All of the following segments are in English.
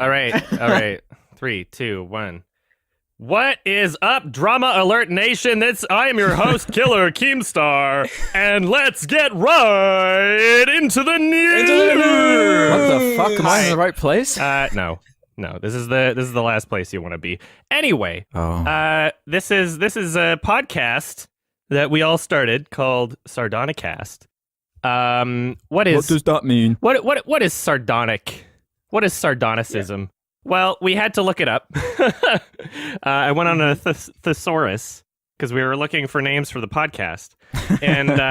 All right. 3, 2, 1. What is up, Drama Alert Nation? I am your host, Killer Keemstar, and let's get right into the news. What the fuck? Am I in the right place? No. This is the last place you want to be. Anyway, this is a podcast that we all started called Sardonicast. What does that mean? What is sardonic? What is sardonicism? Yeah. Well, we had to look it up. I went on a thesaurus because we were looking for names for the podcast, and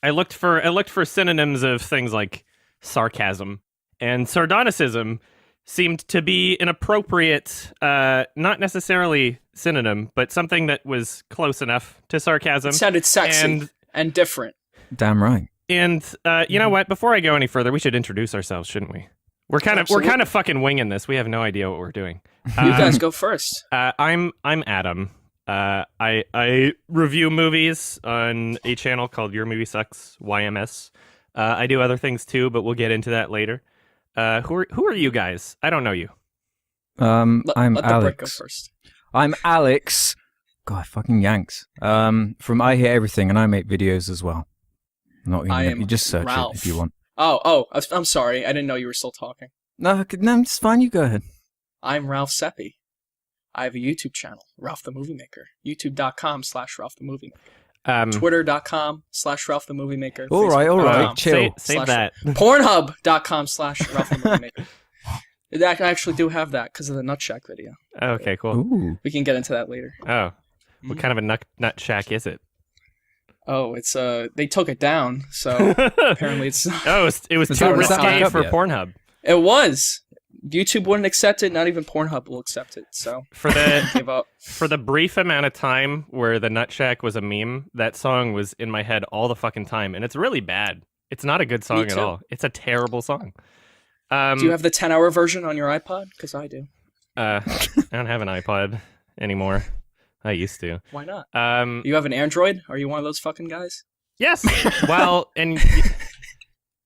I looked for synonyms of things like sarcasm, and sardonicism seemed to be an appropriate, not necessarily synonym, but something that was close enough to sarcasm. It sounded sexy and different. Damn right. And you know what? Before I go any further, we should introduce ourselves, shouldn't we? We're kind of fucking winging this. We have no idea what we're doing. You guys go first. I'm Adum. I review movies on a channel called Your Movie Sucks YMS. I do other things too, but we'll get into that later. Who are you guys? I don't know you. I'm let the break go Alex. first. I'm Alex. God, fucking Yanks. From I Hear Everything, and I make videos as well. Not even. You just search Ralph. it if you want. Oh, I'm sorry. I didn't know you were still talking. No, it's fine. You go ahead. I'm Ralph Seppi. I have a YouTube channel, Ralph the Movie Maker. YouTube.com/Ralph the Movie Maker. Twitter.com/Ralph the Movie Maker. All right. Chill. Save that. Pornhub.com/Ralph the Movie Maker. I actually do have that because of the Nut Shack video. Okay, cool. Ooh. We can get into that later. Oh, what kind of a nut shack is it? Oh, it's they took it down, so apparently it's. Oh, it was too risque for Pornhub. It was. YouTube wouldn't accept it. Not even Pornhub will accept it. So give up. For the brief amount of time where the Nut Shack was a meme, that song was in my head all the fucking time, and it's really bad. It's not a good song at all. It's a terrible song. Do you have the 10-hour version on your iPod? Because I do. I don't have an iPod anymore. I used to. Why not? You have an Android? Are you one of those fucking guys? Yes. Well, and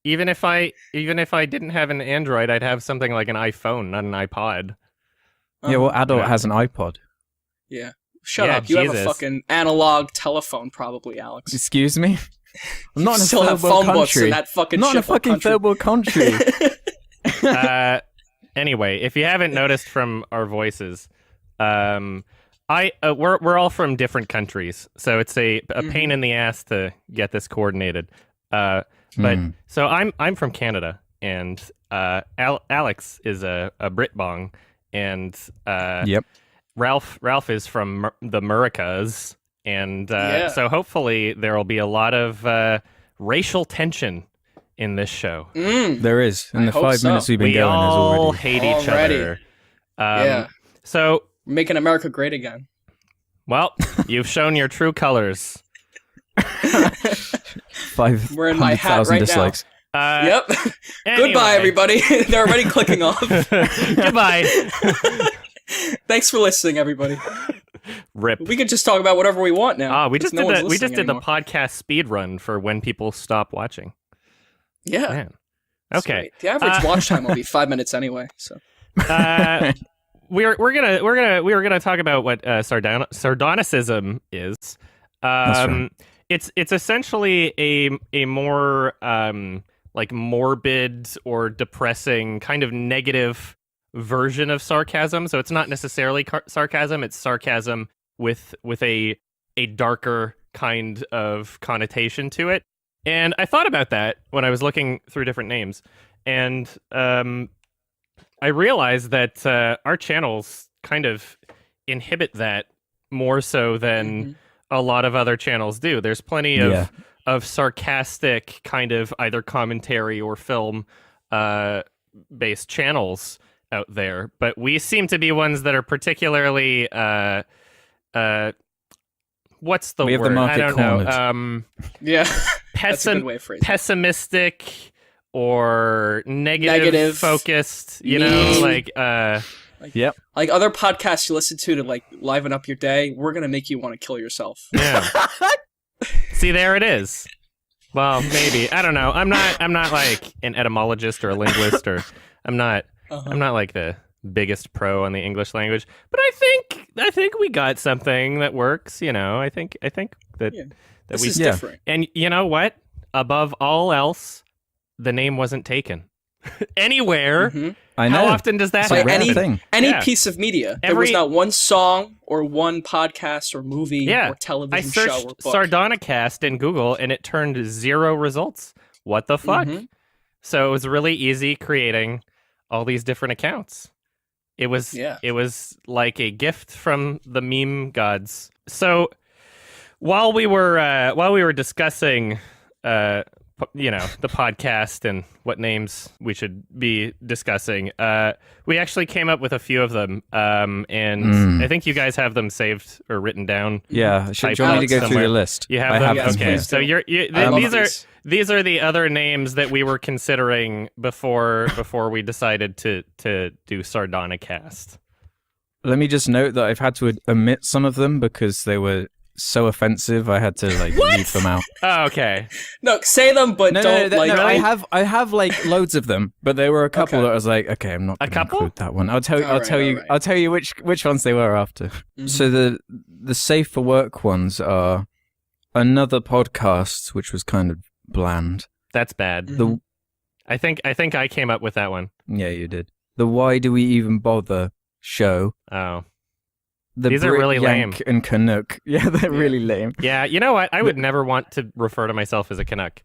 even if I didn't have an Android, I'd have something like an iPhone, not an iPod. Yeah, well, Adult has an iPod. Yeah. Shut up. You have a fucking analog telephone, probably, Alex. Excuse me? I'm not in a still have third phone world books country. in that fucking Not in a fucking third world country. Anyway, if you haven't noticed from our voices, we're all from different countries, so it's a pain in the ass to get this coordinated. But so I'm from Canada, and Alex is a Brit-bong, and Yep. Ralph is from the Americas, and so hopefully there will be a lot of racial tension in this show. There is. In the 5 minutes we've been going, there's already. We all hate each other. Yeah. So We're making America great again. Well, you've shown your true colors. 500,000 We're in my hat right dislikes. Yep. Anyway. Goodbye, everybody. They're already clicking off. Goodbye. Thanks for listening, everybody. Rip. We could just talk about whatever we want now. We just no did one's the listening podcast speed run for when people stop watching. Yeah. Man. Okay. Sweet. The average watch time will be 5 minutes anyway. So. We're gonna talk about what sardonicism is. That's right. It's essentially a more like morbid or depressing kind of negative version of sarcasm. So it's not necessarily sarcasm. It's sarcasm with a darker kind of connotation to it. And I thought about that when I was looking through different names, and I realized that our channels kind of inhibit that more so than a lot of other channels do. There's plenty of sarcastic kind of either commentary or film based channels out there, but we seem to be ones that are particularly what's the we word? Have the market I don't cornered. know. Yeah, that's a good way of phrasing it. Pessimistic or negative focused, you know, like Yep. Like other podcasts you listen to like liven up your day, we're gonna make you want to kill yourself. Yeah. See, there it is. Well, maybe. I don't know. I'm not like an etymologist or a linguist, or I'm not I'm not like the biggest pro on the English language, but I think we got something that works. I think that This we is different. And you know what? Above all else, the name wasn't taken anywhere. Mm-hmm. I know. How often does that happen? Any piece of media. There was not one song or one podcast or movie or television show or book. I searched Sardonicast in Google and it turned 0 results. What the fuck? Mm-hmm. So it was really easy creating all these different accounts. It was like a gift from the meme gods. So while we were discussing the podcast and what names we should be discussing, we actually came up with a few of them, and I think you guys have them saved or written down. Yeah, do you want me to go through the list? You have them? Yes, okay, so these are the other names that we were considering before we decided to do Sardonicast. Let me just note that I've had to omit some of them because they were so offensive. I had to leave them out. Oh, okay. No, say them, but don't No, I have loads of them, but there were a couple that I was like, okay, I'm not going to include that one. I'll tell you which ones they were after. Mm-hmm. So the safe for work ones are another podcast, which was kind of bland. That's bad. Mm-hmm. I think I came up with that one. Yeah, you did. The Why Do We Even Bother show. Oh. These are really lame. And Canuck. Yeah, they're really lame. Yeah, you know what? I would never want to refer to myself as a Canuck.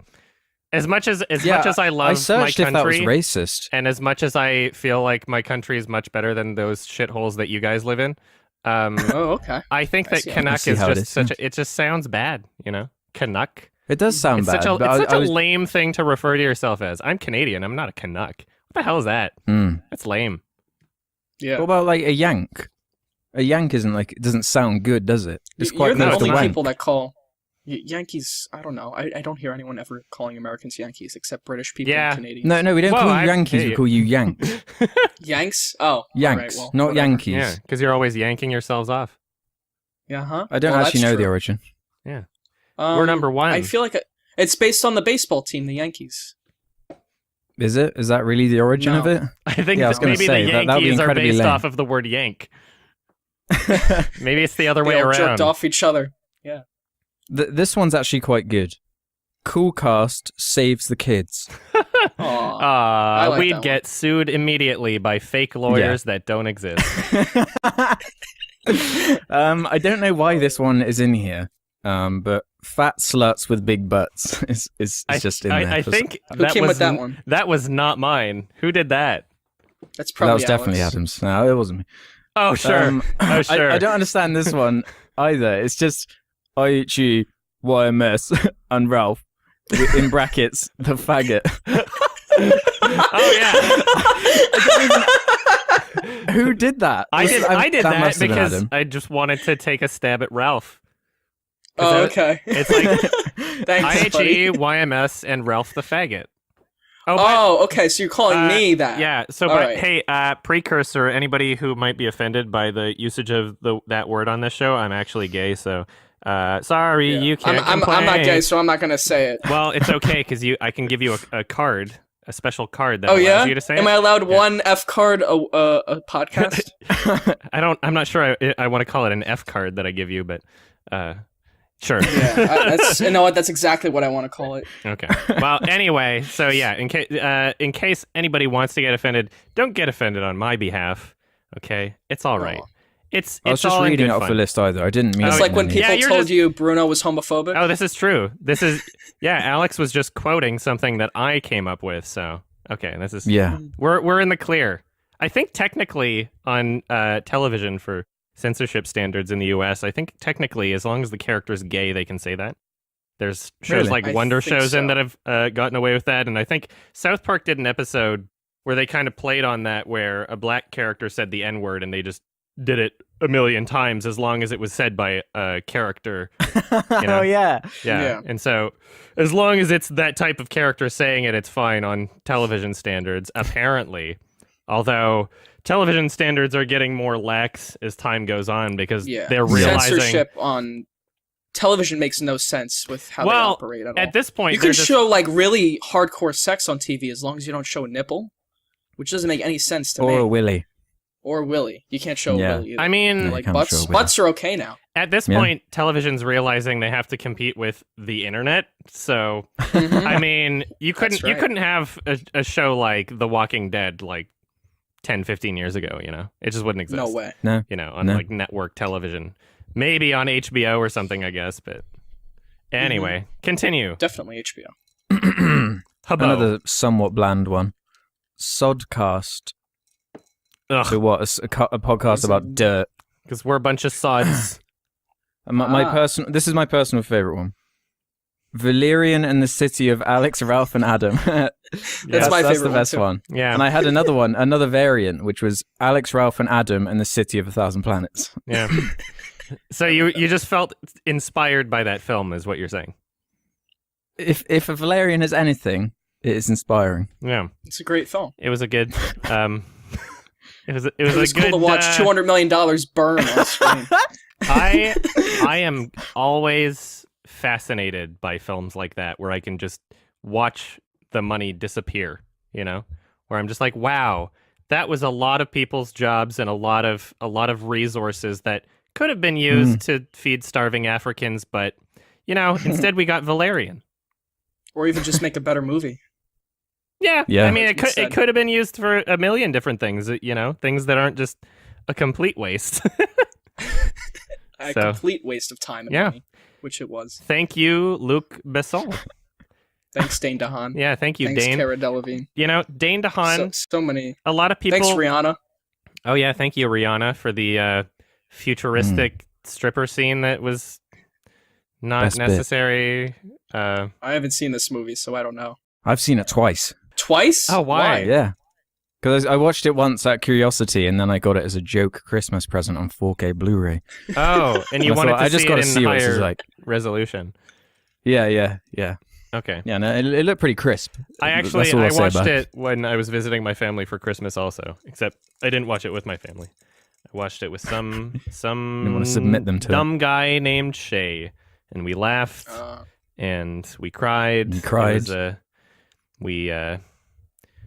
As much as I love I searched my country, if that was racist, and as much as I feel like my country is much better than those shitholes that you guys live in, okay. I think that Canuck is just it just sounds bad, Canuck. It does sound bad. It's such a lame thing to refer to yourself as. I'm Canadian. I'm not a Canuck. What the hell is that? That's lame. Yeah. What about a Yank? A Yank it doesn't sound good, does it? It's quite You're the only wank. people that call Yankees. I don't know. I don't hear anyone ever calling Americans Yankees except British people and Canadians. No, we don't call you Yankees. We call you Yanks. Yanks? Oh, Yanks, all right, not whatever. Yankees. Yeah, because you're always yanking yourselves off. Yeah, huh? I don't actually know the origin. Yeah, we're number one. I feel like it's based on the baseball team, the Yankees. Is it? Is that really the origin of it? I think maybe the Yankees are based off of the word yank. Maybe it's the other way around. Jerked off each other. Yeah. This one's actually quite good. Coolcast saves the kids. We'd get sued immediately by fake lawyers that don't exist. I don't know why this one is in here, but fat sluts with big butts is just in there. I think who came with that one? That was not mine. Who did that? That's probably that was definitely Adam's. No, it wasn't me. Oh, sure. I don't understand this one either. It's just IHE, YMS, and Ralph, in brackets, the faggot. Oh, yeah. Who did that? I did that because I just wanted to take a stab at Ralph. Oh, okay. It's like Thanks, IHE, YMS, and Ralph the faggot. Okay. So you're calling me that? Yeah. So, hey, precursor. Anybody who might be offended by the usage of that word on this show, I'm actually gay. So, sorry, you can't. I'm not gay, so I'm not gonna say it. Well, it's okay because I can give you a card, a special card that allows you to say. Am I allowed one F card a podcast? I'm not sure. I want to call it an F card that I give you, but. Sure. Yeah, you know what? That's exactly what I want to call it. Okay. Well, anyway, so yeah, in case anybody wants to get offended, don't get offended on my behalf. Okay, it's all right. It's I was just all reading it fun. off the list either. I didn't mean. It's like when people told you Bruno was homophobic. Oh, this is true. This is Alex was just quoting something that I came up with. So okay, this is We're in the clear. I think technically on television for censorship standards in the US, I think technically as long as the character's gay, they can say that. There's shows like Wonder Shows in that have gotten away with that, and I think South Park did an episode where they kind of played on that, where a black character said the N-word, and they just did it a million times as long as it was said by a character. Oh yeah. And so as long as it's that type of character saying it, it's fine on television standards, apparently. Although television standards are getting more lax as time goes on because they're realizing censorship on television makes no sense with how they operate at all. At this point, you can show like really hardcore sex on TV as long as you don't show a nipple. which doesn't make any sense to Or me. a Willy. Or Willy. You can't show Yeah. Willy either. I mean, No, like can't show butts. Willy. Butts are okay now. at this Yeah. point, television's realizing they have to compete with the internet. So, Mhm. I mean, you That's right. couldn't have a show like The Walking Dead like 10, 15 years ago, you know? It just wouldn't exist. No way. You know, on No. like network television. Maybe on HBO or something, I guess, but anyway, continue. Definitely HBO. Hubbo. Another somewhat bland one. Sodcast. Ugh, So what? A podcast about dirt. because we're a bunch of sods. And this is my personal favorite one. Valerian and the City of Alex, Ralph, and Adam. That's my That's favorite the one, best too. one. Yeah, And I had another one, another variant, which was Alex, Ralph, and Adam and the City of 1,000 Planets. yeah. So you just felt inspired by that film, is what you're saying? If a Valerian is anything, it is inspiring. Yeah, It's a great film. it was a good. It was It was a cool good. to watch $200 million burn on screen. I am always fascinated by films like that where I can just watch the money disappear, you know, where I'm just like, wow, that was a lot of people's jobs and a lot of resources that could have been used to feed starving Africans, but you know, instead we got Valerian. Or even just make a better movie. Yeah. Yeah. I mean, it Instead. could have been used for a million different things, you know, things that aren't just a complete waste. A So, complete waste of time and yeah. money, which it was. Thank you, Luc Besson. Thanks, Dane DeHaan. Yeah, thank you, Thanks, Dane. Cara Delevingne. You know, Dane DeHaan, So many. a lot of people. Thanks, Rihanna. Oh yeah, thank you, Rihanna, for the futuristic stripper scene that was not Best bit. necessary. I haven't seen this movie, so I don't know. I've seen it twice. Twice? Oh, why? Yeah. Because I watched it once at Curiosity, and then I got it as a joke Christmas present on 4K Blu-ray. Oh, and you I wanted thought, to I just see got it to in see what this is higher like. resolution. Yeah. Okay. Yeah, no, it looked pretty crisp. I That's all I'll say watched about it when I was visiting my family for Christmas also, except I didn't watch it with my family. I watched it with some Didn't want to submit them to dumb guy named Shay, and we laughed and we cried. You cried. It was,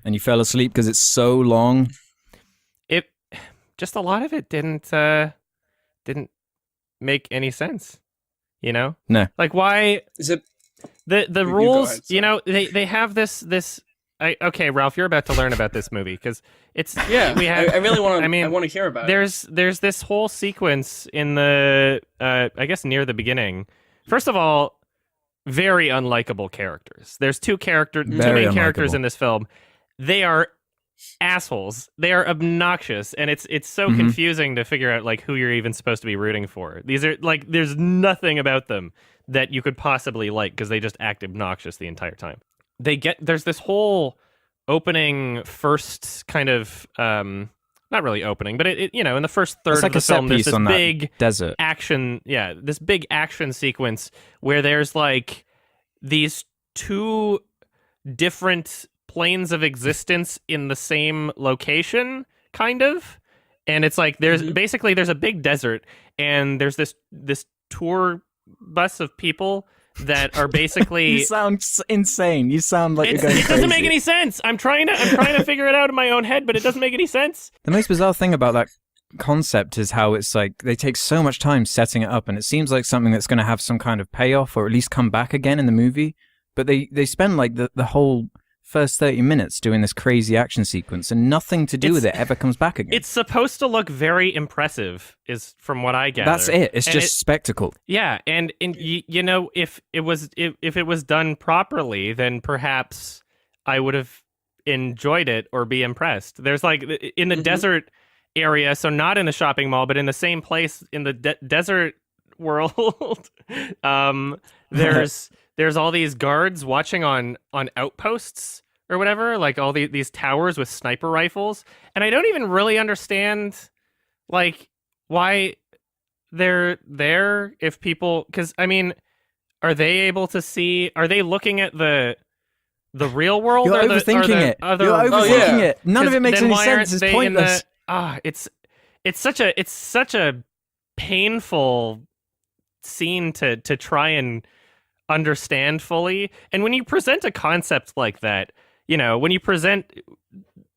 And you fell asleep because it's so long. it just a lot of it didn't make any sense, you know? No. Like why Is it? the go rules, ahead, you know, they have this okay, Ralph, you're about to learn about this movie because it's Yeah. we have I really want to. I mean, I want to hear about it. there's this whole sequence in the I guess near the beginning. First of all, very unlikable characters. There's two Very main characters unlikable. in this film. They are assholes. They are obnoxious, and it's so Mhm. confusing to figure out like who you're even supposed to be rooting for. These are like there's nothing about them that you could possibly like because they just act obnoxious the entire time. There's this whole opening first kind of not really opening, but it you know in the first third It's like of the a set film there's piece this on that big desert. this big action sequence where there's like these two different planes of existence in the same location, kind of. And it's like there's basically there's a big desert and there's this tour bus of people that are basically You sound insane. You sound like you're going it doesn't crazy. make any sense. I'm trying to figure it out in my own head, but it doesn't make any sense. The most bizarre thing about that concept is how it's like they take so much time setting it up, and it seems like something that's going to have some kind of payoff or at least come back again in the movie. But they spend like the whole first 30 minutes doing this crazy action sequence, and nothing to do with it ever comes back again. It's supposed to look very impressive, is from what I gather. That's it. It's And just spectacle. Yeah, and you know, if it was done properly, then perhaps I would have enjoyed it or be impressed. There's like in the desert area, so not in the shopping mall, but in the same place in the desert world. There's all these guards watching on outposts or whatever, like all these towers with sniper rifles, and I don't even really understand like why they're there if people, because I mean, are they able to see, are they looking at the real world? You're or overthinking it. other, You're overthinking yeah. it. None of it makes then any why aren't sense. It's they pointless. it's such a painful scene to try and understand fully. And when you present a concept like that, you know, when you present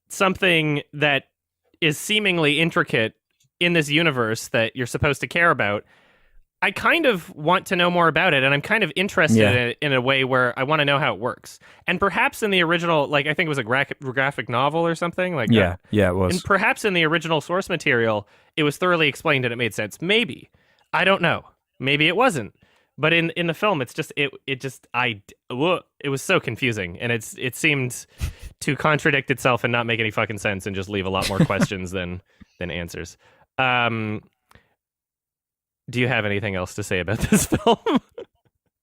something that is seemingly intricate in this universe that you're supposed to care about, I kind of want to know more about it, and I'm kind of interested in it in a way where I want to know how it works. And perhaps in the original, like I think it was a graphic novel or something like that. Yeah, it was. And perhaps in the original source material, it was thoroughly explained and it made sense. Maybe. I don't know. Maybe it wasn't. But in the film, it's just it was so confusing, and it seemed to contradict itself and not make any fucking sense, and just leave a lot more questions than answers. Do you have anything else to say about this film?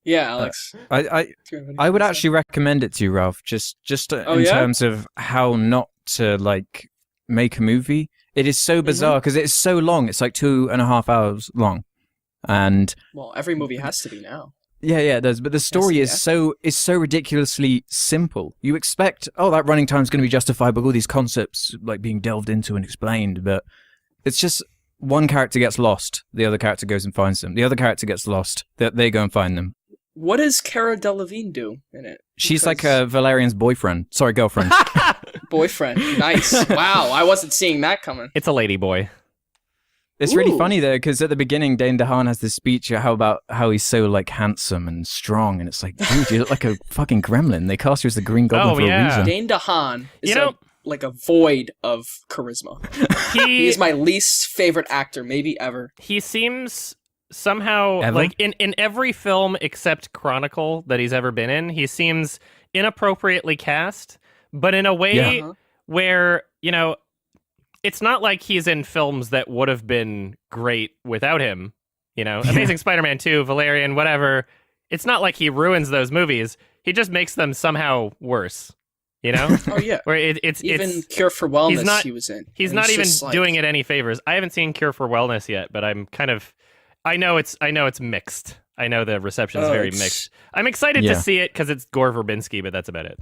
Yeah, Alex. I would actually recommend it to you, Ralph. Just in terms of how not to like make a movie. It is so bizarre because it's so long. It's like 2.5 hours long, and every movie has to be now. Yeah, it does. But the story is so ridiculously simple. You expect that running time is going to be justified by all these concepts like being delved into and explained, but it's just. One character gets lost, the other character goes and finds them. The other character gets lost, they go and find them. What does Cara Delevingne do in it? She's like Valerian's boyfriend. Sorry, girlfriend. Boyfriend. Nice. Wow, I wasn't seeing that coming. It's a lady boy. It's really funny though, because at the beginning, Dane DeHaan has this speech about how he's so like handsome and strong, and it's like, dude, you look like a fucking gremlin. They cast you as the Green Goblin for a reason. Dane DeHaan is like a void of charisma. He is my least favorite actor, maybe ever. He seems somehow like in every film except Chronicle that he's ever been in, he seems inappropriately cast, but in a way where, it's not like he's in films that would have been great without him. Amazing Spider-Man 2, Valerian, whatever. It's not like he ruins those movies. He just makes them somehow worse. Oh yeah. Where it's Cure for Wellness he was in. He's not even doing it any favors. I haven't seen Cure for Wellness yet, but I'm kind of I know it's mixed. I know the reception is very mixed. I'm excited to see it because it's Gore Verbinski, but that's about it.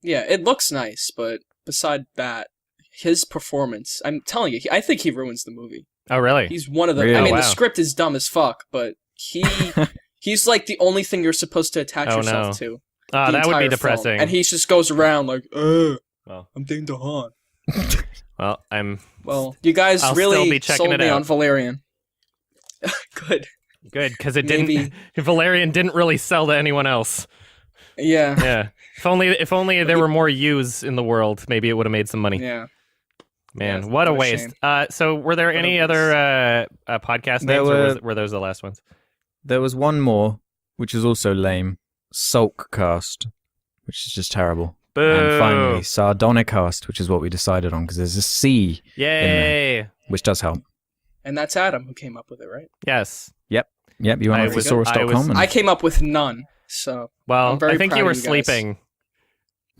Yeah, it looks nice, but beside that, his performance, I'm telling you, I think he ruins the movie. Oh, really? He's one of the the script is dumb as fuck, but he's like the only thing you're supposed to attach yourself to. That would be depressing. Film. And he just goes around like, I'm Dane DeHaan. Well, you guys I'll really sold me on Valerian. Good, because it didn't. Valerian didn't really sell to anyone else. Yeah. If only there were more U's in the world, maybe it would have made some money. Yeah. Man, what a waste. So, were there any other podcast names, or were those the last ones? There was one more, which is also lame. Sulkcast, which is just terrible. Boo. And finally, Sardonicast, which is what we decided on because there's a C in there, which does help. And that's Adam who came up with it, right? Yes. Yep. You went on thesaurus.com. I came up with none, so I think you were sleeping.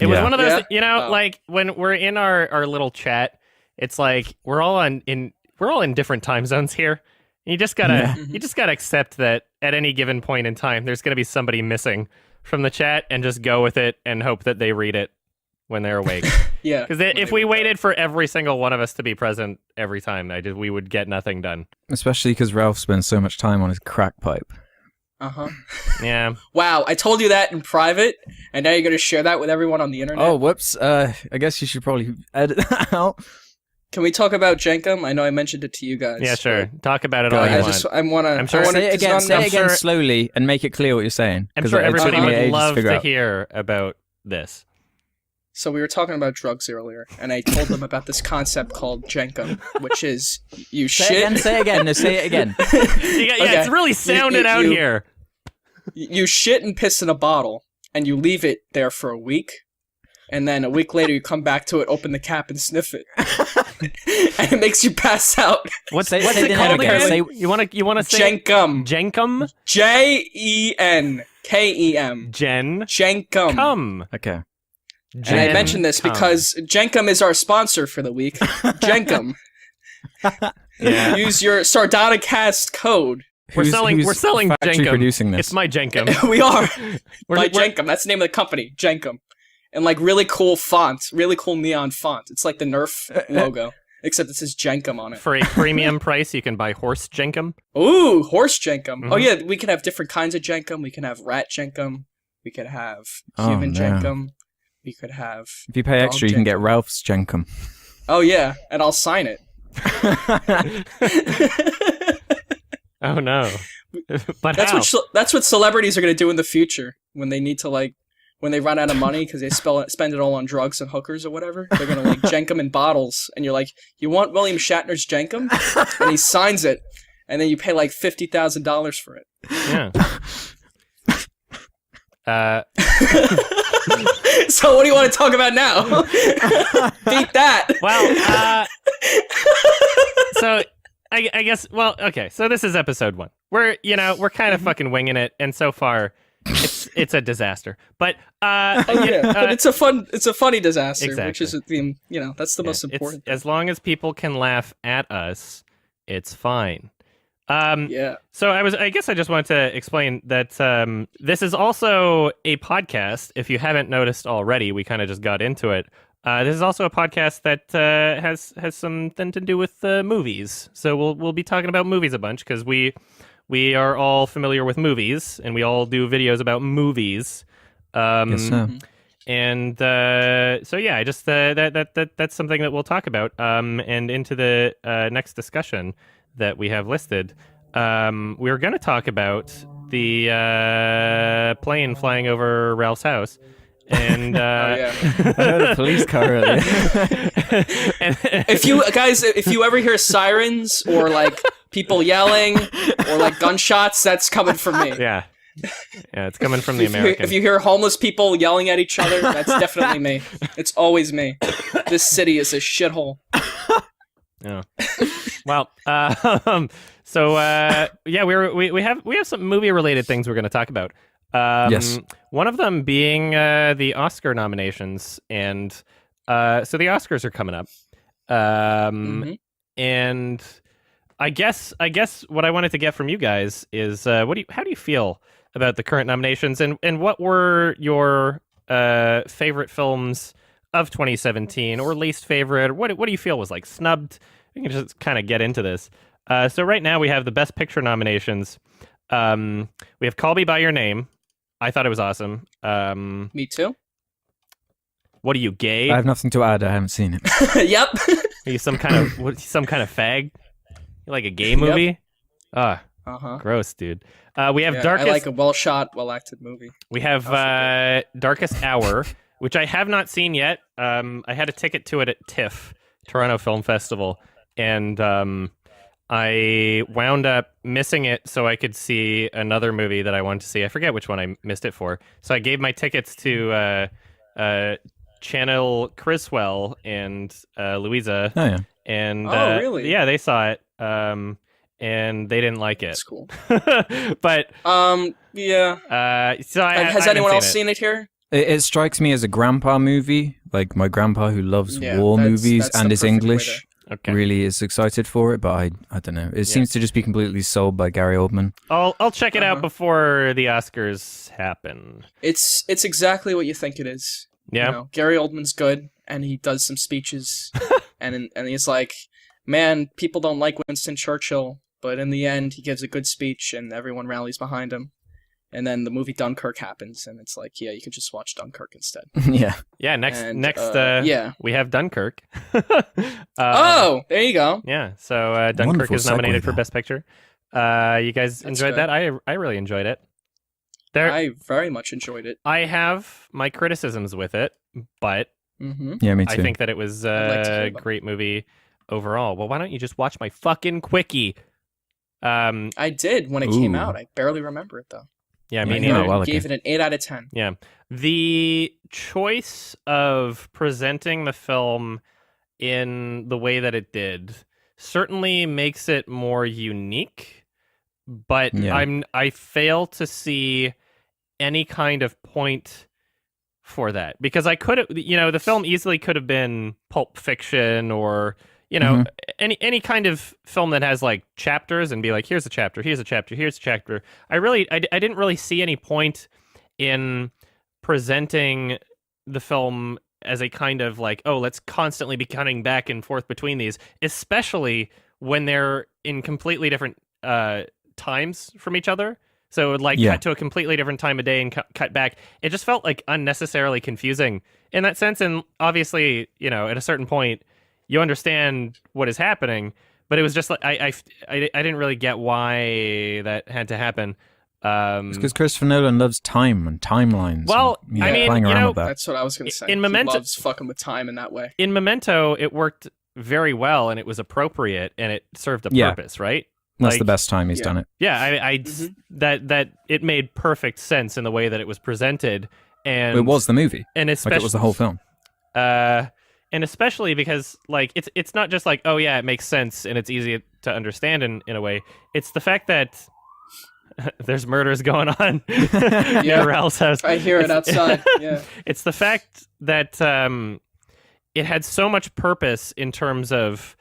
It was one of those, like when we're in our little chat, it's like we're all in different time zones here. You just gotta accept that at any given point in time, there's gonna be somebody missing from the chat, and just go with it and hope that they read it when they're awake. Yeah. Because if we waited for every single one of us to be present every time, we would get nothing done. Especially because Ralph spends so much time on his crack pipe. Yeah. Wow, I told you that in private, and now you're gonna share that with everyone on the internet. Oh, whoops. I guess you should probably edit that out. Can we talk about Jenkum? I know I mentioned it to you guys. Yeah, sure. Talk about it all you want. I'm sure. Say it again slowly and make it clear what you're saying. I'm sure everybody would love to hear about this. So we were talking about drugs earlier, and I told them about this concept called Jenkum, which is you shit. Say it again. No, say it again. It's really sounded out here. You shit and piss in a bottle, and you leave it there for a week. And then a week later, you come back to it, open the cap, and sniff it, and it makes you pass out. What's it called again? You want to say Jenkum? Jenkum? Jenkem. Jenkum. Okay. And I mentioned this because Jenkum is our sponsor for the week. Jenkum. Yeah. Use your Sardonicast code. We're selling Jenkum. Producing this? It's my Jenkum. We are. By Jenkum. That's the name of the company. Jenkum. And like really cool font, really cool neon font. It's like the Nerf logo, except it says Jenkum on it. For a premium price, you can buy horse Jenkum. Ooh, horse Jenkum. Mm-hmm. Oh yeah, we can have different kinds of Jenkum. We can have rat Jenkum. We could have human Jenkum. we could have. If you pay Dog extra, you can get Jenkum. Ralph's Jenkum. Oh yeah, and I'll sign it. Oh no! But That's how? that's what celebrities are gonna do in the future when they need to when they run out of money because they spend it all on drugs and hookers or whatever. They're gonna jenkum in bottles, and you're like, you want William Shatner's jenkum, and he signs it, and then you pay like $50,000 for it. Yeah. So what do you want to talk about now? Beat that. Well, so I guess. Well, okay. So this is episode 1. We're kind of fucking winging it, and so far, it's a disaster. But but it's a funny disaster, Exactly. which is the that's the most important. As long as people can laugh at us, it's fine. Yeah. So I guess I just wanted to explain that this is also a podcast. If you haven't noticed already, we kind of just got into it. This is also a podcast that has something to do with movies. So we'll be talking about movies a bunch because we are all familiar with movies and we all do videos about movies. Yes, sir. And so yeah, I just that's something that we'll talk about. And into the next discussion that we have listed, we're going to talk about the plane flying over Ralph's house. And yeah. I heard a police car earlier. If you ever hear sirens or like people yelling or like gunshots, that's coming from me. Yeah, it's coming from the American. If you hear homeless people yelling at each other, that's definitely me. It's always me. This city is a shithole. Yeah. Well, so yeah, we have some movie related things we're going to talk about. Yes. One of them being the Oscar nominations, and so the Oscars are coming up. And I guess what I wanted to get from you guys is how do you feel about the current nominations, and what were your favorite films of 2017 or least favorite? What do you feel was like snubbed? We can just kind of get into this. So right now we have the Best Picture nominations. We have Call Me by Your Name. I thought it was awesome. Me too. What are you, gay? I have nothing to add. I haven't seen it. Yep. Are you some kind of fag? You like a gay movie? Yep. Gross, dude. We have Darkest. I like a well shot, well acted movie. We have Darkest Hour, which I have not seen yet. I had a ticket to it at TIFF, Toronto Film Festival, and I wound up missing it so I could see another movie that I wanted to see. I forget which one I missed it for. So I gave my tickets to Channel Criswell and Louisa. Oh yeah. And really? Yeah, they saw it. And they didn't like it. That's cool. But yeah. So Has anyone else seen it here? It strikes me as a grandpa movie, like my grandpa who loves war movies that's and the is perfect way English. Okay. Really is excited for it, but I don't know. It seems to just be completely sold by Gary Oldman. I'll check it out before the Oscars happen. It's exactly what you think it is. Yeah. Gary Oldman's good, and he does some speeches, and he's like, man, people don't like Winston Churchill, but in the end, he gives a good speech, and everyone rallies behind him. And then the movie Dunkirk happens, and it's like, yeah, you can just watch Dunkirk instead. Yeah. Yeah, next yeah. we have Dunkirk. Oh, there you go. Yeah, so Dunkirk Wonderful is nominated segue for there. Best Picture. You guys That's enjoyed good. that? I really enjoyed it. I very much enjoyed it. I have my criticisms with it, but Mm-hmm. Yeah, me too. I think that it was I'd like to a hear them. great movie overall. Well, why don't you just watch my fucking quickie? I did when it came Ooh. out. I barely remember it, though. Yeah, me Yeah, neither. well, I gave it an 8 out of 10. Yeah. The choice of presenting the film in the way that it did certainly makes it more unique, but Yeah. I fail to see any kind of point for that, because I could have, the film easily could have been Pulp Fiction or any kind of film that has like chapters and be like, here's a chapter, here's a chapter, here's a chapter. I didn't really see any point in presenting the film as a kind of like, oh, let's constantly be cutting back and forth between these, especially when they're in completely different times from each other. So it would like Yeah. cut to a completely different time of day and cut back. It just felt like unnecessarily confusing in that sense. And obviously, you know, at a certain point, you understand what is happening, but it was just like I didn't really get why that had to happen. It's because Christopher Nolan loves time and timelines. Well, and, you know, I mean, playing you around know, with that. That's what I was gonna say. In Memento- he loves fucking with time in that way. In Memento, it worked very well and it was appropriate and it served a Yeah. purpose, right? That's like- the best time he's Yeah. done it. Yeah, I Mhm. that it made perfect sense in the way that it was presented, and It was the movie. and Like especially it was the whole film. and especially because like it's not just like, oh yeah, it makes sense and it's easy to understand in a way. It's the fact that there's murders going on Yeah. near Ralph's house. I hear it It's- outside. Yeah. It's the fact that it had so much purpose in terms of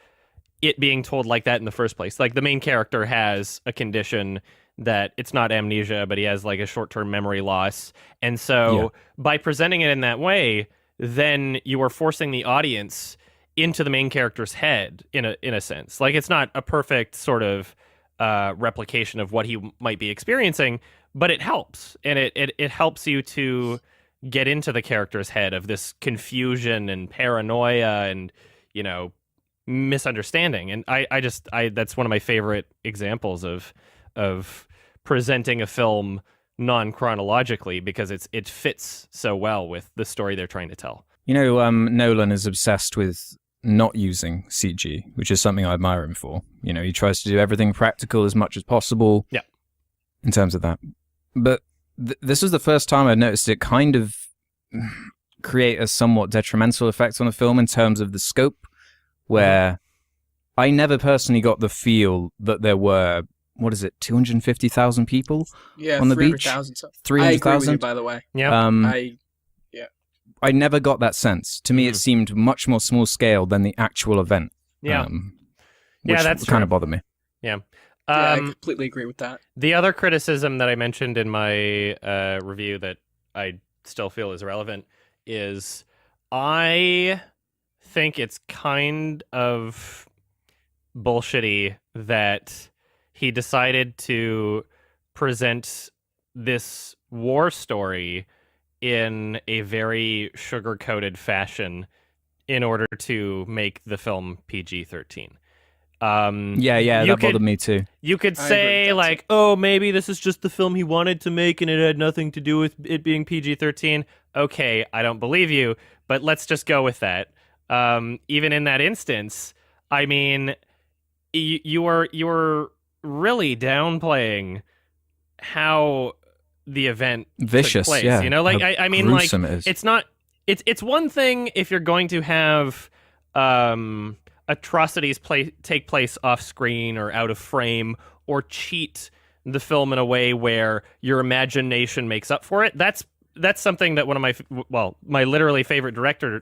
it being told like that in the first place. Like the main character has a condition that it's not amnesia, but he has like a short-term memory loss. And so by presenting it in that way, then you are forcing the audience into the main character's head in a sense. Like it's not a perfect sort of replication of what he might be experiencing, but it helps. And it helps you to get into the character's head of this confusion and paranoia and, you know, misunderstanding. And I that's one of my favorite examples of presenting a film non-chronologically because it fits so well with the story they're trying to tell. You know, Nolan is obsessed with not using CG, which is something I admire him for. You know, he tries to do everything practical as much as possible. Yeah. In terms of that. But this is the first time I noticed it kind of create a somewhat detrimental effect on the film in terms of the scope, where I never personally got the feel that there were, 250,000 people Yeah. on the beach? 300,000. So. I agree with you, 300,000? by the way. Yeah. I I never got that sense. To me, it seemed much more small scale than the actual event. Yeah. Which that's kind true. of bothered me. Yeah. I completely agree with that. The other criticism that I mentioned in my review that I still feel is relevant is I think it's kind of bullshitty that he decided to present this war story in a very sugar-coated fashion in order to make the film PG-13. Yeah, you that could- bothered me too. You could I agree with say that, like, oh, maybe this is just the film he wanted to make and it had nothing to do with it being PG-13. Okay, I don't believe you, but let's just go with that. Even in that instance, I mean, you were really downplaying how the event Vicious, took place. yeah. You know, like How I mean, like gruesome it is. it's not. It's one thing if you're going to have atrocities take place off screen or out of frame or cheat the film in a way where your imagination makes up for it. That's something that one of my literally favorite director,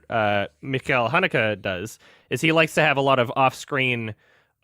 Mikhail Haneke, does. Is he likes to have a lot of off-screen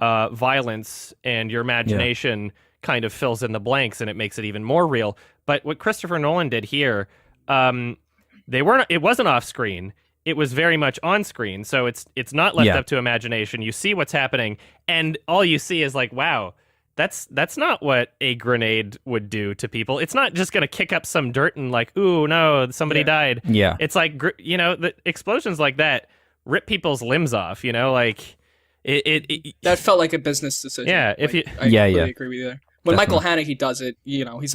violence, and your imagination kind of fills in the blanks, and it makes it even more real. But what Christopher Nolan did here, it wasn't off-screen. It was very much on screen, so it's not left up to imagination. You see what's happening, and all you see is like, wow, that's not what a grenade would do to people. It's not just gonna kick up some dirt and like, ooh, no, somebody died. Yeah. It's like, you know, the explosions like that rip people's limbs off. You know, like it That felt like a business decision. Yeah, if you- I Yeah, completely yeah. agree with you there. When Michael Haneke does it, you know, he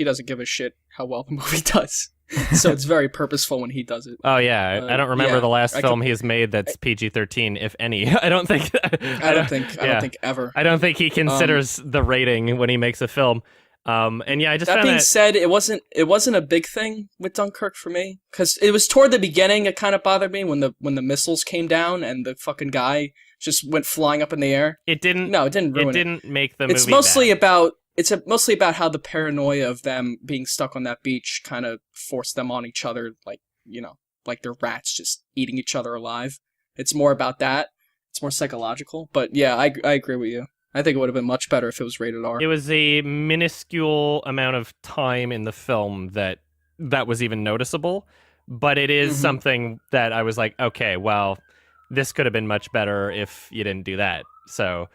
doesn't give a shit how well the movie does. So it's very purposeful when he does it. Oh yeah, I don't remember yeah, the last I film he's made that's PG-13, if any. I don't think. I don't think ever. I don't think he considers the rating when he makes a film. And yeah, I just That found being said, it wasn't a big thing with Dunkirk for me, because it was toward the beginning. It kind of bothered me when the missiles came down and the fucking guy just went flying up in the air. it didn't. No, it didn't ruin It didn't make the movie. It's mostly bad. about how the paranoia of them being stuck on that beach kind of forced them on each other, like, you know, like they're rats just eating each other alive. It's more about that. It's more psychological. But yeah, I agree with you. I think it would have been much better if it was rated R. It was a minuscule amount of time in the film that was even noticeable, but it is something that I was like, okay, well, this could have been much better if you didn't do that. So,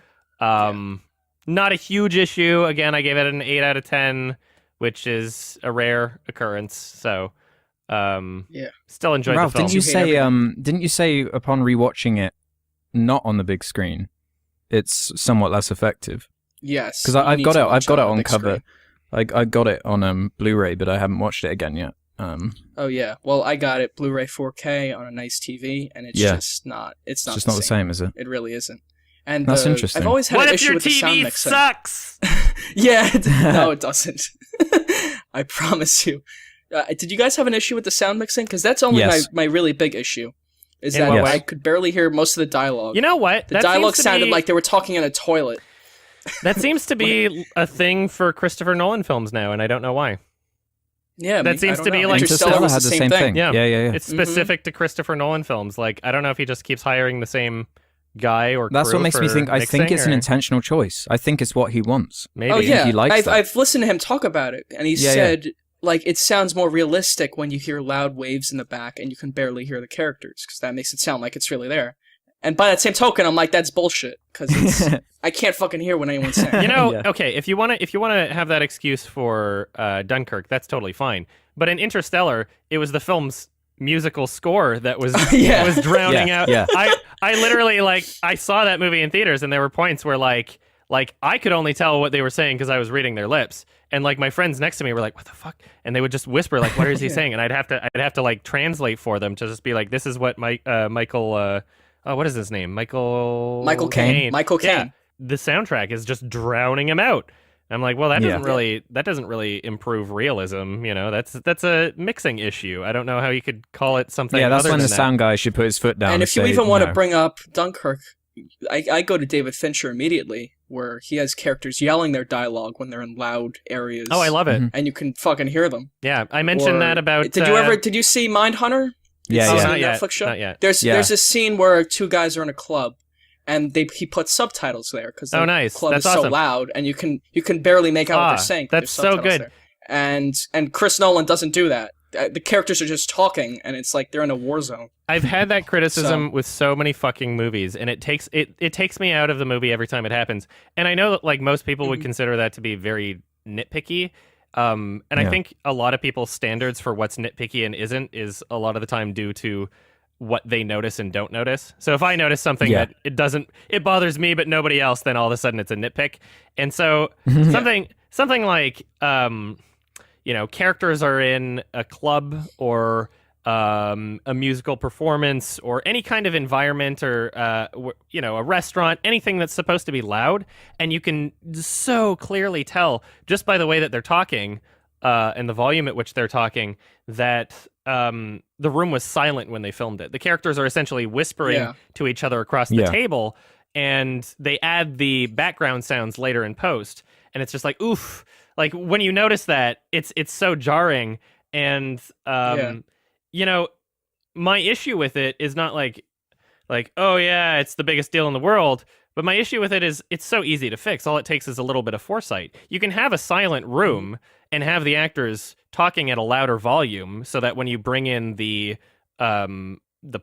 not a huge issue. Again, I gave it an 8 out of 10. which is a rare occurrence. So, still enjoyed Ralph, the film. didn't you say upon rewatching it, not on the big screen, it's somewhat less effective? Yes, because I've got it on cover. I got it on Blu-ray, but I haven't watched it again yet. Oh yeah, well I got it Blu-ray 4K on a nice TV, and it's just not. It's not. It's just not the same, is it? It really isn't. And that's interesting. I've always had what an if issue your with the sound TV mixing. sucks? Yeah, no, it doesn't. I promise you. Did you guys have an issue with the sound mixing? Because that's only my really big issue. Is that I could barely hear most of the dialogue. You know what? The dialogue sounded like they were talking in a toilet. That seems to be a thing for Christopher Nolan films now, and I don't know why. Yeah, that seems to be like Interstellar had the same thing. Yeah. It's specific to Christopher Nolan films. Like, I don't know if he just keeps hiring the same guy or that's crew what makes me think. I think it's an intentional choice. I think it's what he wants. Maybe. Oh yeah, he likes that. I've listened to him talk about it, and he said like it sounds more realistic when you hear loud waves in the back and you can barely hear the characters because that makes it sound like it's really there. And by that same token, I'm like, that's bullshit because I can't fucking hear when anyone's saying. You know, okay, if you wanna have that excuse for Dunkirk, that's totally fine. But in Interstellar, it was the film's musical score that was was drowning out. Yeah. I literally I saw that movie in theaters, and there were points where like I could only tell what they were saying because I was reading their lips, and like my friends next to me were like, "What the fuck?" And they would just whisper like, "What is he saying?" And I'd have to like translate for them to just be like, "This is what Michael." What is his name? Michael Caine. Michael Caine. Yeah, the soundtrack is just drowning him out. I'm like, well, that doesn't really improve realism. You know, that's a mixing issue. I don't know how you could call it something. Yeah, that's other when than the sound guy should put his foot down. And if you say, even want to bring up Dunkirk, I go to David Fincher immediately, where he has characters yelling their dialogue when they're in loud areas. Oh, I love it, and you can fucking hear them. Yeah, I mentioned that about. Did you see Mindhunter? Yeah, not Netflix yet. show. Not yet. There's a scene where two guys are in a club, and he puts subtitles there because the club is so loud, and you can barely make out what they're saying. That's so good. There. And Chris Nolan doesn't do that. The characters are just talking, and it's like they're in a war zone. I've had that criticism with so many fucking movies, and it takes me out of the movie every time it happens. And I know that like most people would consider that to be very nitpicky. I think a lot of people's standards for what's nitpicky and isn't is a lot of the time due to what they notice and don't notice. So if I notice something that it bothers me but nobody else, then all of a sudden it's a nitpick. And so something like characters are in a club or a musical performance or any kind of environment or a restaurant, anything that's supposed to be loud, and you can so clearly tell just by the way that they're talking and the volume at which they're talking that the room was silent when they filmed it. The characters are essentially whispering to each other across the table, and they add the background sounds later in post, and it's just like oof. Like when you notice that, it's so jarring, and my issue with it is not like oh yeah, it's the biggest deal in the world. But my issue with it is it's so easy to fix. All it takes is a little bit of foresight. You can have a silent room and have the actors talking at a louder volume so that when you bring in the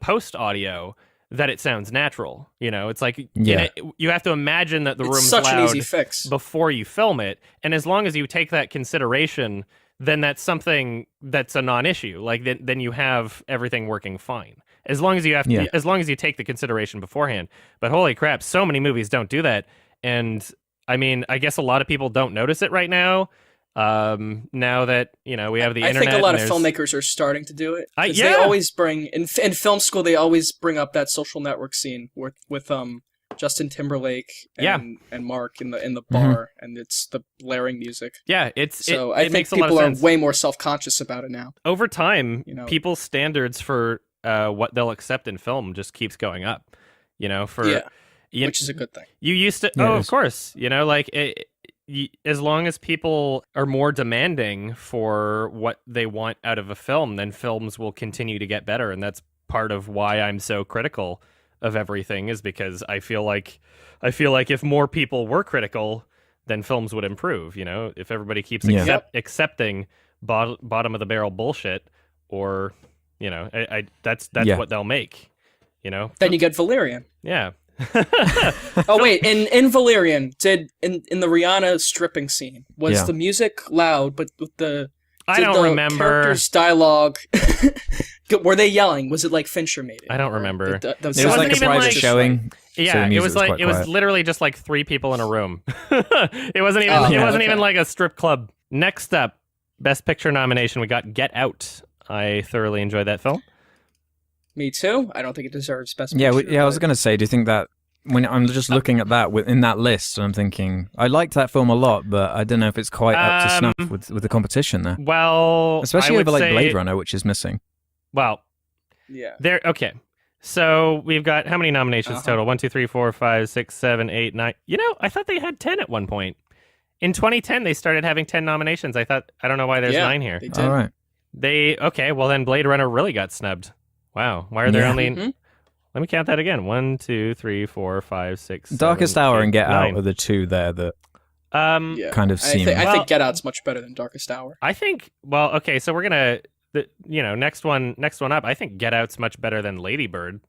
post audio, that it sounds natural. You know, it's like you have to imagine that the room's such loud an easy fix before you film it. And as long as you take that consideration, then that's something that's a non-issue. Like then you have everything working fine. As long as you as long as you take the consideration beforehand. But holy crap, so many movies don't do that. And I mean, I guess a lot of people don't notice it right now. Now that we have the internet. I think a lot of filmmakers are starting to do it. They always bring in film school. They always bring up that Social Network scene with Justin Timberlake and Mark in the bar, and it's the blaring music. Yeah, I think makes people are way more self-conscious about it now. Over time, people's standards for what they'll accept in film just keeps going up. Which is a good thing. You used to, of course, as long as people are more demanding for what they want out of a film, then films will continue to get better, and that's part of why I'm so critical of everything, is because I feel like if more people were critical, then films would improve. If everybody keeps accepting bottom of the barrel bullshit, or that's what they'll make. Then you get Valerian. Yeah, Oh wait, in Valerian, in the Rihanna stripping scene, was Yeah. the music loud, but with the I did don't the remember. characters' dialogue were they yelling? Was it like Fincher made it? I don't Or remember. the It was wasn't like a even private like- showing. so Yeah, the it music was like quite it was quiet. literally just like 3 people in a room. It wasn't even Oh, it wasn't okay. even like a strip club. Next up, Best Picture nomination, we got Get Out. I thoroughly enjoyed that film. Me too. I don't think it deserves best. Yeah, Picture, I was but- going to say, do you think that when I'm just looking at that in that list, and I'm thinking I liked that film a lot, but I don't know if it's quite up to snuff with the competition there, Well, especially I would over like say, Blade Runner, which is missing. Well, Yeah. there. Okay, so we've got how many nominations Uh-huh. total? 1, 2, 3, 4, 5, 6, 7, 8, 9. You know, I thought they had 10 at one point. In 2010, they started having 10 nominations. I don't know why there's Yeah, 9 here. They did. All right. Okay, well then Blade Runner really got snubbed. Wow, why are there Yeah. only? Mhm. Let me count that again. 1, 2, 3, 4, 5, 6. Darkest 7, Hour 8, and Get 9. Out are the two there that Yeah. kind of seem. I Well- think Get Out's much better than Darkest Hour. I think. Well, okay, so we're gonna, next one up. I think Get Out's much better than Lady Bird.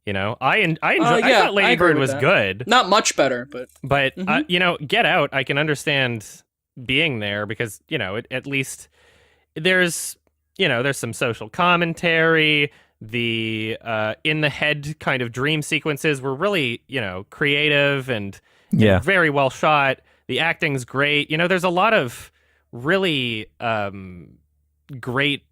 I enjoy. I yeah, thought Lady I agree Bird with was that. good, Not much better, but but Mhm. Get Out, I can understand being there because at least there's there's some social commentary. The in the head kind of dream sequences were really creative and Yeah. very well shot. The acting's great. There's a lot of really great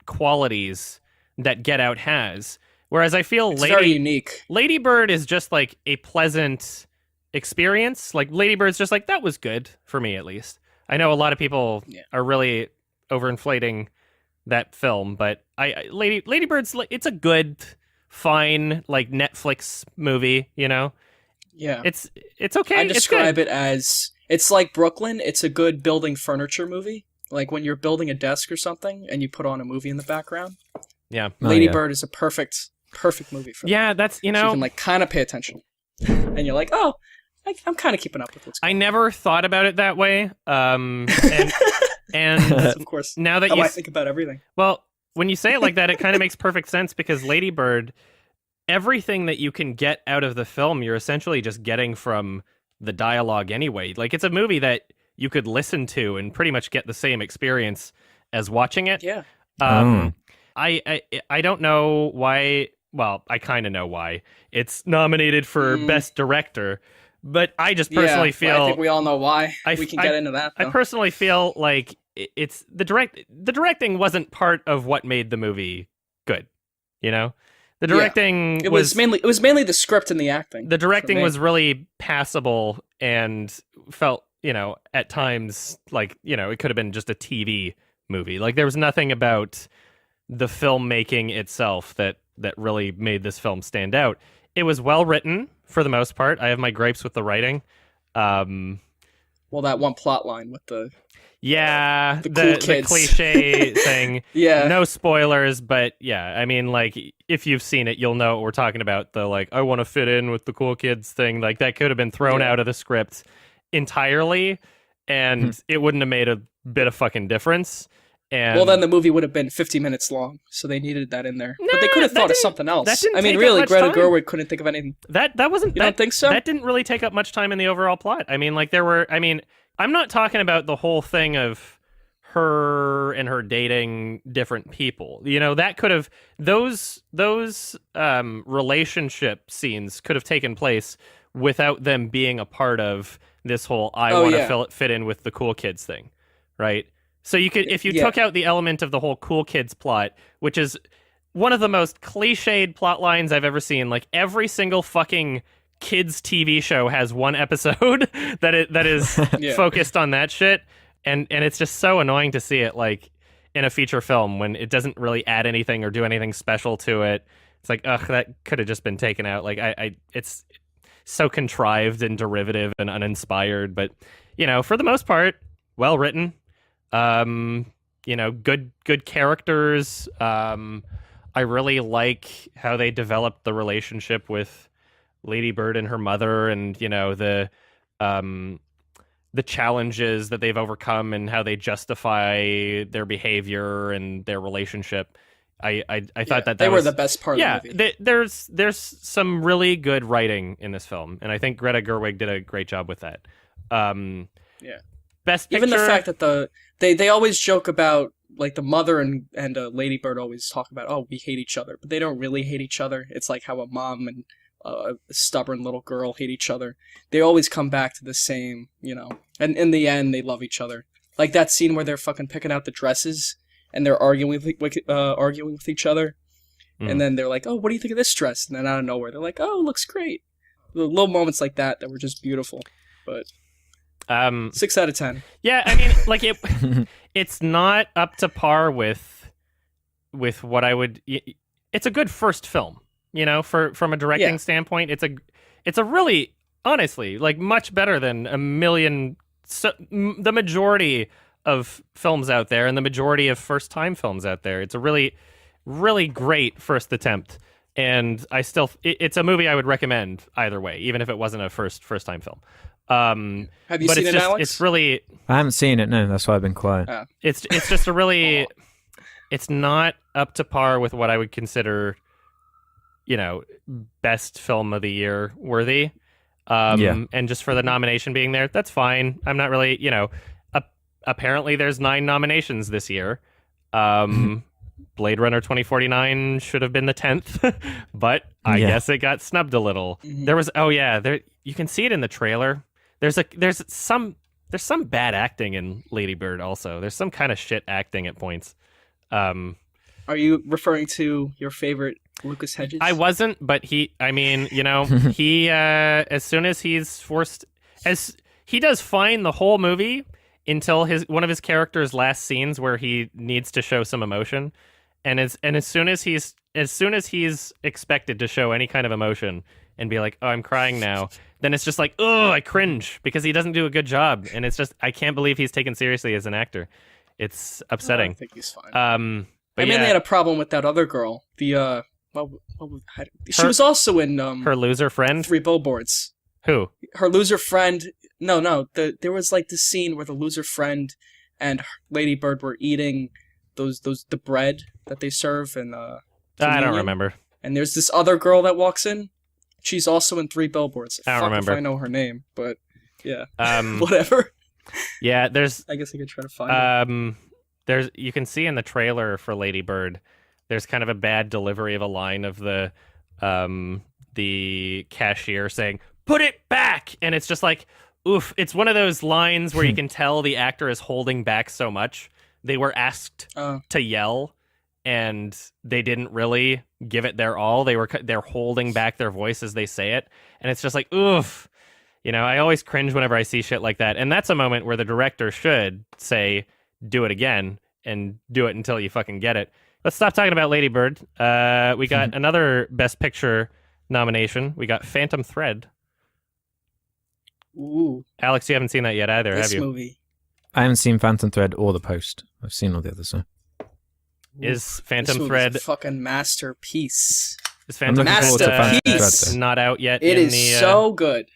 qualities that Get Out has. Whereas I feel it's very unique. Lady Bird is just like a pleasant experience. Like Lady Bird's just like, that was good for me at least. I know a lot of people Yeah. are really overinflating that film, but Lady Bird's like, it's a good, fine like Netflix movie. Yeah. It's okay. I It's describe good. it as it's like Brooklyn. It's a good building furniture movie. Like when you're building a desk or something and you put on a movie in the background. Yeah. Oh, Lady yeah. Bird is a perfect movie for that. Yeah, that's So you can like kind of pay attention. And you're like, oh, I'm kind of keeping up with what's I going never thought about it that way. And on. Of course. now that How you I think about everything. well, when you say it like that, it kind of makes perfect sense because Lady Bird, everything that you can get out of the film, you're essentially just getting from the dialogue anyway. Like it's a movie that you could listen to and pretty much get the same experience as watching it. Yeah. I don't know why. Well, I kind of know why it's nominated for Best Director, but I just personally yeah, feel I think we all know why. I We f- can I- get into that. I Though. personally feel like it's the directing wasn't part of what made the movie good. The Yeah. directing It was mainly the script and the acting. the for directing me. was really passable and felt at times like it could have been just a TV movie. Like there was nothing about the filmmaking itself that really made this film stand out. It was well written for the most part. I have my gripes with the writing. Well, that one plot line with the Yeah, The cool kids. cliche thing. yeah. No spoilers, but yeah, I mean, like, if you've seen it, you'll know what we're talking about. The, like, I want to fit in with the cool kids thing. Like, that could have been thrown Yeah. out of the script entirely, and it wouldn't have made a bit of fucking difference. And Well, then the movie would have been 50 minutes long, so they needed that in there. But they Nah, could have that thought of didn't- something else. that didn't I mean, take up really, much Greta time. Gerwig couldn't think of anything. that wasn't. You don't think so? That didn't really take up much time in the overall plot. I mean, like, I'm not talking about the whole thing of her and her dating different people. That could have those relationship scenes could have taken place without them being a part of this whole I Oh, want to yeah. fit in with the cool kids thing, right? So you could, if you Yeah. took out the element of the whole cool kids plot, which is one of the most cliched plot lines I've ever seen. Like every single fucking kids TV show has one episode that is Yeah. focused on that shit, and it's just so annoying to see it like in a feature film when it doesn't really add anything or do anything special to it. It's like, ugh, that could have just been taken out. Like it's so contrived and derivative and uninspired, but for the most part, well written. Good characters. I really like how they developed the relationship with Lady Bird and her mother, and the challenges that they've overcome and how they justify their behavior and their relationship. I thought that they were was the best part yeah. of the movie. There's some really good writing in this film, and I think Greta Gerwig did a great job with that. Yeah. Best picture. Even the fact that they always joke about, like, the mother and Lady Bird always talk about, oh, we hate each other, but they don't really hate each other. It's like how a mom and a stubborn little girl hate each other. They always come back to the same, and in the end they love each other. Like that scene where they're fucking picking out the dresses and they're arguing with each other, and then they're like, oh, what do you think of this dress? And then out of nowhere they're like, oh, it looks great. The little moments like that were just beautiful. But 6 out of 10. Yeah, I mean, like it's not up to par with what I would. It's a good first film, from a directing standpoint. It's a really, honestly, like much better than a million. The majority of films out there and the majority of first time films out there. It's a really, really great first attempt, and it's a movie I would recommend either way, even if it wasn't a first time film. Have you seen it, Alex? It's really. I haven't seen it. No, that's why I've been quiet. It's just a really. It's not up to par with what I would consider, best film of the year worthy. And just for the nomination being there, that's fine. I'm not really, apparently there's 9 nominations this year. Blade Runner 2049 should have been the 10th, but I guess it got snubbed a little. Mm-hmm. There was, you can see it in the trailer. There's some bad acting in Lady Bird also. There's some kind of shit acting at points. Are you referring to your favorite Lucas Hedges? I wasn't, but he, as soon as he's forced, as he does fine the whole movie until one of his character's last scenes where he needs to show some emotion, and as soon as he's expected to show any kind of emotion and be like, oh, I'm crying now, then it's just like, oh, I cringe because he doesn't do a good job, and it's just, I can't believe he's taken seriously as an actor. It's upsetting. I think he's fine. But I mainly had a problem with that other girl. She was also in her loser friend. 3 Billboards. Who? Her loser friend. No. There was like this scene where the loser friend and Lady Bird were eating the bread that they serve in I don't remember. And there's this other girl that walks in. She's also in 3 Billboards. I don't remember. If I know her name, but yeah, whatever. Yeah, I guess I could try to find it. You can see in the trailer for Lady Bird, there's kind of a bad delivery of a line of the cashier saying, "Put it back," and it's just like, oof. It's one of those lines where you can tell the actor is holding back so much. They were asked to yell, and they didn't really give it their all. They're holding back their voice as they say it, and it's just like, oof. I always cringe whenever I see shit like that, and that's a moment where the director should say, "Do it again," and do it until you fucking get it. Let's stop talking about Lady Bird. We got another Best Picture nomination. We got Phantom Thread. Ooh, Alex, you haven't seen that yet either, have you? Movie. I haven't seen Phantom Thread or The Post. I've seen all the others. So. Is Phantom this Thread a fucking masterpiece? Is Phantom Masterpiece. Not out yet? It is so good.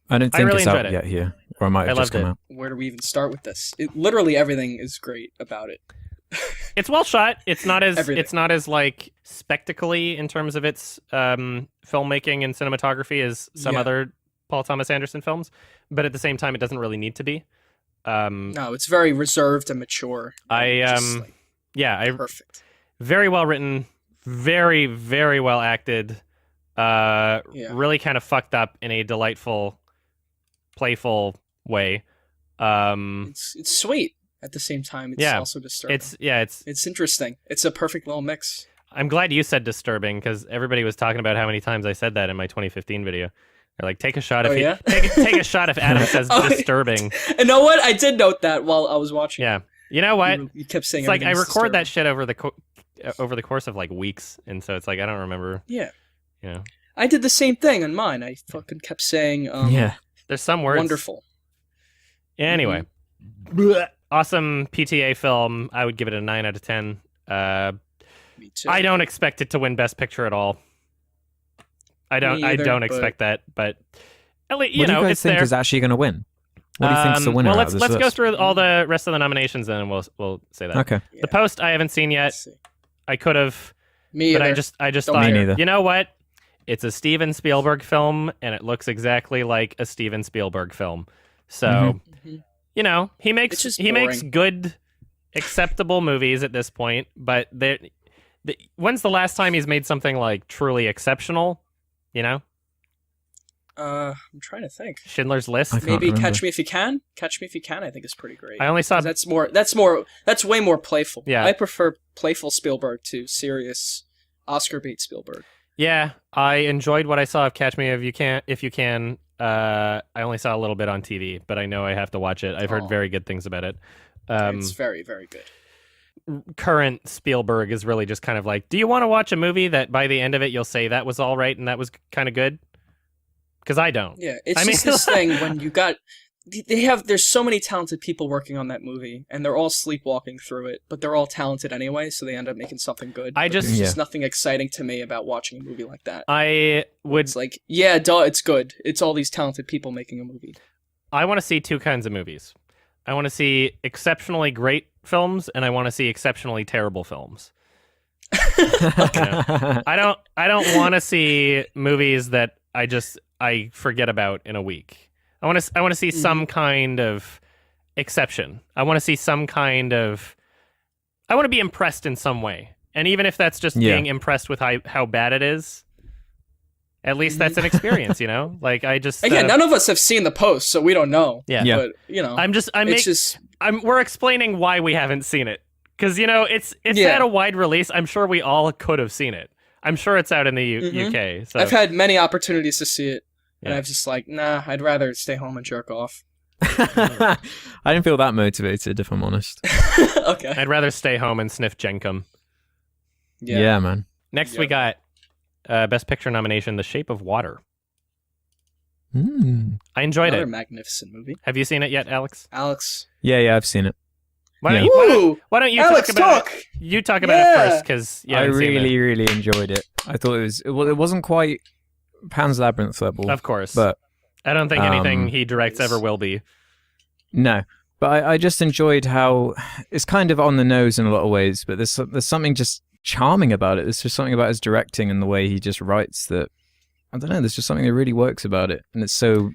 I don't think really it's out enjoyed yet here, or it might have just come out. Where do we even start with this? Literally everything is great about it. It's well shot. It's not as like spectacly in terms of its filmmaking and cinematography as some other Paul Thomas Anderson films, but at the same time, it doesn't really need to be. No, it's very reserved and mature. Perfect. Very well written, very, very well acted. Really kind of fucked up in a delightful, playful way. It's sweet at the same time. It's also disturbing. It's interesting. It's a perfect little mix. I'm glad you said disturbing because everybody was talking about how many times I said that in my 2015 video. They're like, take a shot if take a shot if Adam says disturbing. You know what? I did note that while I was watching. Yeah. You know what? You kept saying it's like I record disturbing. that shit over the course of like weeks, and so it's like I don't remember. Yeah. Yeah. I did the same thing on mine. I fucking kept saying. There's some words. Wonderful. Anyway, awesome PTA film. I would give it a 9 out of 10. Me too. I don't expect it to win Best Picture at all. I don't expect that, but at least, what do you guys it's think there. is actually going to win? What do you think is the winner? Well, out of this let's go list? through all the rest of the nominations, and we'll say that. Okay. The Post I haven't seen yet. I could have, Me but either. I just Don't thought, Me neither. you know what? It's a Steven Spielberg film, and it looks exactly like a Steven Spielberg film. So, Mhm. you know, he makes just makes boring. good, acceptable movies at this point. But when's the last time he's made something like truly exceptional? You know, I'm trying to think. Schindler's List. I can't Maybe remember. Catch Me If You Can. Catch Me If You Can, I think is pretty great. I only saw 'Cause that's way more playful. Yeah. I prefer playful Spielberg to serious Oscar bait Spielberg. Yeah, I enjoyed what I saw of Catch Me If You Can. If you can, I only saw a little bit on TV, but I know I have to watch it. I've heard Oh. very good things about it. It's very, very good. Current Spielberg is really just kind of like, do you want to watch a movie that by the end of it you'll say that was all right and that was kind of good? Because I don't. Yeah, it's I mean- just this thing when you got there's so many talented people working on that movie, and they're all sleepwalking through it, but they're all talented anyway, so they end up making something good. I But just- there's just Yeah. nothing exciting to me about watching a movie like that. I would. It's like, yeah, duh, it's good. It's all these talented people making a movie. I want to see two kinds of movies. I want to see exceptionally great films, and I want to see exceptionally terrible films. I don't want to see movies that I forget about in a week. I want to see some kind of exception. I want to see some kind of I want to be impressed in some way. And even if that's just Yeah. being impressed with how bad it is, at least that's an experience, you know? Like I just Again, none of us have seen the post, so we don't know. Yeah. Yeah. But, you know, we're explaining why we haven't seen it. Cuz you know, it's Yeah. at a wide release. I'm sure we all could have seen it. I'm sure it's out in the Mhm. UK. So I've had many opportunities to see it, and Yeah. I've just like, nah, I'd rather stay home and jerk off. I didn't feel that motivated, if I'm honest. Okay. I'd rather stay home and sniff Jenkum. Yeah, man. Next, we got Best Picture nomination, The Shape of Water. I enjoyed Another it. magnificent movie. Have you seen it yet, Alex? Alex. Yeah, I've seen it. Why don't Yeah. why don't you Alex, talk about talk! it? You talk about it Yeah. first, because I really enjoyed it. I thought it wasn't quite Pan's Labyrinth level, of course, but I don't think anything um, he directs ever will be. no. But I just enjoyed how it's kind of on the nose in a lot of ways, but there's something just charming about it. There's just something about his directing and the way he just writes that, I don't know, there's just something that really works about it. And it's so,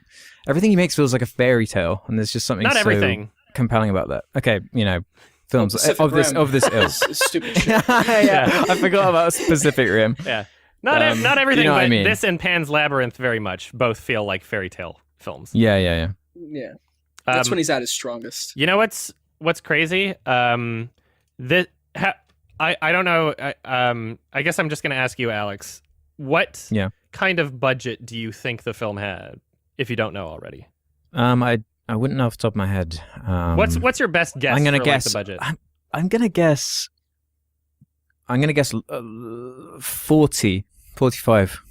everything he makes feels like a fairy tale, and there's just something Not so everything. compelling about that. Okay, films Pacific of this Rim. ilk. Stupid shit. yeah, I forgot about Pacific Rim. Yeah, not you everything, know what but I mean. this and Pan's Labyrinth very much both feel like fairy tale films. Yeah. Yeah. That's Um, when he's at his strongest. You know what's crazy? I don't know. I guess I'm just gonna ask you, Alex. What kind of budget do you think the film had? If you don't know already, I wouldn't know off the top of my head. what's your best guess? I'm gonna for, guess like, the budget. I'm gonna guess. 40, 45.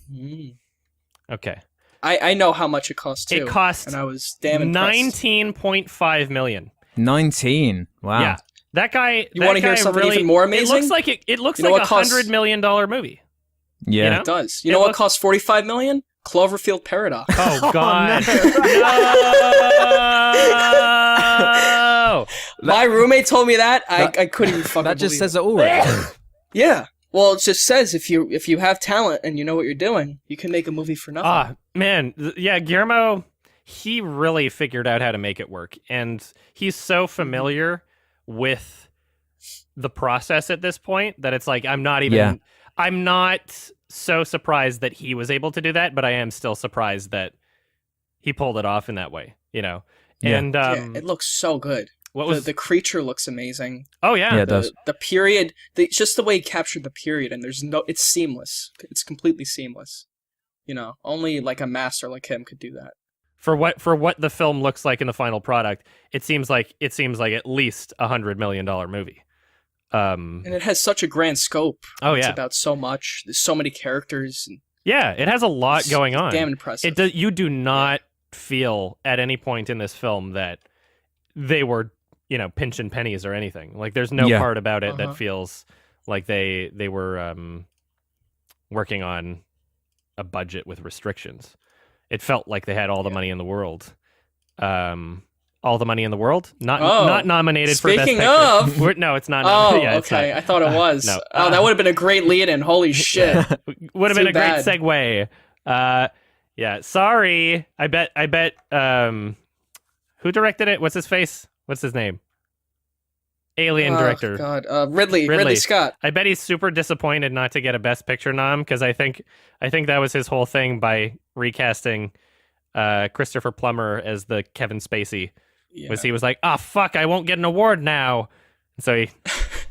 Okay, I know how much it cost too. it cost and I was damn impressed. 19.5 million. 19. Wow. Yeah, that guy. You want to hear something even more amazing? It looks like it looks You know like what costs- $100 million movie. Yeah. You know? It does. You It know what looks- costs 45 million? Cloverfield Paradox. Oh God! No! My roommate told me that. I couldn't even fucking That just believe says it. it all right. Yeah. Well, it just says if you have talent and you know what you're doing, you can make a movie for nothing. Ah, man, yeah, Guillermo, he really figured out how to make it work, and he's so familiar with the process at this point that it's like I'm not so surprised that he was able to do that, but I am still surprised that he pulled it off in that way, you know. Yeah. And Yeah, it looks so good. what was The creature looks amazing. Oh yeah. Yeah, it does. The period, just the way he captured the period, and it's seamless. It's completely seamless. You know, only like a master like him could do that. For what the film looks like in the final product, it seems like at least $100 million movie. And it has such a grand scope. Oh It's yeah. about so much. There's so many characters. And Yeah, it has a lot it's going on. Damn impressive. You do not feel at any point in this film that they were, pinching pennies or anything. Like there's no Yeah. part about it Uh-huh. that feels like they were working on a budget with restrictions. It felt like they had all the money in the world. All the Money in the World. Not Oh. not nominated for Best Speaking Picture. of- No, it's not. Oh, Yeah, it's okay. not. I thought it was. No. Oh, that would have been a great lead-in. Holy shit. Would have been Too a great bad. segue. Yeah, sorry. I bet who directed it? What's his face? What's his name? Alien director. God. Ridley Scott. I bet he's super disappointed not to get a Best Picture nom, because I think that was his whole thing by recasting Christopher Plummer as the Kevin Spacey. Yeah. Was he was like, "Oh fuck, I won't get an award now." And so he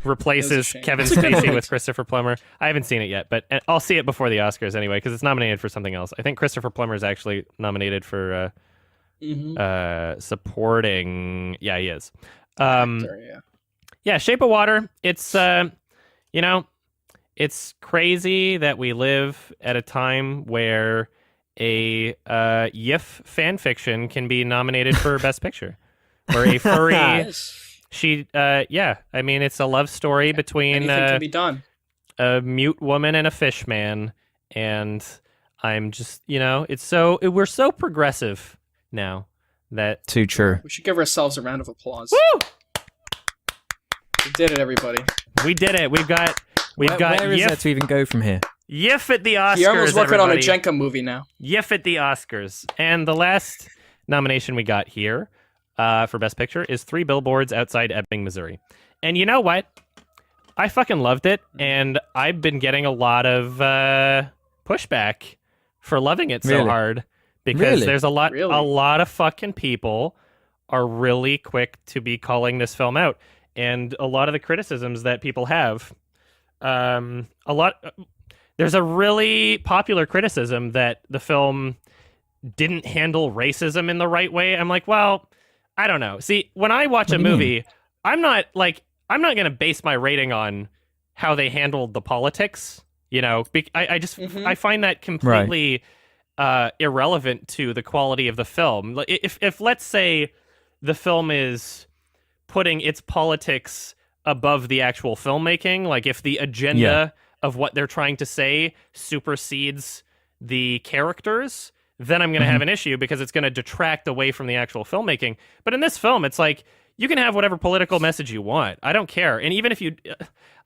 replaces shame. Kevin It's a good Spacey point. with Christopher Plummer. I haven't seen it yet, but I'll see it before the Oscars anyway, because it's nominated for something else. I think Christopher Plummer is actually nominated for supporting. Yeah, he is. Actor, yeah. Yeah, Shape of Water. It's it's crazy that we live at a time where a YIF fan fiction can be nominated for Best Picture, or a furry. Yes. I mean, it's a love story between Anything can be done. a mute woman and a fish man, and I'm just, we're so progressive now that Too true. We should give ourselves a round of applause. woo, We did it, everybody. we did it. We've got Where is YIF, there to even go from here? YIF at the Oscars. Guillermo's working on a everybody. Jenka movie now. YIF at the Oscars. And the last nomination we got here for Best Picture is 3 Billboards Outside Ebbing, Missouri. And you know what? I fucking loved it, and I've been getting a lot of pushback for loving it so Really? hard, because Really? there's a lot Really? of fucking people are really quick to be calling this film out. And a lot of the criticisms that people have, there's a really popular criticism that the film didn't handle racism in the right way. I'm like, well, I don't know. See, when I watch a What do you movie, I'm not going to base my rating on how they handled the politics. I find that completely irrelevant to the quality of the film. If let's say the film is putting its politics above the actual filmmaking, like if the agenda of what they're trying to say supersedes the characters, then I'm going to have an issue, because it's going to detract away from the actual filmmaking. But in this film, it's like, you can have whatever political message you want. I don't care. And even if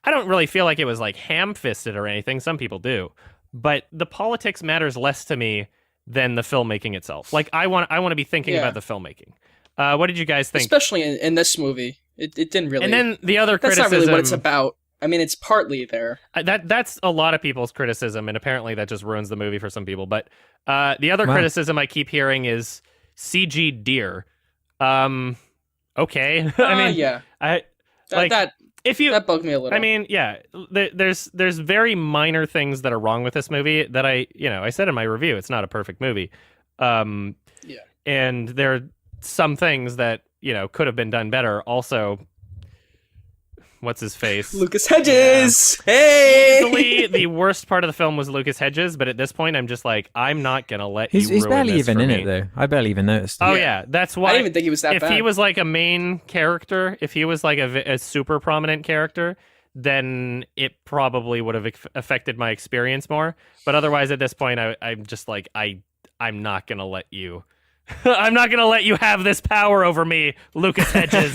I don't really feel like it was like ham-fisted or anything. Some people do. But the politics matters less to me than the filmmaking itself. Like, I want to be thinking about the filmmaking. What did you guys think? Especially in this movie. It didn't really... And then the other that's criticism... not really what it's about. I mean, it's partly there. That's a lot of people's criticism, and apparently that just ruins the movie for some people. But the other criticism I keep hearing is CG deer. Okay. I mean, yeah. That bugged me a little. I mean, yeah. There's very minor things that are wrong with this movie that I said in my review. It's not a perfect movie. And there are some things that could have been done better. Also, what's his face? Lucas Hedges! Yeah. Hey! Easily the worst part of the film was Lucas Hedges, but at this point, I'm just like, I'm not going to let you He's ruin barely this even for in me. it, though. I barely even noticed. Oh, Yeah. yeah. That's why. I didn't even think he was that if bad. he was like a main character, if he was like a super prominent character, then it probably would have affected my experience more. But otherwise, at this point, I'm just like, I'm not going to let you... I'm not going to let you have this power over me, Lucas Hedges.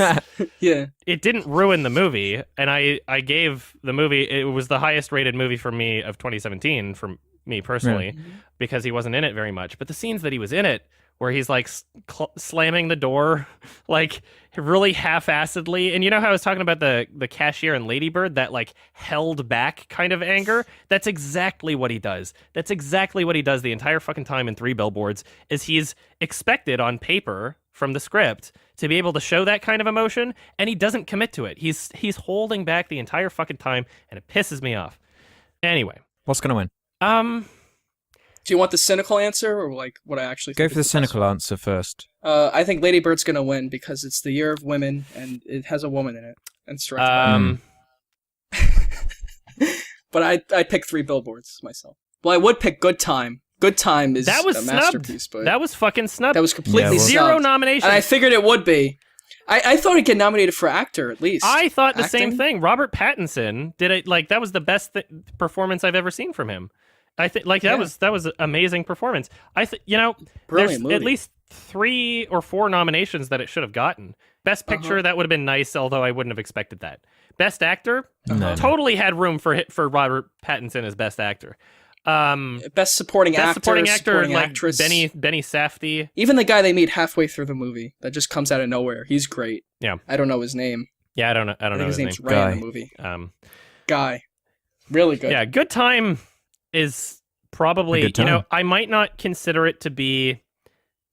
Yeah. It didn't ruin the movie, and I gave the movie, it was the highest rated movie for me of 2017 for me personally, because he wasn't in it very much. But the scenes that he was in it, where he's like slamming the door, like really half-assedly, and you know how I was talking about the cashier and Ladybird, that like held back kind of anger? That's exactly what he does. That's exactly what he does the entire fucking time in 3 Billboards, is he's expected on paper from the script to be able to show that kind of emotion, and he doesn't commit to it. He's holding back the entire fucking time, and it pisses me off. Anyway. What's going to win? Do you want the cynical answer, or like what I actually Go think for the is best cynical answer first. I think Lady Bird's gonna win because it's the year of women and it has a woman in it. And it's directed by But I pick 3 Billboards myself. Well, I would pick Good Time. Good Time is that was a snubbed. masterpiece, but That was fucking snubbed. that was completely well- Zero snubbed. nominations. And I figured it would be. I thought it'd get nominated for actor at least. I thought the Acting? same thing. Robert Pattinson did it. Like, that was the best performance I've ever seen from him. I think that was amazing performance. I think Brilliant there's movie. at least 3 or 4 nominations that it should have gotten. Best Picture, that would have been nice, although I wouldn't have expected that. Best Actor, totally had room for Robert Pattinson as Best Actor. Best supporting actor, supporting like actress. Benny Safdie. Even the guy they meet halfway through the movie that just comes out of nowhere. He's great. Yeah. I don't know his name. Yeah, I don't know his name. His name's Ray in the movie. Guy. Really good. Yeah, Good Time is probably, I might not consider it to be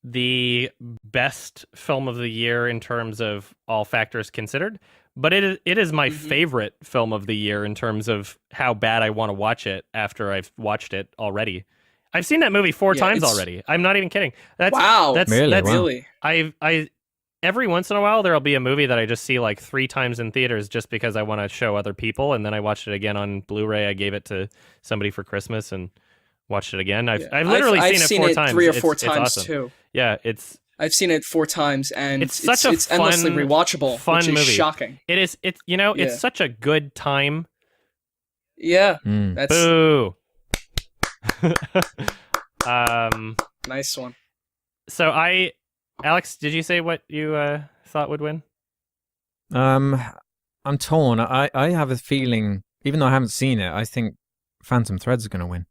the best film of the year in terms of all factors considered, but it is my favorite film of the year in terms of how bad I want to watch it after I've watched it already. I've seen that movie 4 times already. I'm not even kidding. Really? I every once in a while there'll be a movie that I just see like 3 times in theaters just because I want to show other people, and then I watched it again on Blu-ray. I gave it to somebody for Christmas and watched it again. I've literally seen it 4 times. 3 or 4 times awesome. too. Yeah, I've seen it 4 times, and it's such a fun, endlessly rewatchable, fun which is movie. shocking. It is. It's such a good time. Yeah, that's boo. Nice one. So Alex, did you say what you thought would win? I'm torn. I have a feeling, even though I haven't seen it, I think Phantom Thread's going to win.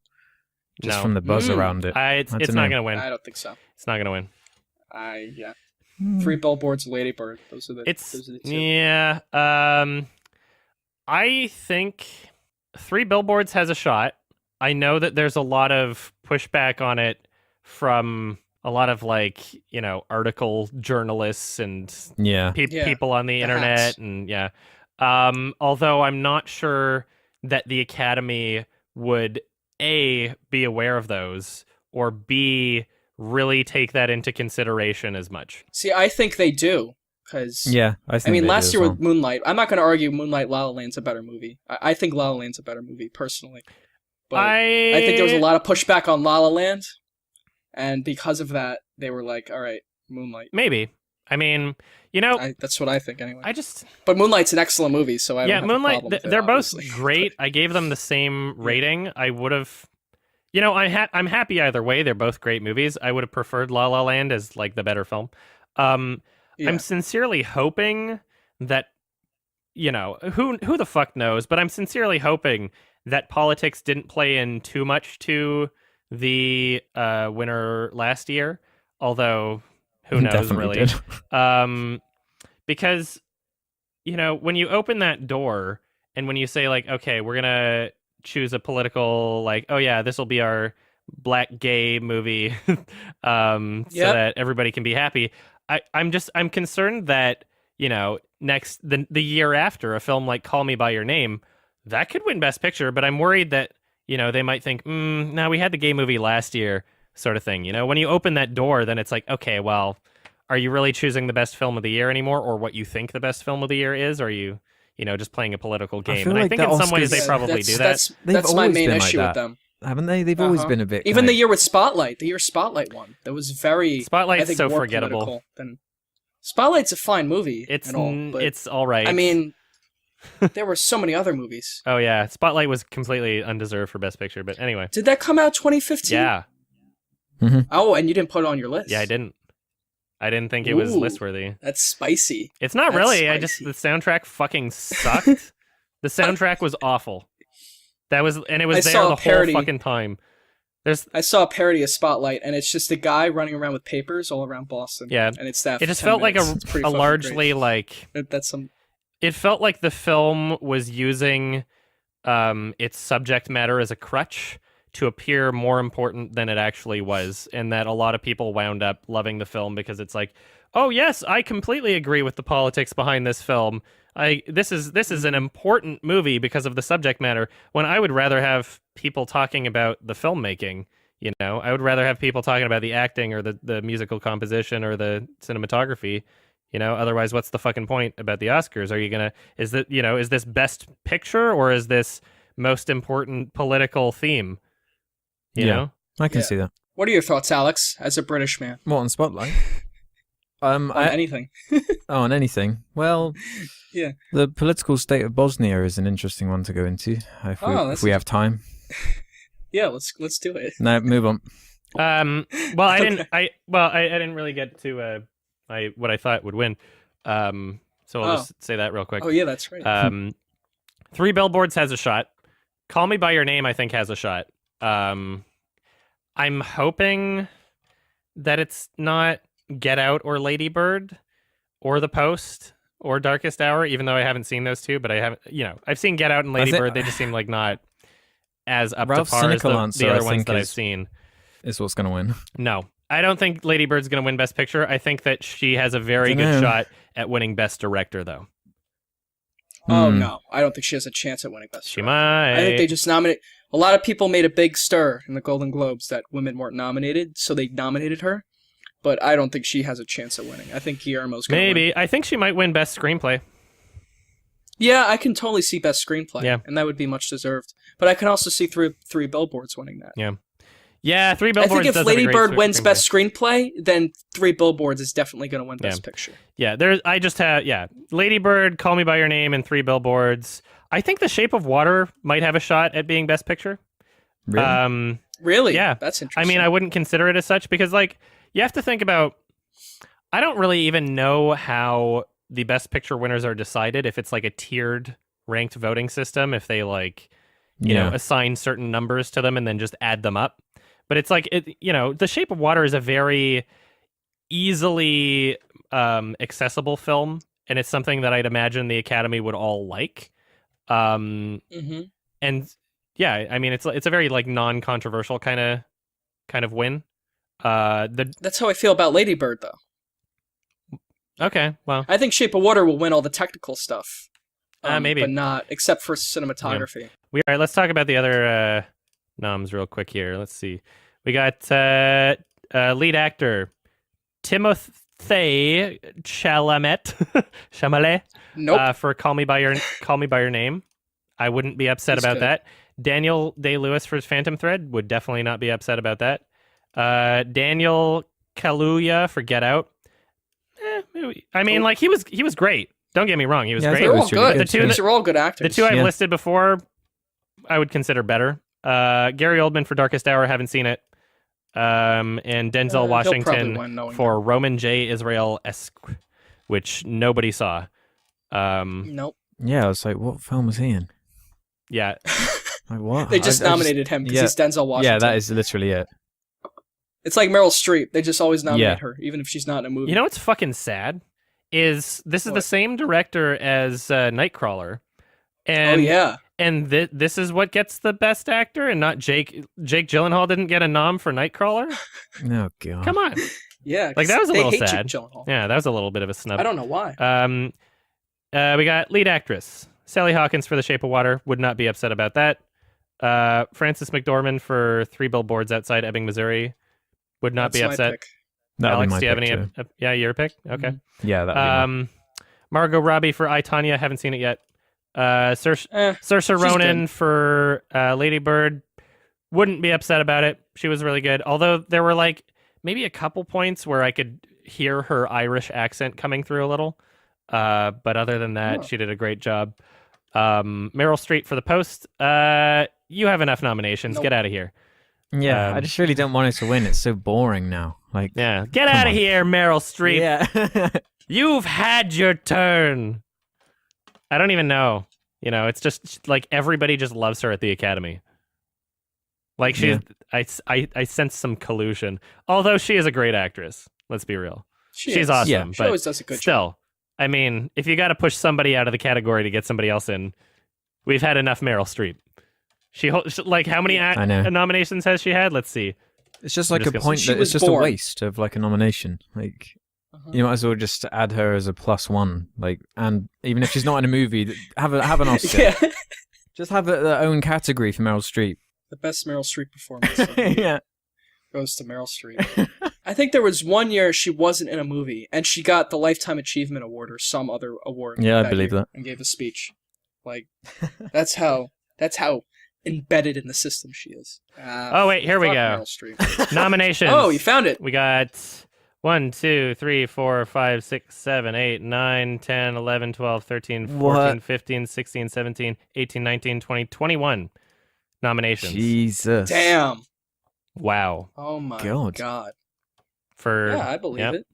Just from the buzz around it. It's not going to win. I don't think so. It's not going to win. 3 Billboards, Lady Bird. Those are the 2. Yeah. I think 3 Billboards has a shot. I know that there's a lot of pushback on it from a lot of article journalists and people on the internet and although I'm not sure that the Academy would A, be aware of those, or B, really take that into consideration as much. See, I think they do, because I mean, last year with Moonlight, I'm not going to argue Moonlight La La Land's a better movie. I think La La Land's a better movie personally, but I think there was a lot of pushback on La La Land, and because of that, they were like, "All right, Moonlight." Maybe. I mean, that's what I think anyway. But Moonlight's an excellent movie, so I don't have Moonlight. a problem with They're it, both obviously. great. I gave them the same rating. I would have, I'm happy either way. They're both great movies. I would have preferred La La Land as the better film. I'm sincerely hoping that, who the fuck knows? But I'm sincerely hoping that politics didn't play in too much to the winner last year. Although, who knows, Definitely really? Because, when you open that door and when you say okay, we're gonna choose a political this will be our black gay movie, so that everybody can be happy. I'm concerned that the year after a film like Call Me by Your Name that could win Best Picture, but I'm worried that they might think no, we had the gay movie last year, sort of thing. When you open that door, then it's okay, well, are you really choosing the best film of the year anymore, or what you think the best film of the year is? Or are you just playing a political game? And I think in some ways they probably do that. That's my main issue with them. Haven't they? They've always been a bit. Even the year with Spotlight, the year Spotlight won, that was very. Spotlight's so forgettable. Spotlight's a fine movie. It's all right. I mean, there were so many other movies. Oh yeah, Spotlight was completely undeserved for Best Picture. But anyway, did that come out 2015? Yeah. Mm-hmm. Oh, and you didn't put it on your list. Yeah, I didn't. I didn't think it was list worthy. That's spicy. It's not really. Spicy. The soundtrack fucking sucked. The soundtrack was awful. It was there the whole fucking time. I saw a parody of Spotlight, and it's just a guy running around with papers all around Boston. Yeah, and it's that. It just felt like a largely It felt like the film was using its subject matter as a crutch to appear more important than it actually was, and that a lot of people wound up loving the film because it's oh yes, I completely agree with the politics behind this film. This is an important movie because of the subject matter, when I would rather have people talking about the filmmaking. I would rather have people talking about the acting or the musical composition or the cinematography. Otherwise, what's the fucking point about the Oscars? Are you gonna is this Best Picture, or is this most important political theme? You know? I can see that. What are your thoughts, Alex, as a British man? What, on Spotlight? On anything. On anything. Well, the political state of Bosnia is an interesting one to go into if we have time. Yeah, let's do it. No, move on. Well, I didn't. I didn't really get to what I thought would win. So I'll just say that real quick. Oh yeah, that's right. Three Billboards has a shot. Call Me by Your Name, I think, has a shot. I'm hoping that it's not Get Out or Lady Bird or The Post or Darkest Hour, even though I haven't seen those two. But I haven't. I've seen Get Out and Lady Bird. They just seem like not as up Ralph's to par as cynical the other ones that I've is- seen. Is what's going to win. No, I don't think Lady Bird's going to win Best Picture. I think that she has a very good shot at winning Best Director, though. Oh no, I don't think she has a chance at winning Best She Director. might. I think they just nominate. A lot of people made a big stir in the Golden Globes that women weren't nominated, so they nominated her. But I don't think she has a chance at winning. I think Guillermo's going to win. Maybe. I think she might win Best Screenplay. Yeah, I can totally see Best Screenplay. Yeah. And that would be much deserved. But I can also see three Billboards winning that. Yeah, Three I Billboards. think if does have a Lady great Bird wins screenplay. Best Screenplay, then Three Billboards is definitely going to win Best Picture. Yeah, I just have Lady Bird, Call Me by Your Name, and Three Billboards. I think The Shape of Water might have a shot at being Best Picture. Really? Really? Yeah. That's I interesting. mean, I wouldn't consider it as such because, you have to think about. I don't really even know how the Best Picture winners are decided. If it's like a tiered ranked voting system, if they assign certain numbers to them and then just add them up. But it's The Shape of Water is a very easily accessible film, and it's something that I'd imagine the Academy would all like. And yeah, I mean, it's a very non-controversial kind of win. That's how I feel about Lady Bird, though. Okay, well, I think Shape of Water will win all the technical stuff. Maybe, but not except for cinematography. All right, let's talk about the other noms real quick here. Let's see. We got lead actor Timothée Chalamet. Nope. For Call Me by Your Name. I wouldn't be upset He's about good. that. Daniel Day-Lewis for Phantom Thread would definitely not be upset about that. Daniel Kaluuya for Get Out. I mean, he was great. Don't get me wrong, he was Yeah, I great. They're all was really good. good, These are all good actors. The two I've Yeah. listed before, I would consider better. Gary Oldman for Darkest Hour, haven't seen it. And Denzel He'll probably Washington win, knowing for Roman J. Israel Esq, which nobody saw. Nope. Yeah, I was like, what film was he in? Yeah, Like, what? They just nominated him because he's Denzel Washington. Yeah, that is literally it. It's like Meryl Streep. They just always nominate her, even if she's not in a movie. you know what's fucking sad is this is the What? same director as Nightcrawler, and Oh yeah. and this is what gets the best actor, and not Jake Gyllenhaal didn't get a nom for Nightcrawler. Oh god. Come on, Yeah. that was a they little hate sad. Jake Gyllenhaal. Yeah, that was a little bit of a snub. I don't know why. We got lead actress Sally Hawkins for The Shape of Water. Would not be upset about that. Frances McDormand for Three Billboards Outside Ebbing, Missouri. Would not That's be my upset. pick. That'll Alex, be my do you have pick any? too. Yeah, your pick. Okay. Yeah, that'd be Margot Robbie for I, Tonya. Haven't seen it yet. Saoirse she's Ronan good. for Lady Bird. Wouldn't be upset about it. She was really good. Although there were maybe a couple points where I could hear her Irish accent coming through a little. But other than that, she did a great job. Meryl Streep for The Post. You have enough nominations. Nope. Get out of here. Yeah, I just really don't want it to win. It's so boring now. Like, Yeah, get Come out of on. here, Meryl Streep. yeah. You've had your turn. I don't even know. It's just everybody just loves her at the Academy. She's, I sense some collusion. Although she is a great actress. Let's be real. She's She's awesome. Yeah. She But always does a good job. still, I mean, if you got to push somebody out of the category to get somebody else in, we've had enough Meryl Streep. How many I know. nominations has she had? Let's see. It's just I'm like just a gonna- point She that was it's just a born. waste of a nomination. Uh-huh. You might as well just add her as a +1. And even if she's not in a movie, have an Oscar. Yeah. Just have their own category for Meryl Streep. The best Meryl Streep performance of the year Yeah. goes to Meryl Streep. I think there was one year she wasn't in a movie, and she got the Lifetime Achievement Award or some other award. Yeah, I believe year that. And gave a speech. That's how embedded in the system she is. Oh, wait, here we Fuck go. Meryl Streep. Nominations. Oh, you found it. We got 1, 2, 3, 4, 5, 6, 7, 8, 9, 10, 11, 12, 13, 14, What? 15, 16, 17, 18, 19, 20, 21 nominations. Jesus. Damn. Wow. Oh my God. god. For Yeah, I believe yep. it.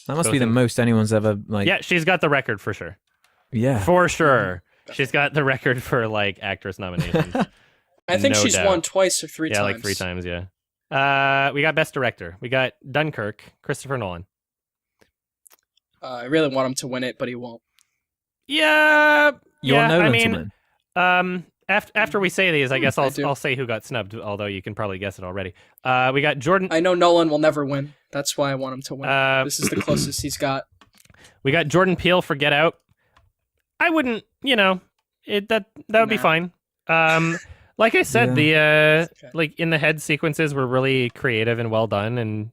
That must Both be the in- most anyone's ever like. Yeah, she's got the record for sure. Yeah. For sure. She's got the record for like actress nominations. I think No she's doubt. won twice or three Yeah, times. like 3 times, yeah. We got best director. We got Dunkirk, Christopher Nolan. I really want him to win it, but he won't. Yeah. You want Nolan I to mean, win? after we say these, I guess I do. I'll say who got snubbed, although you can probably guess it already. We got Jordan I know Nolan will never win. That's why I want him to win. This is the closest he's got. we got Jordan Peele for Get Out. I wouldn't, that would be Nah. fine. Like I said, the Okay. like in the head sequences were really creative and well done, and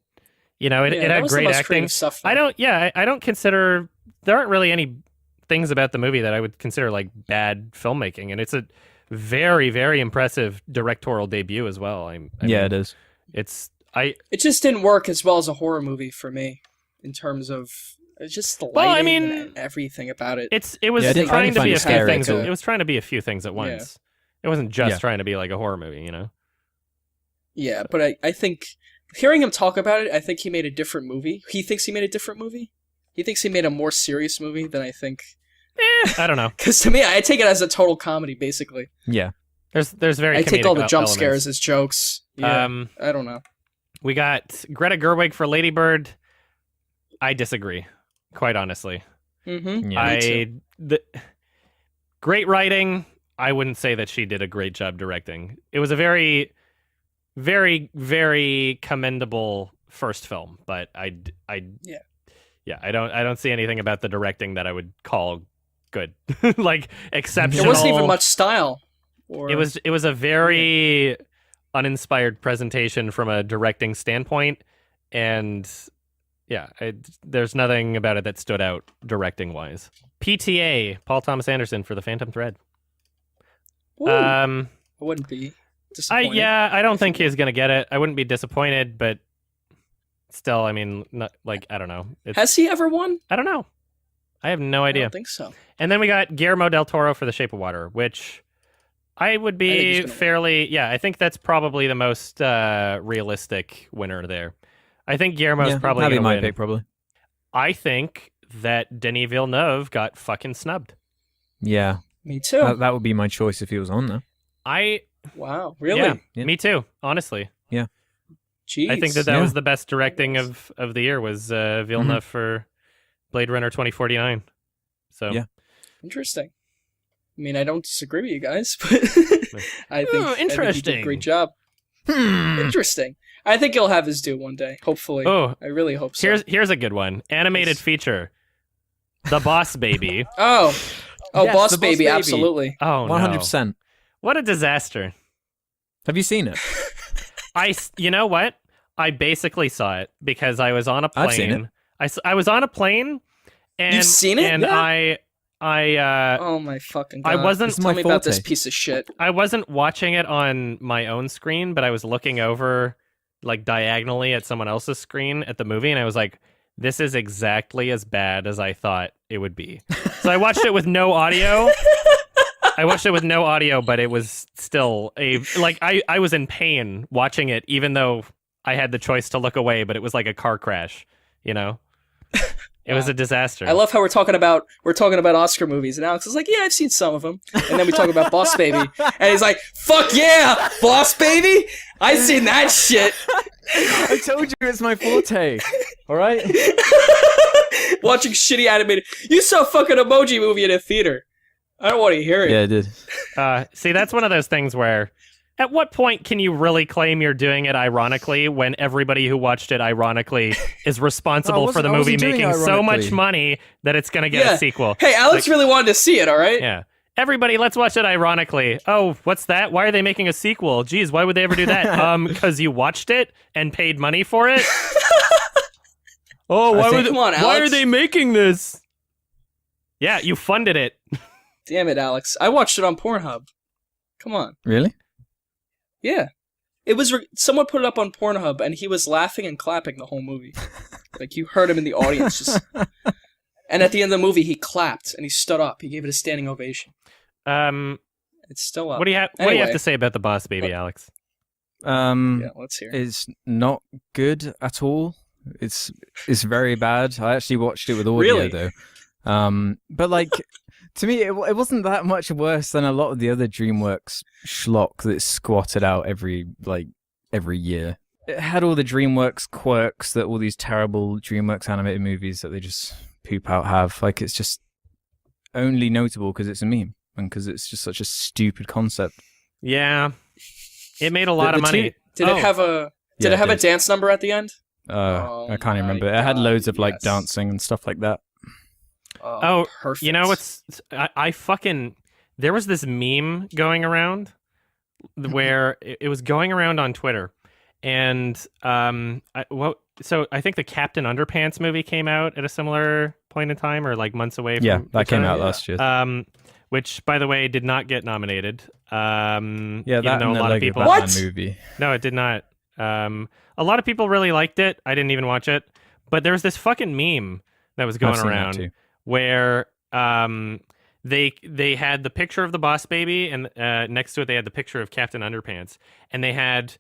it Yeah, had that was the great most acting. creative stuff, though. I don't consider there aren't really any things about the movie that I would consider like bad filmmaking, and it's a very, very impressive directorial debut as well. I Yeah, mean, it is. It just didn't work as well as a horror movie for me in terms of just the lighting Well, I mean, and everything about it. it was Yeah, I didn't trying to find be it a few scary things. at all. It was trying to be a few things at once. It wasn't just Yeah. trying to be like a horror movie, Yeah, but I think hearing him talk about it, I think he made a different movie. He thinks he made a different movie. He thinks he made a more serious movie than I think. I don't know. Because to me, I take it as a total comedy, basically. Yeah. There's very I take all the comedic jump elements. scares as jokes. Yeah, Um, I don't know. we got Greta Gerwig for Lady Bird. I disagree, quite honestly. Mm-hmm. Yeah. Great writing. I wouldn't say that she did a great job directing. It was a very, very, very commendable first film, but I don't see anything about the directing that I would call good, like exceptional. There wasn't even much style. Or It was a very uninspired presentation from a directing standpoint, and there's nothing about it that stood out directing wise. PTA, Paul Thomas Anderson for The Phantom Thread. Ooh, I wouldn't be disappointed. I don't think he's gonna get it. I wouldn't be disappointed, but still, I mean, I don't know. Has he ever won? I don't know. I have no I idea. don't think so. And then we got Guillermo del Toro for The Shape of Water, which I would I think be he's gonna fairly. Yeah, I think that's probably the most realistic winner there. I think Guillermo's probably that'd going be to my win. pick, probably. I think that Denis Villeneuve got fucking snubbed. Yeah. Me too. That would be my choice if he was on there. Wow, really? Yeah, me too, honestly. Jeez. I think that Yeah. was the best directing of the year was Villeneuve for Blade Runner 2049. So Yeah. Interesting. I mean, I don't disagree with you guys, but I think he did interesting. a great job. Interesting. I think he'll have his due one day. Hopefully. Oh, I really hope so. here's a good one. Animated feature. The Boss Baby. Oh, Yes, Boss the Boss Baby, Baby. absolutely. Oh, 100%. no. What a disaster. Have you seen it? You know what? I basically saw it because I was on a plane. I've seen it. I was on a plane and You've seen it? And Yeah. I Oh my fucking god. I wasn't- This is Tell my me about this forte. piece of shit. I wasn't watching it on my own screen, but I was looking over like diagonally at someone else's screen at the movie, and I was like, this is exactly as bad as I thought it would be. So I watched it with no audio. But it was still I was in pain watching it, even though I had the choice to look away, but it was like a car crash, It was a disaster. I love how we're talking about Oscar movies, and Alex is like, yeah, I've seen some of them. And then we talk about Boss Baby, and he's like, fuck yeah, Boss Baby, I've seen that shit. I told you it's my forte. All right? Watching shitty animated. You saw a fucking Emoji Movie in a theater. I don't want to hear it. Yeah, I did. See, that's one of those things where at what point can you really claim you're doing it ironically when everybody who watched it ironically is responsible for the I movie wasn't doing making so much ironically. money that it's going to get Yeah. a sequel? Hey, Alex really wanted to see it, all right? Yeah. Everybody, let's watch it ironically. Oh, what's that? Why are they making a sequel? Geez, why would they ever do that? Because you watched it and paid money for it? Oh, Come on, why Alex. are they making this? Yeah, you funded it. Damn it, Alex. I watched it on Pornhub. Come on. Really? Yeah. It was someone put it up on Pornhub, and he was laughing and clapping the whole movie. Like, you heard him in the audience just... And at the end of the movie, he clapped, and he stood up. He gave it a standing ovation. It's still up. What do you have Anyway. to say about the Boss Baby, Alex? Yeah, let's hear. is not good at all. It's very bad. I actually watched it with audio Really? though. But like to me, it wasn't that much worse than a lot of the other DreamWorks schlock that's squatted out every year. It had all the DreamWorks quirks that all these terrible DreamWorks animated movies that they just poop out have. Like, it's just only notable because it's a meme and because it's just such a stupid concept. Yeah, it made a lot of money. Did it have a dance number at the end? I can't even remember. It had loads of like dancing and stuff like that. Oh, perfect. You know what's I fucking there was this meme going around where it was going around on Twitter, and so I think the Captain Underpants movie came out at a similar point in time, or like months away from that came out last year. Which, by the way, did not get nominated. That even and though a the lot of Lego people Batman movie. No, it did not. A lot of people really liked it. I didn't even watch it, but there was this fucking meme that was going around where they had the picture of the Boss Baby, and next to it they had the picture of Captain Underpants, and they had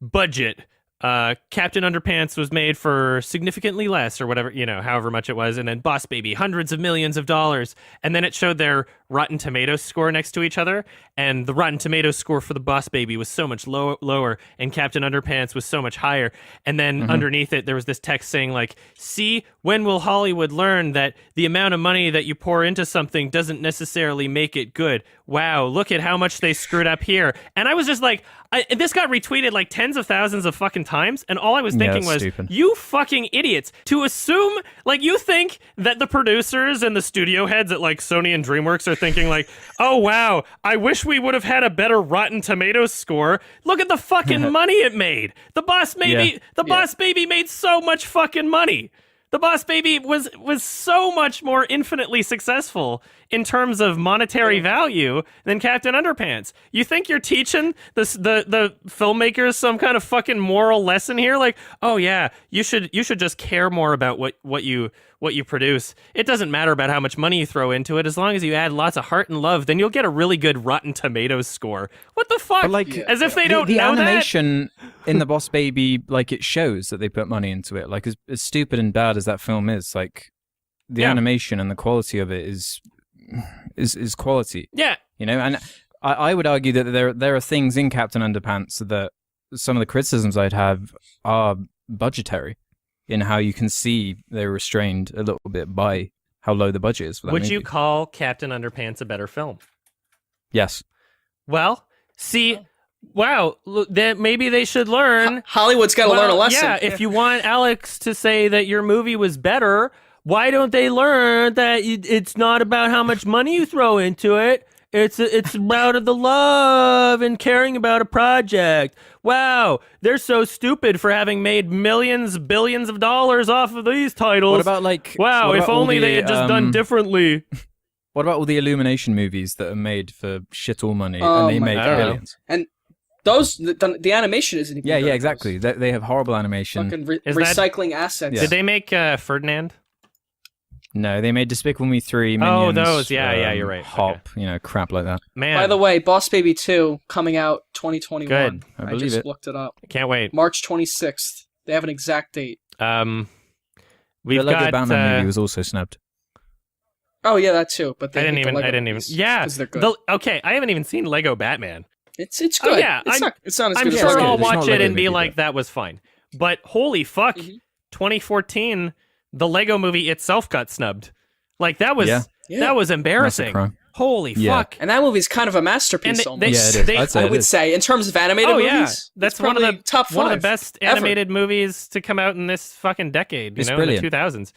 budget. Captain Underpants was made for significantly less, or whatever, however much it was, and then Boss Baby, hundreds of millions of dollars, and then it showed their Rotten Tomatoes score next to each other, and the Rotten Tomatoes score for the Boss Baby was so much lower, and Captain Underpants was so much higher, and then underneath it there was this text saying like, see, when will Hollywood learn that the amount of money that you pour into something doesn't necessarily make it good? Wow, look at how much they screwed up here. And I was just like, this got retweeted like tens of thousands of fucking times, and all I was thinking was, stupid. You fucking idiots, to assume, like, you think that the producers and the studio heads at like Sony and DreamWorks are thinking like, oh wow, I wish we would have had a better Rotten Tomatoes score. Look at the fucking money it made. The Boss Baby made so much fucking money. The Boss Baby was so much more infinitely successful in terms of monetary value than Captain Underpants. You think you're teaching the filmmakers some kind of fucking moral lesson here? Like, oh yeah, you should just care more about what you produce. It doesn't matter about how much money you throw into it, as long as you add lots of heart and love, then you'll get a really good Rotten Tomatoes score. What the fuck? But like, as if they don't the know animation in the Boss Baby, like, it shows that they put money into it. Like, as stupid and bad as that film is, like, the animation and the quality of it is quality. Yeah. And I would argue that there are things in Captain Underpants that some of the criticisms I'd have are budgetary, in how you can see they're restrained a little bit by how low the budget is for that Would movie. you call Captain Underpants a better film? Yes. Well, see, wow, that maybe they should learn. Hollywood's got to learn a lesson. Yeah, if you want Alex to say that your movie was better, why don't they learn that it's not about how much money you throw into it? It's about the love and caring about a project. Wow, they're so stupid for having made millions, billions of dollars off of these titles. What about like? Wow, if only they had just done differently. What about all the Illumination movies that are made for shit all money and they make billions? And those, the animation isn't even good. Yeah, exactly. They have horrible animation. Fucking recycling assets. Did they make Ferdinand? No, they made Despicable Me 3, Minions. Oh, those. Yeah, you're right. Hop, crap like that. Man. By the way, Boss Baby 2 coming out 2021. Good. I believe just it. looked it up. Can't wait. March 26th. They have an exact date. We've the Lego got Batman movie was also snubbed. Oh yeah, that too. But I didn't even. Yeah. because they're good. Okay, I haven't even seen Lego Batman. It's good. Oh, yeah, it's not as I'm good as sure Lego. I'll It's watch not it Lego and be movie, like, but- that was fine. But holy fuck, 2014, the Lego movie itself got snubbed. Like, that was that was embarrassing. crime. Holy fuck. And that movie's kind of a masterpiece. And they- almost. Yeah, it is. I'd say I it would is. say, in terms of animated movies, That's it's one of the probably top 5. one of the best ever. animated movies to come out in this fucking decade. It's in brilliant. the 2000s.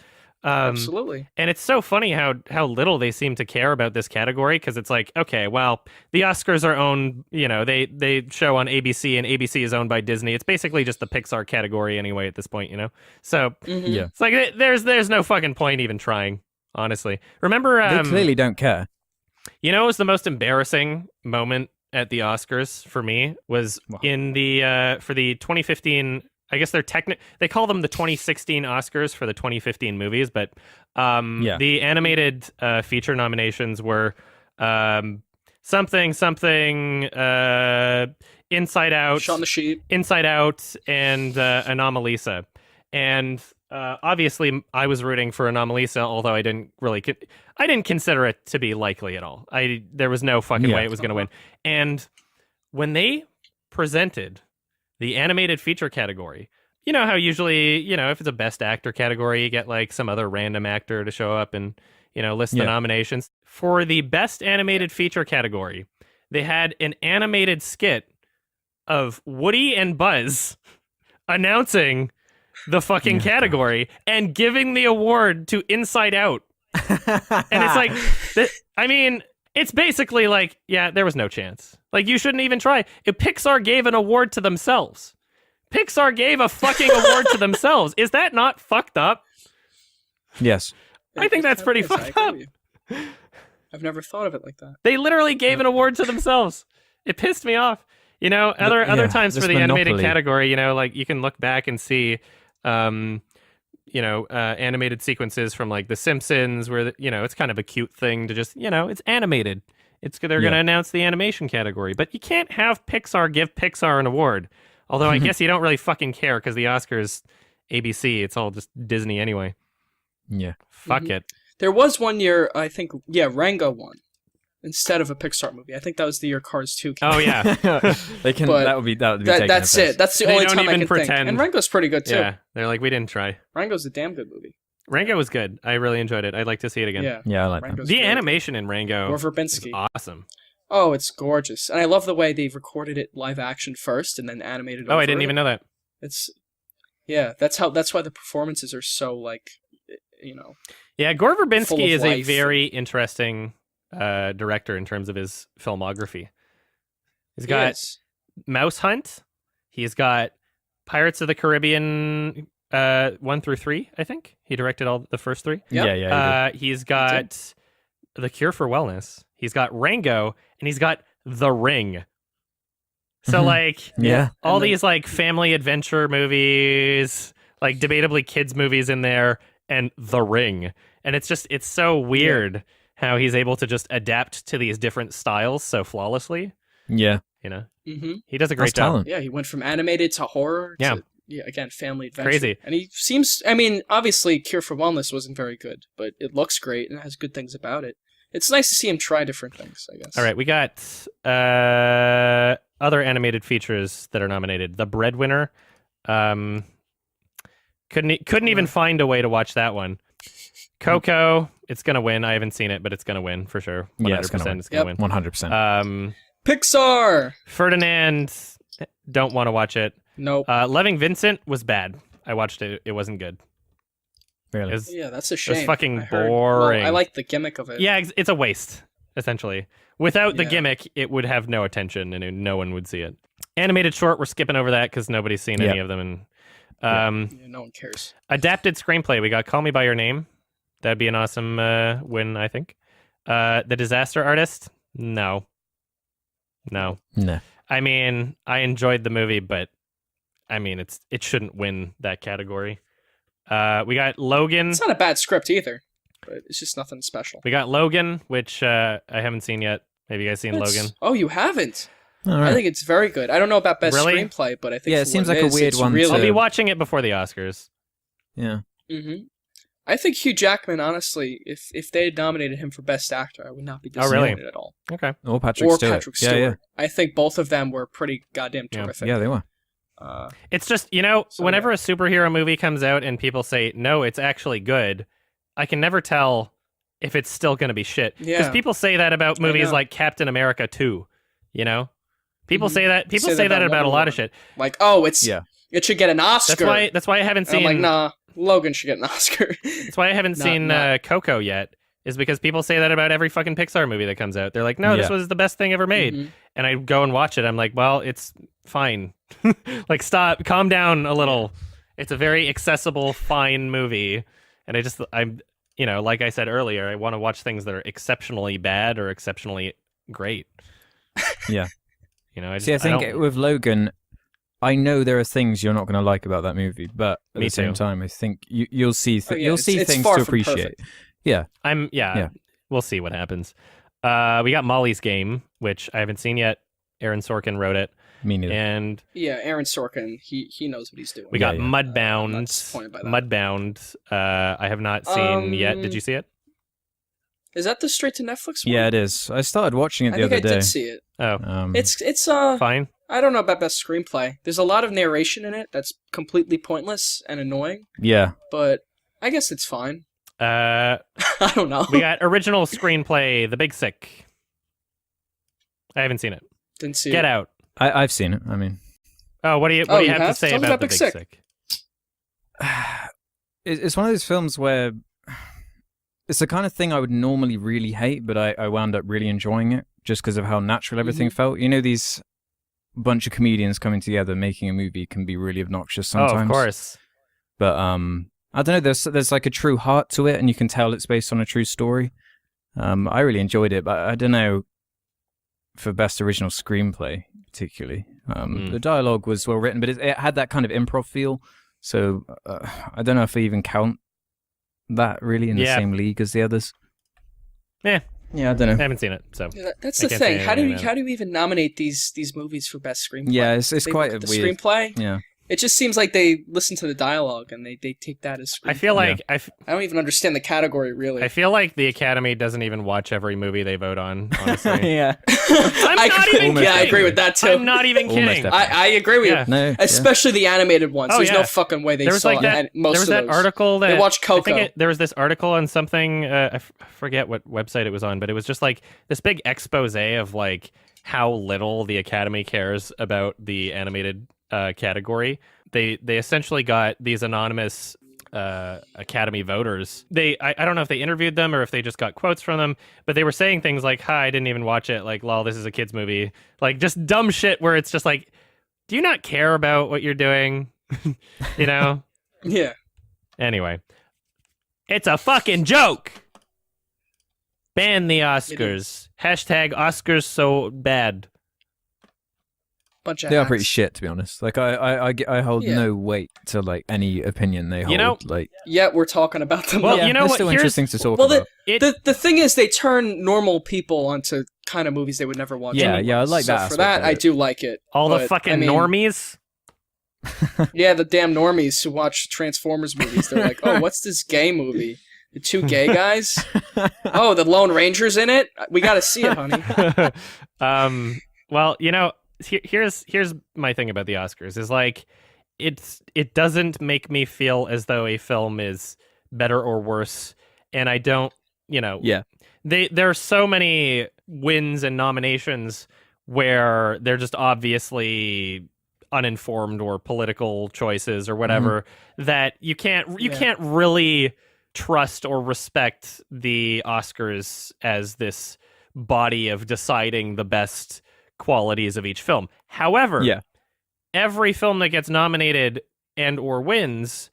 Absolutely. And it's so funny how little they seem to care about this category, because it's like, okay, well, the Oscars are owned, they show on ABC, and ABC is owned by Disney. It's basically just the Pixar category anyway at this point, So Yeah. it's like there's no fucking point even trying, honestly. Remember, They clearly don't care. what was the most embarrassing moment at the Oscars for me was in the for the 2015. I guess they call them the 2016 Oscars for the 2015 movies, but the animated feature nominations were something Inside Out, Shaun the Sheep. Inside Out, and Anomalisa. And obviously, I was rooting for Anomalisa, although I didn't consider it to be likely at all. There was no fucking way it was going to win. And when they presented the animated feature category, you know how usually, if it's a best actor category, you get like some other random actor to show up and, list the nominations. For the best animated feature category, they had an animated skit of Woody and Buzz announcing the fucking category and giving the award to Inside Out. And it's like, it's basically like, yeah, there was no chance. Like, you shouldn't even try. If Pixar gave an award to themselves. Pixar gave a fucking award to themselves. Is that not fucked up? Yes. I think that's pretty fucked up. I've never thought of it like that. They literally gave an award to themselves. It pissed me off. Other times for the animated category, like you can look back and see, animated sequences from like The Simpsons where, it's kind of a cute thing to just, it's animated. They're going to announce the animation category, but you can't have Pixar give Pixar an award. Although I guess you don't really fucking care because the Oscars, ABC, it's all just Disney anyway. Yeah. Fuck it. There was one year, I think, Rango won instead of a Pixar movie. I think that was the year Cars 2 came out. Oh yeah. That would be that's it. That's the only time I can think. And Rango's pretty good too. Yeah, they're like, we didn't try. Rango's a damn good movie. Rango was good. I really enjoyed it. I'd like to see it again. Yeah, I like that. The animation in Rango is awesome. Oh, it's gorgeous. And I love the way they've recorded it live action first and then animated over I didn't even know that. That's why the performances are so like, Yeah, Gore Verbinski is life. a very interesting director in terms of his filmography. He's got Mouse Hunt. He's got Pirates of the Caribbean 1 through 3, I think. He directed all the first 3. Yep. Yeah. He's got The Cure for Wellness. He's got Rango, and he's got The Ring. So, all these, family adventure movies, debatably kids' movies in there, and The Ring. And it's so weird how he's able to just adapt to these different styles so flawlessly. Yeah. He does a great job. Talent. Yeah, he went from animated to horror to, again, family adventure. Crazy. And he seems, obviously Cure for Wellness wasn't very good, but it looks great and has good things about it. It's nice to see him try different things, I guess. All right, we got other animated features that are nominated. The Breadwinner. Couldn't even find a way to watch that one. Coco, it's gonna win. I haven't seen it, but it's gonna win for sure. 100%, it's gonna win. 100%. Pixar. Ferdinand, don't want to watch it. Nope. Loving Vincent was bad. I watched it. It wasn't good. Really? That's a shame. It's fucking boring. Well, I like the gimmick of it. Yeah, it's a waste, essentially. Without the gimmick, it would have no attention and no one would see it. Animated short, we're skipping over that because nobody's seen any of them. And no one cares. Adapted screenplay, we got Call Me By Your Name. That'd be an awesome win, I think. The Disaster Artist? No. I mean, I enjoyed the movie, but it shouldn't win that category. We got Logan. It's not a bad script either, but it's just nothing special. We got Logan, which I haven't seen yet. Have you guys seen Logan? Oh, you haven't? All right. I think it's very good. I don't know about best screenplay, but I think it seems like a weird one. Really... I'll be watching it before the Oscars. Yeah. I think Hugh Jackman, honestly, if they had nominated him for best actor, I would not be disappointed at all. Okay. Or Patrick Stewart. Yeah. I think both of them were pretty goddamn terrific. Yeah, they were. It's just, whenever a superhero movie comes out and people say, no, it's actually good, I can never tell if it's still going to be shit. Because people say that about movies like Captain America 2, People say that. People say that about a lot of shit. Like, it should get an Oscar. That's why I haven't seen. I'm like, nah, Logan should get an Oscar. That's why I haven't seen Coco yet. Is because people say that about every fucking Pixar movie that comes out. They're like, no, this was the best thing ever made. And I go and watch it. I'm like, well, it's fine. Like, stop, calm down a little. It's a very accessible, fine movie. And I'm, like I said earlier, I want to watch things that are exceptionally bad or exceptionally great. Yeah. I think with Logan, I know there are things you're not going to like about that movie, but at the same time, I think you'll see things to appreciate. Perfect. Yeah. We'll see what happens. We got Molly's Game, which I haven't seen yet. Aaron Sorkin wrote it. Me neither. And Yeah, Aaron Sorkin, he knows what he's doing. we got Yeah. Mudbound. I'm not disappointed by that. Mudbound. I have not seen yet. Did you see it? Is that the straight to Netflix one? Yeah, it is. I started watching it I the think other I day. did see it. Oh, It's fine. I don't know about best screenplay. There's a lot of narration in it that's completely pointless and annoying, Yeah. but I guess it's fine. Uh, I don't know. we got original screenplay, The Big Sick. I haven't seen it. Didn't see Get it. Out. I've seen it. I mean, Oh, what do you Oh, have you to have? say Tell me about about The Big Big Sick. Sick? it's one of those films where it's the kind of thing I would normally really hate, but I wound up really enjoying it just because of how natural everything felt. You know, these bunch of comedians coming together making a movie can be really obnoxious sometimes. Oh, of course. But I don't know. There's like a true heart to it, and you can tell it's based on a true story. I really enjoyed it, but I don't know for best original screenplay particularly. The dialogue was well written, but it had that kind of improv feel. So I don't know if they even count that really in the same league as the others. Yeah, I don't know. I haven't seen it, so Yeah, that's I the can't say thing. How do anything you even nominate these movies for best screenplay? Yeah, it's They quite look at a the weird. screenplay. Yeah. It just seems like they listen to the dialogue and they take that as screenplay. I feel like I don't even understand the category really. I feel like the Academy doesn't even watch every movie they vote on. Honestly, Yeah. I'm not even almost Yeah, I kidding. agree with that too. I'm not even Almost kidding. definitely. I agree with Yeah. you. No. Especially the animated ones. Oh, There's yeah. no fucking way they There was saw like that. most There was of that those. article that They watched I think Coco. there was this article on something. I forget what website it was on, but it was just like this big expose of like how little the Academy cares about the animated category. They essentially got these anonymous Academy voters. I don't know if they interviewed them or if they just got quotes from them, but they were saying things like, "Hi, I didn't even watch it. Like, lol, this is a kids movie." Like just dumb shit where it's just like, do you not care about what you're doing? You know? Yeah. Anyway, it's a fucking joke. Ban the Oscars. Hashtag Oscars so bad. Bunch of They are hacks. pretty shit, to be honest. Like I hold Yeah. no weight to like any opinion they hold. You know- like Yet we're talking about them. Well, yeah, you know they're what? still Here's- interesting to talk Well, about. the thing is, they turn normal people onto kind of movies they would never watch. Yeah, anyway. yeah, I like So that for aspect that, of I it. do like it. All the But, fucking I mean, normies. Yeah, the damn normies who watch Transformers movies. They're like, oh, what's this gay movie? The two gay guys? Oh, the Lone Ranger's in it? We gotta see it, honey. Well, you know, here's my thing about the Oscars is like it doesn't make me feel as though a film is better or worse, and I don't, you know, Yeah. there are so many wins and nominations where they're just obviously uninformed or political choices or whatever that you can't really trust or respect the Oscars as this body of deciding the best qualities of each film. However, Yeah. every film that gets nominated and or wins,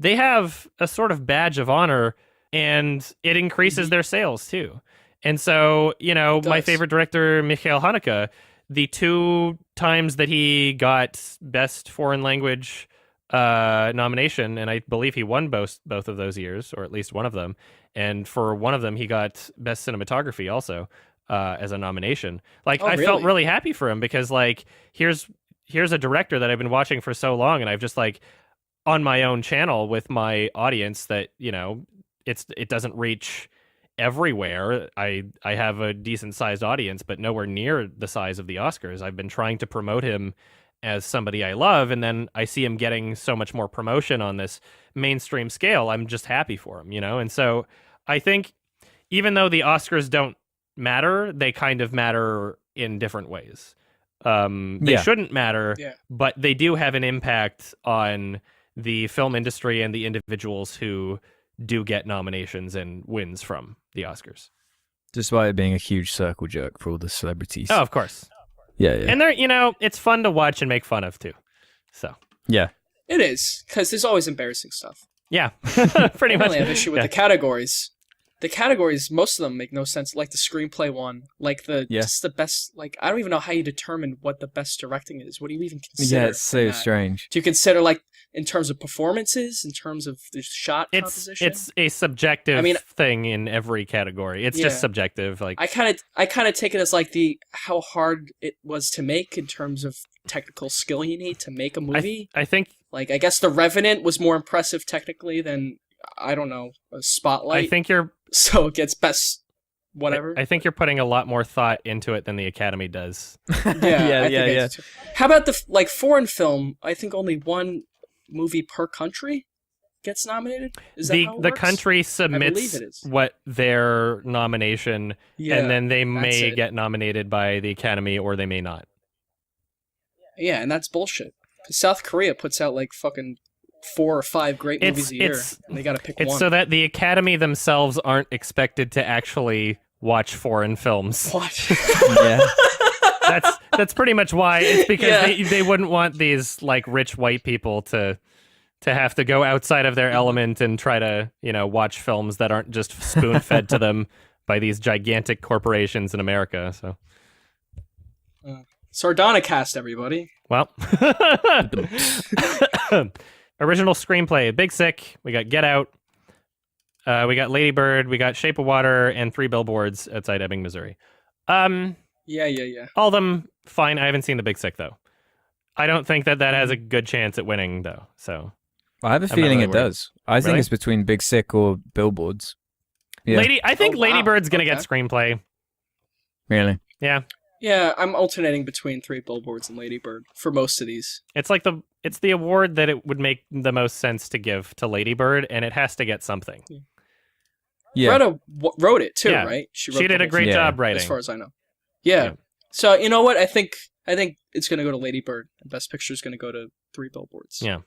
they have a sort of badge of honor, and it increases their sales too. And so, you know, my does. favorite director, Michael Haneke, the 2 times that he got Best Foreign Language nomination, and I believe he won both of those years, or at least one of them. And for one of them, he got Best Cinematography also as a nomination. Like, Oh, I felt really? really happy for him because, like, here's a director that I've been watching for so long, and I've just like on my own channel with my audience that, you know, it doesn't reach everywhere. I have a decent sized audience, but nowhere near the size of the Oscars. I've been trying to promote him as somebody I love, and then I see him getting so much more promotion on this mainstream scale. I'm just happy for him, you know? And so I think even though the Oscars don't matter, they kind of matter in different ways. They shouldn't matter, but they do have an impact on the film industry and the individuals who do get nominations and wins from the Oscars. Despite it being a huge circle jerk for all the celebrities. Oh, of course. Yeah. And they're, you know, it's fun to watch and make fun of too. So, Yeah. It is, because there's always embarrassing stuff. yeah, pretty I much. really have issue with Yeah. the categories. the categories, most of them make no sense. Like the screenplay one, like just the best. Like I don't even know how you determine what the best directing is. What do you even consider? Yeah, it's so strange. Do you consider like in terms of performances, in terms of the shot composition? It's a subjective thing in every category. It's just subjective. Like I kind of take it as like how hard it was to make in terms of technical skill you need to make a movie. I think like I guess The Revenant was more impressive technically than I don't know a Spotlight. I think you're so it gets best whatever. I think you're putting a lot more thought into it than the Academy does. Yeah. How about the foreign film? I think only one movie per country gets nominated. Is that how it the works? country submits what their nomination, and then they may get nominated by the Academy or they may not. Yeah, and that's bullshit. 'Cause South Korea puts out like fucking 4 or 5 great movies a year, and they got to pick one. It's so that the Academy themselves aren't expected to actually watch foreign films. What? Yeah. That's pretty much why. It's because they wouldn't want these like rich white people to have to go outside of their element and try to, watch films that aren't just spoon-fed to them by these gigantic corporations in America. So Sardonicast, everybody. Well, original screenplay, Big Sick. We got Get Out. We got Lady Bird. We got Shape of Water and 3 Billboards Outside Ebbing, Missouri. Yeah. All of them fine. I haven't seen The Big Sick though. I don't think that has a good chance at winning though. So I have a feeling it does. I think it's between Big Sick or Billboards. Yeah. I think Lady Bird's gonna get screenplay. Really? Yeah. Yeah, I'm alternating between 3 Billboards and Lady Bird for most of these. It's like it's the award that it would make the most sense to give to Lady Bird, and it has to get something. Yeah. Greta wrote it too, right? She did a great job writing, as far as I know. Yeah. So you know what? I think it's gonna go to Lady Bird, and Best Picture is gonna go to 3 Billboards. Yeah.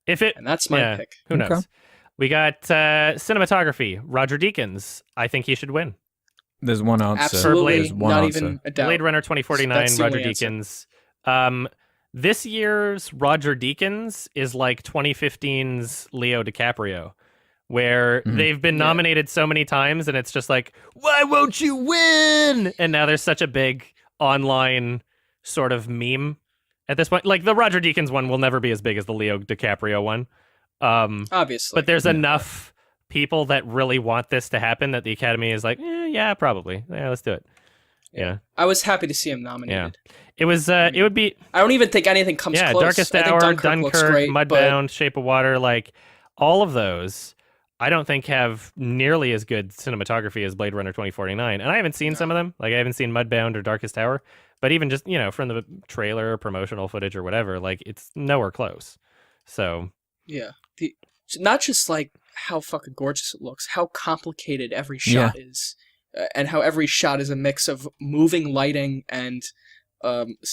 And that's my pick. Who knows? We got cinematography. Roger Deakins. I think he should win. There's one answer. Absolutely, There's one not answer. even a doubt. Blade Runner 2049. Roger Deakins. This year's Roger Deakins is like 2015's Leo DiCaprio, where they've been nominated so many times, and it's just like, why won't you win? And now there's such a big online sort of meme at this point. Like the Roger Deakins one will never be as big as the Leo DiCaprio one. Obviously. But there's enough people that really want this to happen that the Academy is like, yeah, probably. Yeah, let's do it. Yeah. I was happy to see him nominated. Yeah. It was it would be I don't even think anything comes close. Darkest Hour, Dunkirk, Mudbound, Shape of Water, like all of those I don't think have nearly as good cinematography as Blade Runner 2049. And I haven't seen some of them. Like I haven't seen Mudbound or Darkest Hour, but even just, from the trailer, promotional footage or whatever, like it's nowhere close. So, yeah. Not just like how fucking gorgeous it looks, how complicated every shot is, and how every shot is a mix of moving lighting and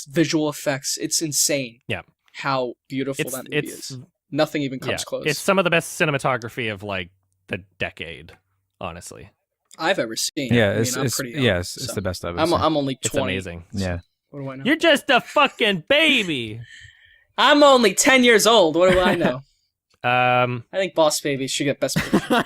visual effects. It's insane. Yeah. How beautiful that movie is. Nothing even comes close. It's some of the best cinematography of like the decade, honestly. I've ever seen. Yeah, it's pretty young, it's the best I've ever seen. I'm only 20. It's amazing. Yeah. What do I know? You're just a fucking baby. I'm only 10 years old. What do I know? I think Boss Baby should get Best Picture.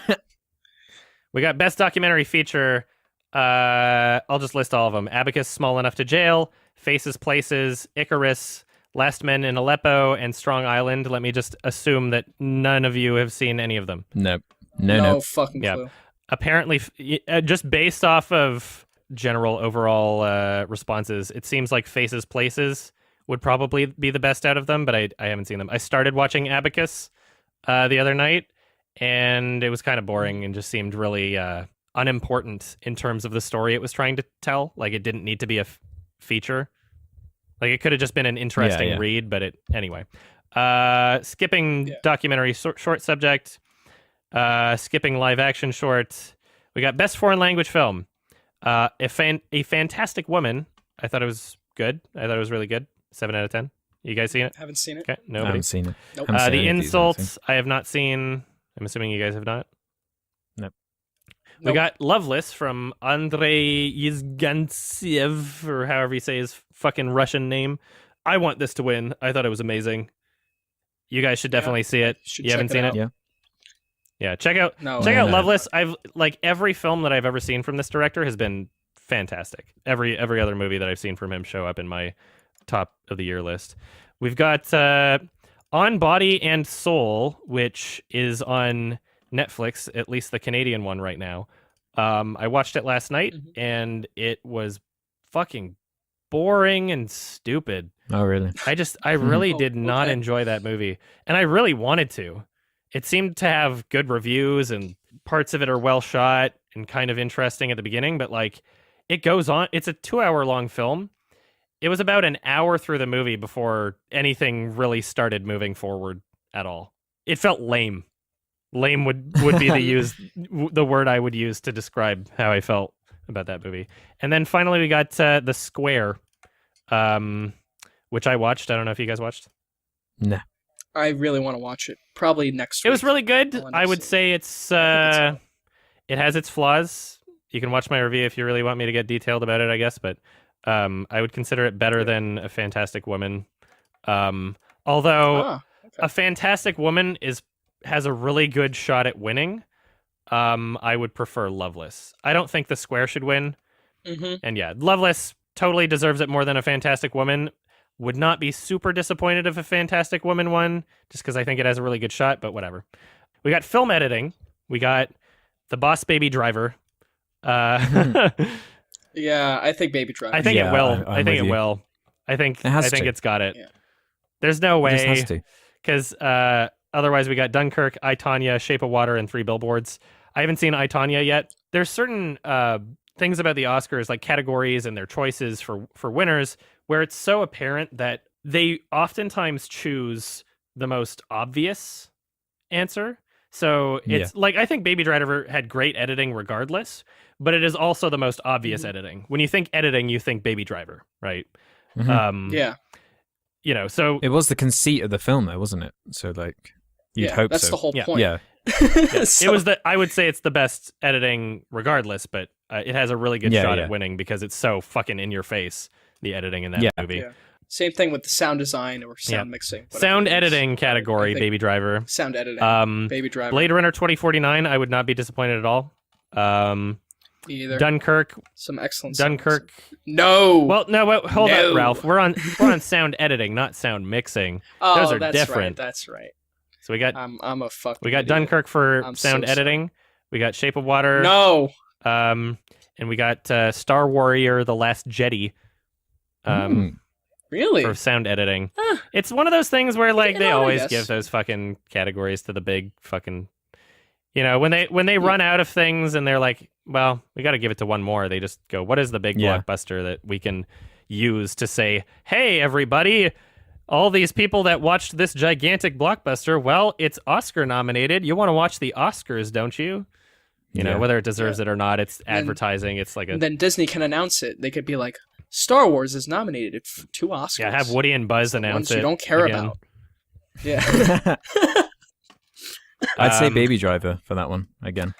We got Best Documentary Feature. I'll just list all of them. Abacus, Small Enough to Jail, Faces, Places, Icarus, Last Men in Aleppo, and Strong Island. Let me just assume that none of you have seen any of them. Nope. No fucking clue. Apparently, just based off of general overall responses, it seems like Faces, Places would probably be the best out of them, but I haven't seen them. I started watching Abacus the other night, and it was kind of boring and just seemed really unimportant in terms of the story it was trying to tell. Like, it didn't need to be a feature. Like, it could have just been an interesting read, but anyway. Skipping documentary short subject. Skipping live action short. We got Best Foreign Language Film. A Fantastic Woman. I thought it was good. I thought it was really good. 7 out of 10. You guys seen it? Haven't seen it. Okay, nobody. I haven't seen it. Nope. The Insults, I have not seen. I'm assuming you guys have not. Nope. We got Loveless from Andrei Yezgantsiev, or however you say his fucking Russian name. I want this to win. I thought it was amazing. You guys should definitely see it. You haven't seen it? Yeah. Yeah, check out No, check out no. Loveless. I've like every film that I've ever seen from this director has been fantastic. Every other movie that I've seen from him show up in my top of the year list. We've got On Body and Soul, which is on Netflix, at least the Canadian one right now. I watched it last night, and it was fucking boring and stupid. Oh, really? I really Oh, did not okay. enjoy that movie, and I really wanted to. It seemed to have good reviews, and parts of it are well shot and kind of interesting at the beginning, but like it goes on. It's a 2-hour long film. It was about an hour through the movie before anything really started moving forward at all. It felt lame. Lame would be the word I would use to describe how I felt about that movie. And then finally we got The Square, which I watched. I don't know if you guys watched. Nah. I really want to watch it. Probably next week. It was really good. I'll end up I would seeing say it has its flaws. You can watch my review if you really want me to get detailed about it, I guess, but I would consider it better than A Fantastic Woman. Although A Fantastic Woman has a really good shot at winning, I would prefer Loveless. I don't think The Square should win. And yeah, Loveless totally deserves it more than A Fantastic Woman. Would not be super disappointed if A Fantastic Woman won, just because I think it has a really good shot, but whatever. We got film editing. We got The Boss Baby Driver. Yeah, I think Baby Driver. I think Yeah, it will. I'm I think with it you. will. I think to. it's got it. Yeah. There's no It just way, has to. because otherwise we got Dunkirk, I, Tonya, Shape of Water, and 3 Billboards. I haven't seen I, Tonya yet. There's certain things about the Oscars, like categories and their choices for winners, where it's so apparent that they oftentimes choose the most obvious answer. So it's like, I think Baby Driver had great editing regardless, but it is also the most obvious editing. When you think editing, you think Baby Driver, right? Yeah. You know, so It was the conceit of the film, though, wasn't it? So, like, you'd hope that's so. the whole Yeah. point. Yeah. So- it was I would say it's the best editing regardless, but it has a really good shot at winning because it's so fucking in your face, the editing in that movie. Yeah. Same thing with the sound design or sound mixing. whatever Sound it is. editing category, I think Baby Driver. Sound editing. Baby Driver. Blade Runner 2049, I would not be disappointed at all. Either. Dunkirk. Some excellent Dunkirk. No. Well, no, hold No. up, Ralph. We're on sound editing, not sound mixing. oh, those are that's different. Right. That's right. So we got I'm a fucking. we got idiot. Dunkirk for I'm sound so editing. We got Shape of Water. No. And we got Star Warrior: The Last Jedi. Really? For sound editing. It's one of those things where like You they know what, I always guess. give those fucking categories to the big fucking, you know, when they run out of things and they're like, well, we got to give it to one more. They just go, what is the big blockbuster that we can use to say, hey, everybody, all these people that watched this gigantic blockbuster, well, it's Oscar nominated. You want to watch the Oscars, don't you? You know, whether it deserves it or not, it's advertising. It's like a... And then Disney can announce it. They could be like, Star Wars is nominated for 2 Oscars. Yeah, have Woody and Buzz announce ones it. you don't care again. about. Yeah. I'd say Baby Driver for that one again.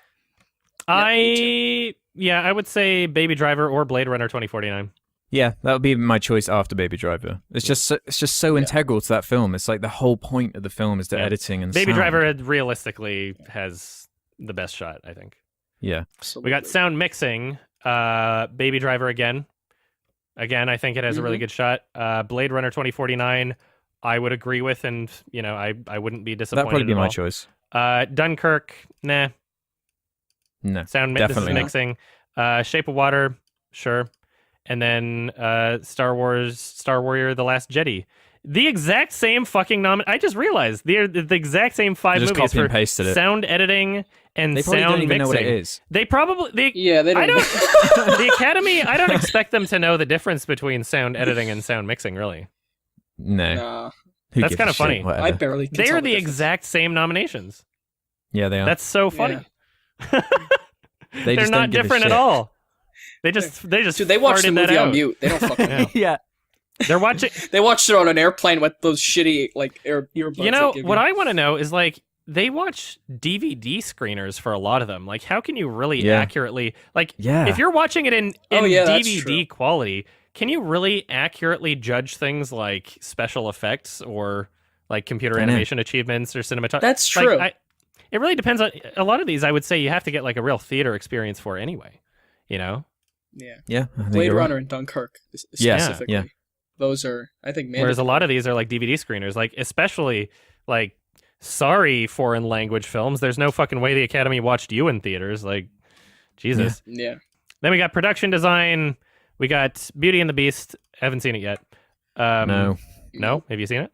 I would say Baby Driver or Blade Runner 2049. Yeah, that would be my choice after Baby Driver. It's just so integral to that film. It's like the whole point of the film is the editing and Baby sound. Driver realistically has the best shot, I think. Yeah. We got sound mixing. Baby Driver again. Again, I think it has a really good shot. Blade Runner 2049, I would agree with, and you know, I wouldn't be disappointed. That'd probably be at my all. choice. Dunkirk, nah. No, Sound definitely this is mixing. Shape of Water, sure. And then Star Warrior: The Last Jedi. The exact same fucking I just realized they're the exact same 5 They just movies copy and for pasted it. sound editing and They probably sound don't even mixing. know what it is. They probably Yeah, they don't. I don't. The Academy. I don't expect them to know the difference between sound editing and sound mixing. Really, No. Nah, Who That's gives kinda a shit? funny. Whatever. I barely. Can they tell are the difference. exact same nominations. Yeah, they are. That's so funny. They They're just not don't give a different at shit. all. They just Dude, they watched the farted that movie on out. mute. They don't fucking know. Yeah. They're watching. They watched it on an airplane with those shitty like earbuds. You know they give what I want to know is like they watch DVD screeners for a lot of them. Like, how can you really accurately like? Yeah. If you're watching it in that's DVD true. quality, can you really accurately judge things like special effects or like computer I know. animation achievements or cinematography? That's true. it really depends on a lot of these. I would say you have to get like a real theater experience for anyway. You know? Yeah. Yeah. I think Blade you're right. Runner and Dunkirk Yeah, specifically. yeah. Those are, I think, mandatory. Whereas a lot of these are like DVD screeners, like especially like sorry foreign language films. There's no fucking way the Academy watched you in theaters. Like Jesus. Yeah. Then we got production design. We got Beauty and the Beast. Haven't seen it yet. No. No? Have you seen it?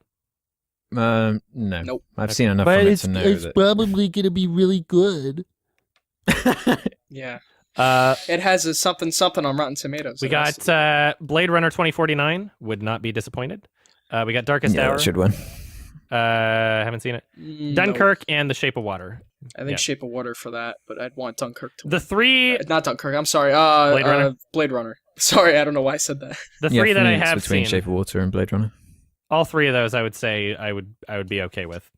No. Nope. I've seen enough But from it it's to know it's that. probably gonna be really good. Yeah. Uh, It has a something on Rotten Tomatoes. we It has- got Blade Runner 2049. Would not be disappointed. We got Darkest Yeah, Hour. that should win. Haven't seen it. No. Dunkirk and The Shape of Water. I think yeah. Shape of Water for that, but I'd want Dunkirk to win. The three, Not Dunkirk. I'm sorry. Blade Runner? Blade Runner. Sorry, I don't know why I said that. the Yeah, three for that me, I it's have between seen, Shape of Water and Blade Runner. all three of those, I would say I would be okay with.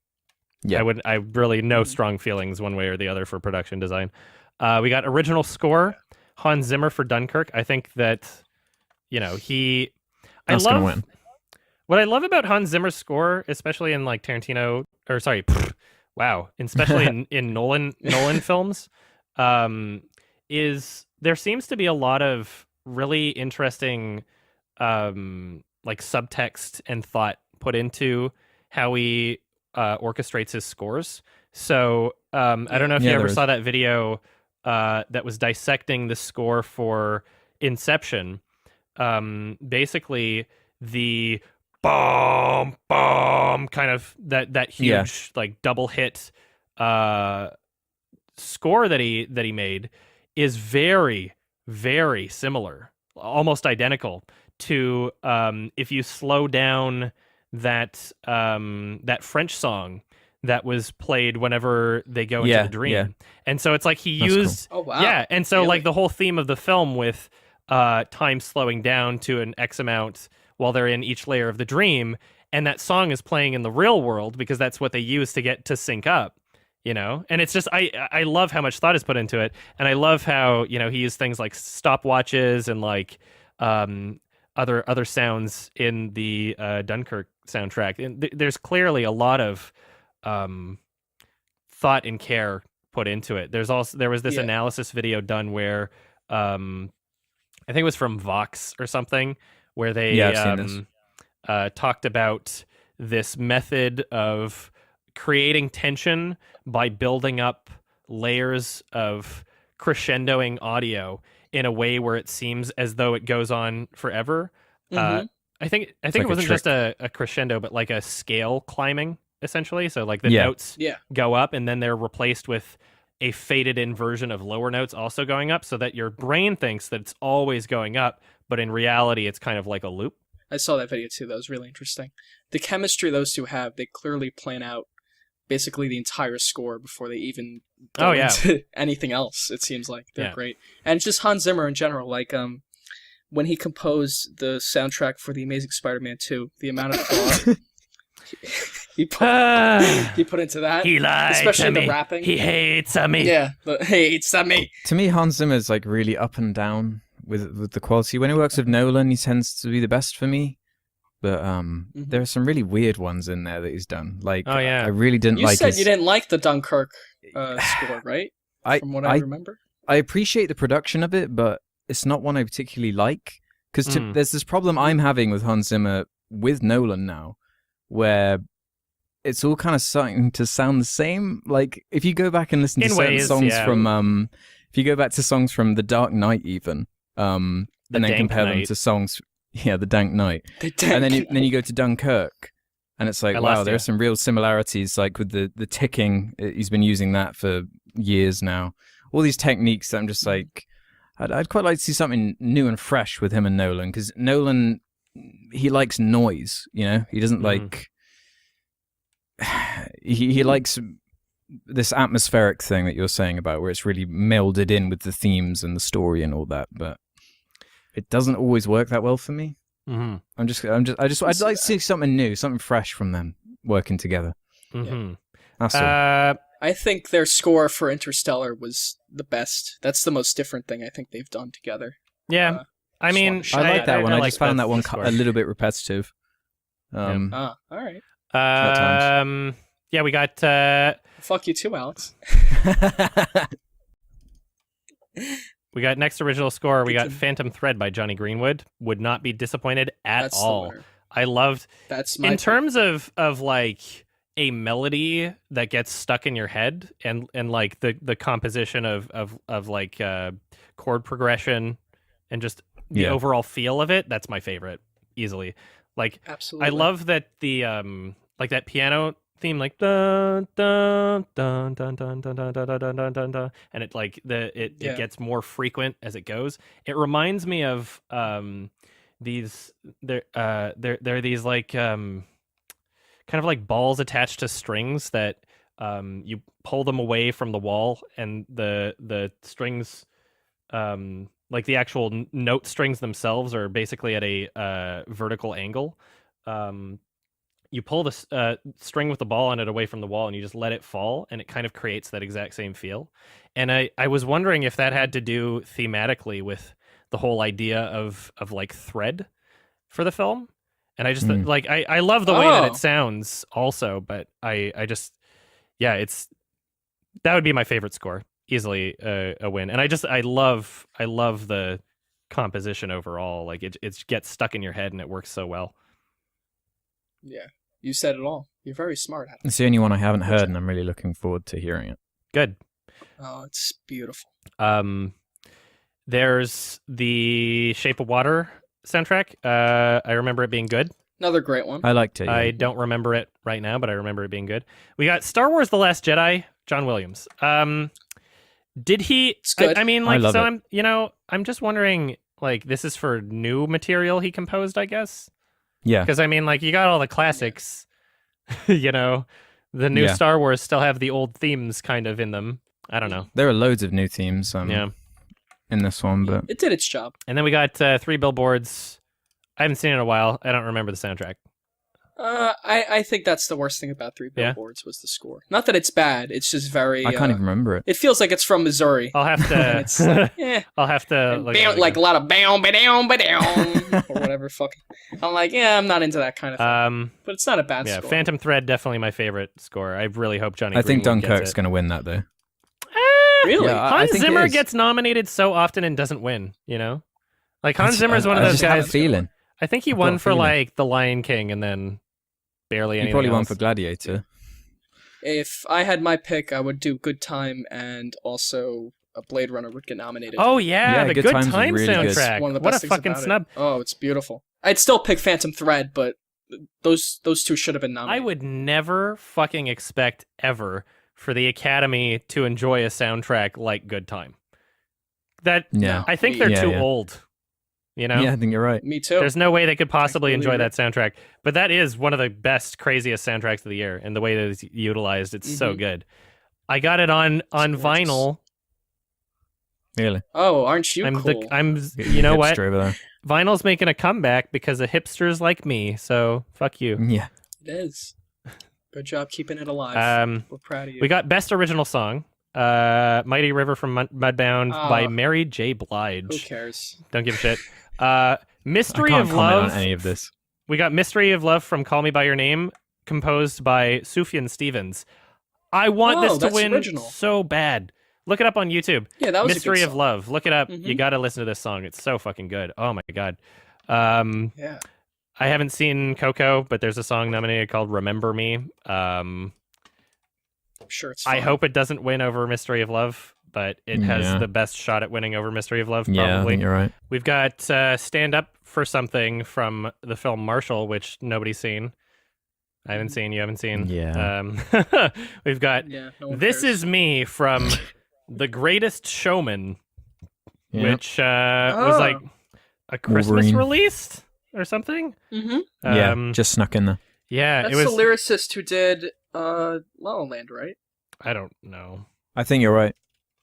Yeah. I really no strong feelings one way or the other for production design. We got original score, Hans Zimmer for Dunkirk. I think that, That's gonna win. What I love about Hans Zimmer's score, especially in like Tarantino, or sorry, especially in Nolan films, is there seems to be a lot of really interesting like subtext and thought put into how he orchestrates his scores. So I don't know if you Yeah, ever there is. saw that video that was dissecting the score for Inception. Basically, the bomb kind of that huge like double hit score that he made is very, very similar, almost identical to if you slow down that French song that was played whenever they go into the dream. Yeah. And so it's like he That's used Oh wow. yeah, and so Really? like the whole theme of the film with time slowing down to an X amount while they're in each layer of the dream, and that song is playing in the real world because that's what they use to get to sync up, and it's just I love how much thought is put into it, and I love how he used things like stopwatches and like other sounds in the Dunkirk soundtrack, and there's clearly a lot of thought and care put into it. There was this analysis video done where I think it was from Vox or something, where they I've seen talked about this method of creating tension by building up layers of crescendoing audio in a way where it seems as though it goes on forever. Mhm. I think like it a wasn't trick. just a crescendo, but like a scale climbing, essentially. So like the Yeah. notes Yeah. go up and then they're replaced with a faded in version of lower notes also going up, so that your brain thinks that it's always going up, but in reality it's kind of like a loop. I saw that video too. That was really interesting. The chemistry those two have, they clearly plan out basically the entire score before they even go into anything else. It seems like they're Yeah. great, and just Hans Zimmer in general. Like when he composed the soundtrack for the Amazing Spider-Man 2, the amount of thought he put into that, He lied especially to the me. rapping. He hates me. Yeah, but hey, it's not me. To me, Hans Zimmer's like really up and down with the quality. When he works with Nolan, he tends to be the best for me. But there are some really weird ones in there that he's done. Like, Oh, yeah. I really didn't You like said his... you didn't like the Dunkirk score, right? From what I remember. I appreciate the production of it, but it's not one I particularly like. Because there's this problem I'm having with Hans Zimmer with Nolan now, where it's all kind of starting to sound the same. Like, if you go back and listen to In certain ways, songs yeah. from, if you go back to songs from The Dark Knight even, and then Dank compare them Knight. to songs, The Dank Knight, The and then Dank then you go to Dunkirk, and it's like, I wow, lost there you. are some real similarities, like with the ticking. He's been using that for years now. All these techniques that I'm just like, I'd quite like to see something new and fresh with him and Nolan, because Nolan, he likes noise, he doesn't like, he likes this atmospheric thing that you're saying about where it's really melded in with the themes and the story and all that, but it doesn't always work that well for me. Mm-hmm. I'd like to see something new, something fresh from them working together. Mm-hmm. That's all. I think their score for Interstellar was the best. That's the most different thing I think they've done together. Yeah. I mean, I I like that one. I like just found that one score. a little bit repetitive. All right. at times. Yeah, we got Fuck you too, Alex. next original score. We got Phantom Thread by Johnny Greenwood. Would not be disappointed at That's all. the winner. I loved That's my in pick. terms of like a melody that gets stuck in your head and like the composition of like chord progression and just the overall feel of it. That's my favorite easily. Like Absolutely. I love that the like that piano theme, like dun dun dun dun dun dun dun dun dun dun dun dun, and it like it gets more frequent as it goes. It reminds me of these there are these like kind of like balls attached to strings that you pull them away from the wall, and the strings like the actual note strings themselves are basically at a vertical angle. You pull the string with the ball on it away from the wall, and you just let it fall, and it kind of creates that exact same feel. And I was wondering if that had to do thematically with the whole idea of like thread for the film. And I just like I love the way that it sounds also, but I just that would be my favorite score, easily a win. And I love the composition overall. Like it gets stuck in your head and it works so well. Yeah, you said it all. You're very smart, Adam. It's the only one I haven't heard, and I'm really looking forward to hearing it. Good. Oh, it's beautiful. There's the Shape of Water soundtrack. I remember it being good. Another great one. I liked it. Yeah. I don't remember it right now, but I remember it being good. We got Star Wars: The Last Jedi, John Williams. Did he? It's good. I mean, like, I love so it. I'm just wondering, like, this is for new material he composed, I guess. Yeah. Because I mean, like, you got all the classics. The new Star Wars still have the old themes kind of in them. I don't know. There are loads of new themes. In this one, but It did its job. And then we got Three Billboards. I haven't seen it in a while. I don't remember the soundtrack. I think that's the worst thing about Three Billboards was the score. Not that it's bad. It's just very. I can't even remember it. It feels like it's from Missouri. I'll have to. It's like, I'll have to. like a lot of bam ba down ba down or whatever. Fucking. I'm like, I'm not into that kind of thing. But it's not a bad score. Phantom Thread, definitely my favorite score. I really hope Johnny. I think Greenwood Dunkirk's going to win that, though. Really? Yeah, Hans think it Zimmer is. gets nominated so often and doesn't win. Like Hans Zimmer is one of I those just have guys. a feeling. I think he I've got won a for feeling. like The Lion King and then barely He anything probably won else. for Gladiator. If I had my pick, I would do Good Time, and also a Blade Runner would get nominated. Oh yeah, the Good Good Times is Time really good. soundtrack. One of the What a best things fucking about it. snub. Oh, it's beautiful. I'd still pick Phantom Thread, but those two should have been nominated. I would never fucking expect ever for the Academy to enjoy a soundtrack like Good Time. Yeah. I think they're Yeah, too yeah. old. Yeah, I think you're right. Me too. There's no way they could possibly completely enjoy that soundtrack. But that is one of the best, craziest soundtracks of the year, and the way that it's utilized, it's so good. I got it on gorgeous. vinyl. Really? Oh, aren't you cool? You know what? Hipster over there. Vinyl's making a comeback because of hipsters like me. So fuck you. Yeah. It is. Good job keeping it alive. We're proud of you. We got best original song. Mighty River from Mudbound by Mary J. Blige. Who cares? Don't give a shit. Mystery I can't of comment Love. on any of this. We got Mystery of Love from Call Me By Your Name, composed by Sufjan Stevens. I want this to that's win original. so bad. Look it up on YouTube. Yeah, that was Mystery a good of song. Love. Look it up. Mhm. You got to listen to this song. It's so fucking good. Oh my god. Yeah. I haven't seen Coco, but there's a song nominated called Remember Me. I'm sure it's fun. I hope it doesn't win over Mystery of Love, but it has Yeah. the best shot at winning over Mystery of Love, probably. Yeah, I think you're right. We've got Stand Up for Something from the film Marshall, which nobody's seen. I haven't seen, you haven't seen. Yeah. We've got Yeah, no one This cares. Is Me from The Greatest Showman, Yep. which was like a Christmas Wolverine. release or something. Mm-hmm. Yeah, just snuck in there. Yeah, That's it was. the lyricist who did La La Land, right? I don't know. I think you're right.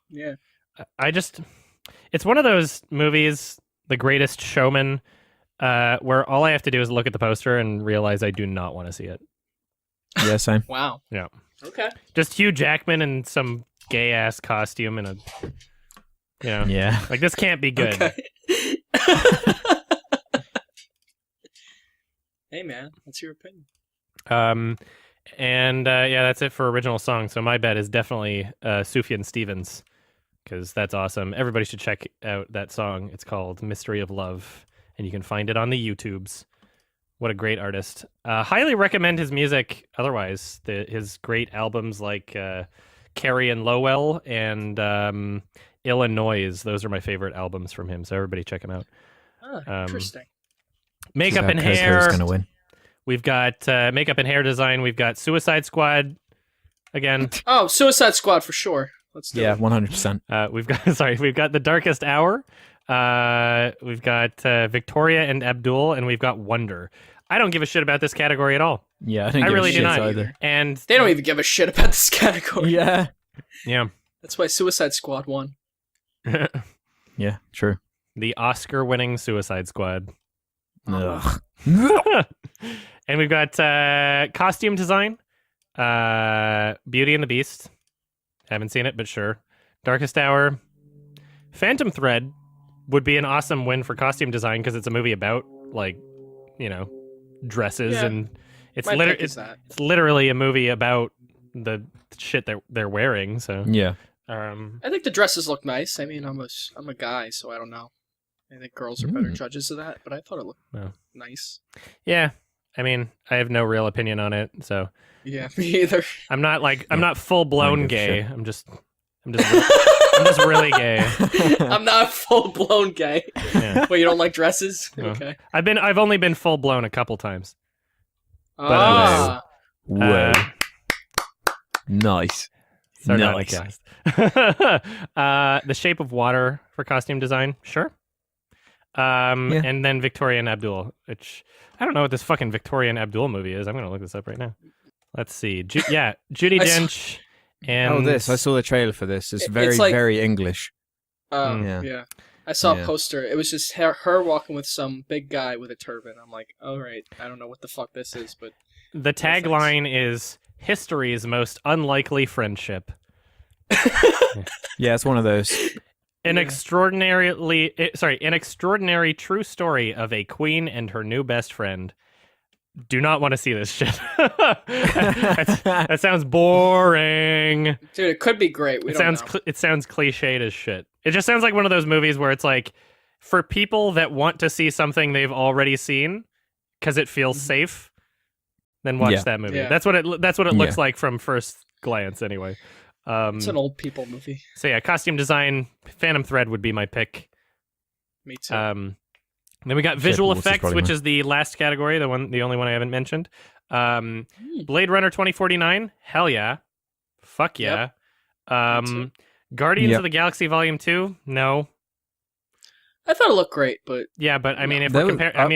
Yeah. It's one of those movies, The Greatest Showman, where all I have to do is look at the poster and realize I do not want to see it. Yeah, same. Wow. Yeah. Okay. Just Hugh Jackman in some gay ass costume and Yeah. like this can't be good. Okay. Hey man, what's your opinion? And yeah, that's it for original song. So my bet is definitely Sufjan Stevens, because that's awesome. Everybody should check out that song. It's called Mystery of Love, and you can find it on the YouTubes. What a great artist. Highly recommend his music otherwise. His great albums like Carrie and Lowell and Illinois. Those are my favorite albums from him, so everybody check him out. Interesting. Makeup and Coco's hair. gonna win. We've got makeup and hair design. We've got Suicide Squad again. Oh, Suicide Squad for sure. Let's do Yeah, it. 100%. We've got The Darkest Hour. We've got Victoria and Abdul, and we've got Wonder. I don't give a shit about this category at all. Yeah, I really do do not. either. And They don't even give a shit about this category. Yeah. yeah, That's why Suicide Squad won. Yeah, true. the Oscar-winning Suicide Squad. Ugh. And we've got costume design, Beauty and the Beast. Haven't seen it, but sure. Darkest Hour. Phantom Thread would be an awesome win for costume design because it's a movie about, like, you know, dresses, Yeah. and it's My pick is that. it's literally a movie about the shit that they're wearing. So Yeah. I think the dresses look nice. I mean, I'm a guy, so I don't know. I think girls are better Mm. judges of that, but I thought it looked Well. nice. yeah, I mean, I have no real opinion on it, so Yeah, me either. I'm not full blown Don't give a gay. shit. I'm just I'm just really gay. I'm not full blown gay. Yeah. Well, you don't like dresses? No. Okay. I've only been full blown a couple times. Ah, Whoa. Nice. Nice. Sardonicast. The Shape of Water for costume design, sure. Yeah. And then Victoria and Abdul, which I don't know what this fucking Victoria and Abdul movie is. I'm gonna look this up right now. Let's see. Judy I saw- Dench and Oh, this. I saw the trailer for this. It's very, It's like- very English. yeah. Yeah. I saw a Yeah. poster. It was just her walking with some big guy with a turban. I'm like, all right, I don't know what the fuck this is, but the tagline is "History's most unlikely friendship." Yeah, it's one of those. An Yeah. an extraordinary true story of a queen and her new best friend. Do not want to see this shit. that sounds boring. dude, it could be great. We It don't sounds know. it sounds cliched as shit. It just sounds like one of those movies where it's like for people that want to see something they've already seen because it feels safe. Then watch Yeah. that movie. Yeah. That's what it looks Yeah. like from first glance, anyway. It's an old people movie. So yeah, costume design, Phantom Thread would be my pick. Me too. Then we got visual Water's effects, probably which mine. is the last category, the only one I haven't mentioned. Blade Runner 2049, hell yeah, fuck yeah. too. Guardians Yep. of the Galaxy Volume 2, no, I thought it looked great, but yeah, but I mean, if That we're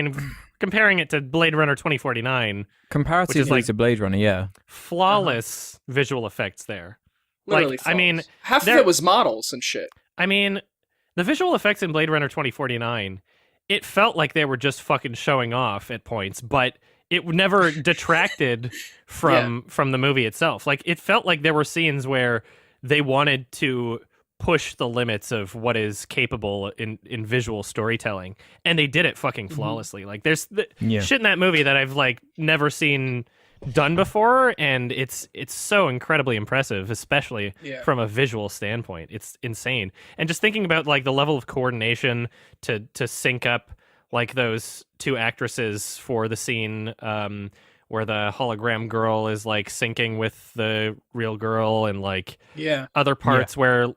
was- comparing it to Blade Runner 2049, Comparatively like- to Blade Runner, yeah. flawless visual effects there. literally, I mean, flawless. Half of there- it was models and shit. I mean, the visual effects in Blade Runner 2049, it felt like they were just fucking showing off at points, but it never detracted from the movie itself. Like, it felt like there were scenes where they wanted to push the limits of what is capable in visual storytelling, and they did it fucking flawlessly. Like, there's Yeah. shit in that movie that I've like never seen done before, and it's so incredibly impressive, especially Yeah. from a visual standpoint. It's insane. And just thinking about like the level of coordination to sync up like those two actresses for the scene where the hologram girl is like syncing with the real girl, and like Yeah. other parts where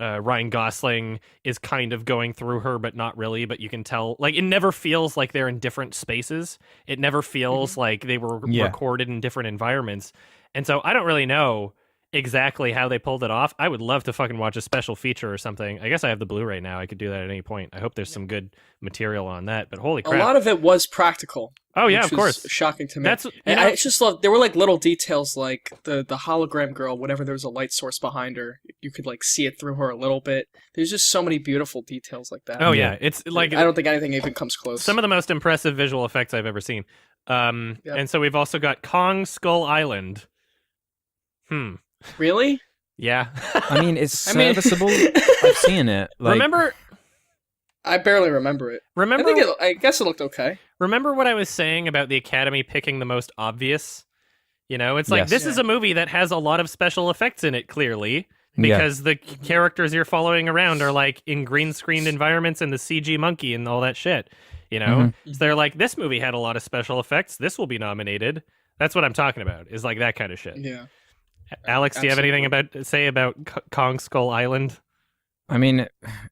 Ryan Gosling is kind of going through her, but not really. But you can tell, like, it never feels like they're in different spaces. It never feels like they were Yeah. recorded in different environments. And so I don't really know exactly how they pulled it off. I would love to fucking watch a special feature or something. I guess I have the Blu-ray now. I could do that at any point. I hope there's some good material on that. But holy A crap! lot of it was practical. Oh yeah, which of was course. shocking to me. That's And I just love there were like little details like the hologram girl, whenever there was a light source behind her, you could like see it through her a little bit. There's just so many beautiful details like that. Oh yeah, it's like I don't think anything even comes close. some of the most impressive visual effects I've ever seen. Yep. And so we've also got Kong Skull Island. Really? Yeah. I mean, it's I mean- serviceable. I've seen it. Like, Remember I barely remember it. Remember, I guess it looked okay. remember what I was saying about the Academy picking the most obvious? You know, it's like, Yes. this is a movie that has a lot of special effects in it, clearly, because the characters you're following around are like in green screened environments and the CG monkey and all that shit. You know, so they're like, this movie had a lot of special effects. This will be nominated. That's what I'm talking about. Is like that kind of shit. Yeah. Alex, do you have anything to say about Kong Skull Island? I mean,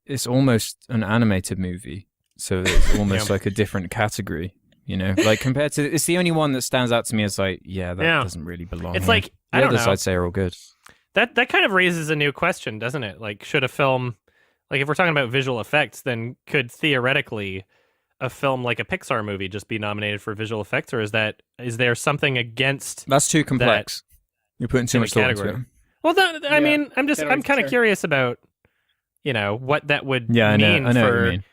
it's almost an animated movie, so it's almost like a different category. You know, like compared to, it's the only one that stands out to me as like, that doesn't really belong. It's here. like, I the don't others know. I'd say are all good. That kind of raises a new question, doesn't it? Like, should a film, like if we're talking about visual effects, then could theoretically a film like a Pixar movie just be nominated for visual effects, or is there something against? That's too complex. You're putting too much thought into it. Well, I mean, I'm kind fair. of curious about, you know, what that would I mean know what you mean.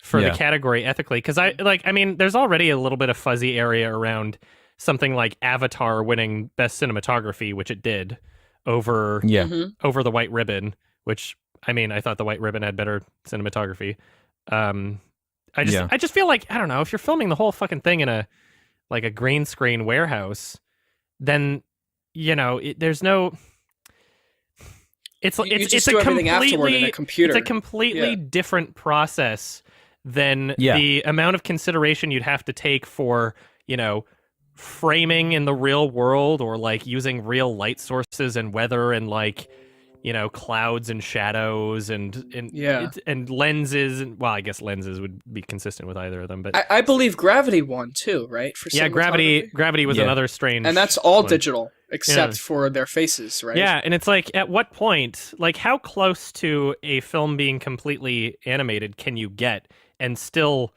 for the category ethically, because I mean, there's already a little bit of fuzzy area around something like Avatar winning Best Cinematography, which it did over the White Ribbon, which I mean, I thought the White Ribbon had better cinematography. I just feel like, I don't know, if you're filming the whole fucking thing in a green screen warehouse, then you know there's no. It's just do everything afterward in a computer. It's a completely different process than the amount of consideration you'd have to take for, you know, framing in the real world, or like using real light sources and weather and like, you know, clouds and shadows and lenses. And well, I guess lenses would be consistent with either of them. But I believe Gravity won too, right? For Gravity was another strange, and that's all one. Digital except for their faces, right? Yeah, and it's like, at what point, like, how close to a film being completely animated can you get and still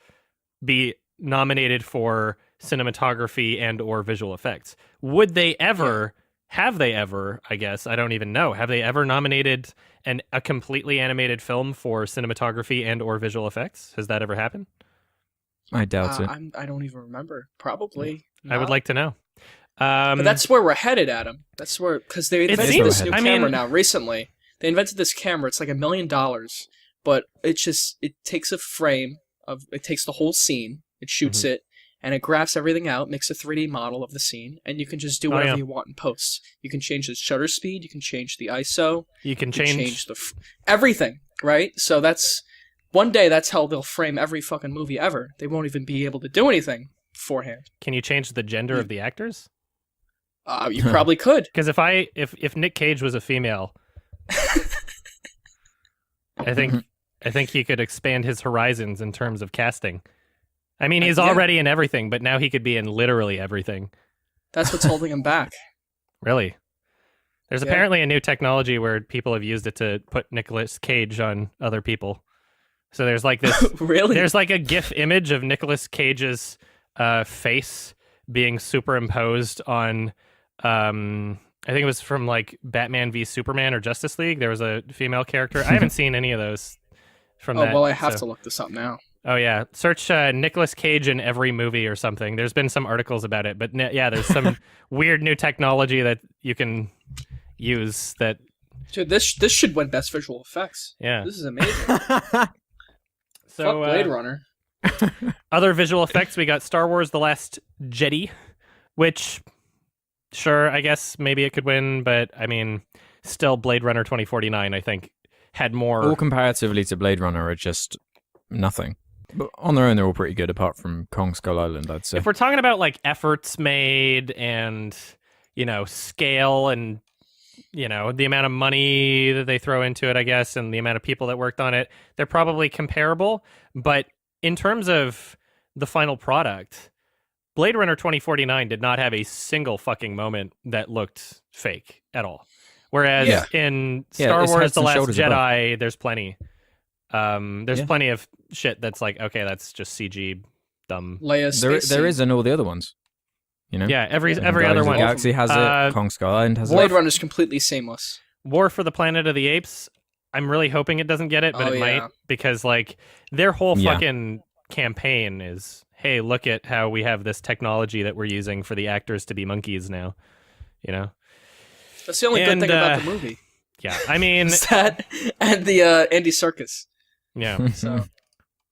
be nominated for cinematography and or visual effects? Would they ever? Have they ever? I guess I don't even know. Have they ever nominated a completely animated film for cinematography and or visual effects? Has that ever happened? I doubt it. I don't even remember. Probably. I would not. like to know. But that's where we're headed, Adam. That's where, because they invented this new camera now recently. They invented this camera. It's like $1 million, but it takes a frame it takes the whole scene, it shoots it, and it graphs everything out, makes a 3D model of the scene, and you can just do whatever you want in post. You can change the shutter speed, you can change the ISO, you can change everything, right? So one day that's how they'll frame every fucking movie ever. They won't even be able to do anything beforehand. Can you change the gender of the actors? You probably could. Because if Nick Cage was a female, I think he could expand his horizons in terms of casting. I mean, he's already in everything, but now he could be in literally everything. That's what's holding him back. Really? There's apparently a new technology where people have used it to put Nicolas Cage on other people. So there's like this. Really? There's like a GIF image of Nicolas Cage's face being superimposed on. I think it was from like Batman v Superman or Justice League. There was a female character. I haven't seen any of those from that. Oh, well, I have to look this up now. Oh, yeah. Search Nicolas Cage in every movie or something. There's been some articles about it. But there's some weird new technology that you can use that... Dude, this should win Best Visual Effects. Yeah. This is amazing. So, Fuck Blade Runner. Other visual effects, we got Star Wars The Last Jedi, which, sure, I guess maybe it could win, but, I mean, still Blade Runner 2049, I think, had more... All comparatively to Blade Runner are just nothing. But on their own, they're all pretty good, apart from Kong Skull Island, I'd say. If we're talking about, like, efforts made and, you know, scale and, you know, the amount of money that they throw into it, I guess, and the amount of people that worked on it, they're probably comparable. But in terms of the final product, Blade Runner 2049 did not have a single fucking moment that looked fake at all. Whereas in Star Wars The Last Jedi, there's plenty. There's plenty of shit that's like, okay, that's just CG dumb. There is in all the other ones. You know? Yeah, every other one. Galaxy has it. Kong Skull Island has Blade Runner's completely seamless. War for the Planet of the Apes, I'm really hoping it doesn't get it, but it might, because like their whole fucking campaign is, hey, look at how we have this technology that we're using for the actors to be monkeys now. You know? That's the only good thing about the movie. Yeah, I mean... that and the Andy Serkis. Yeah. So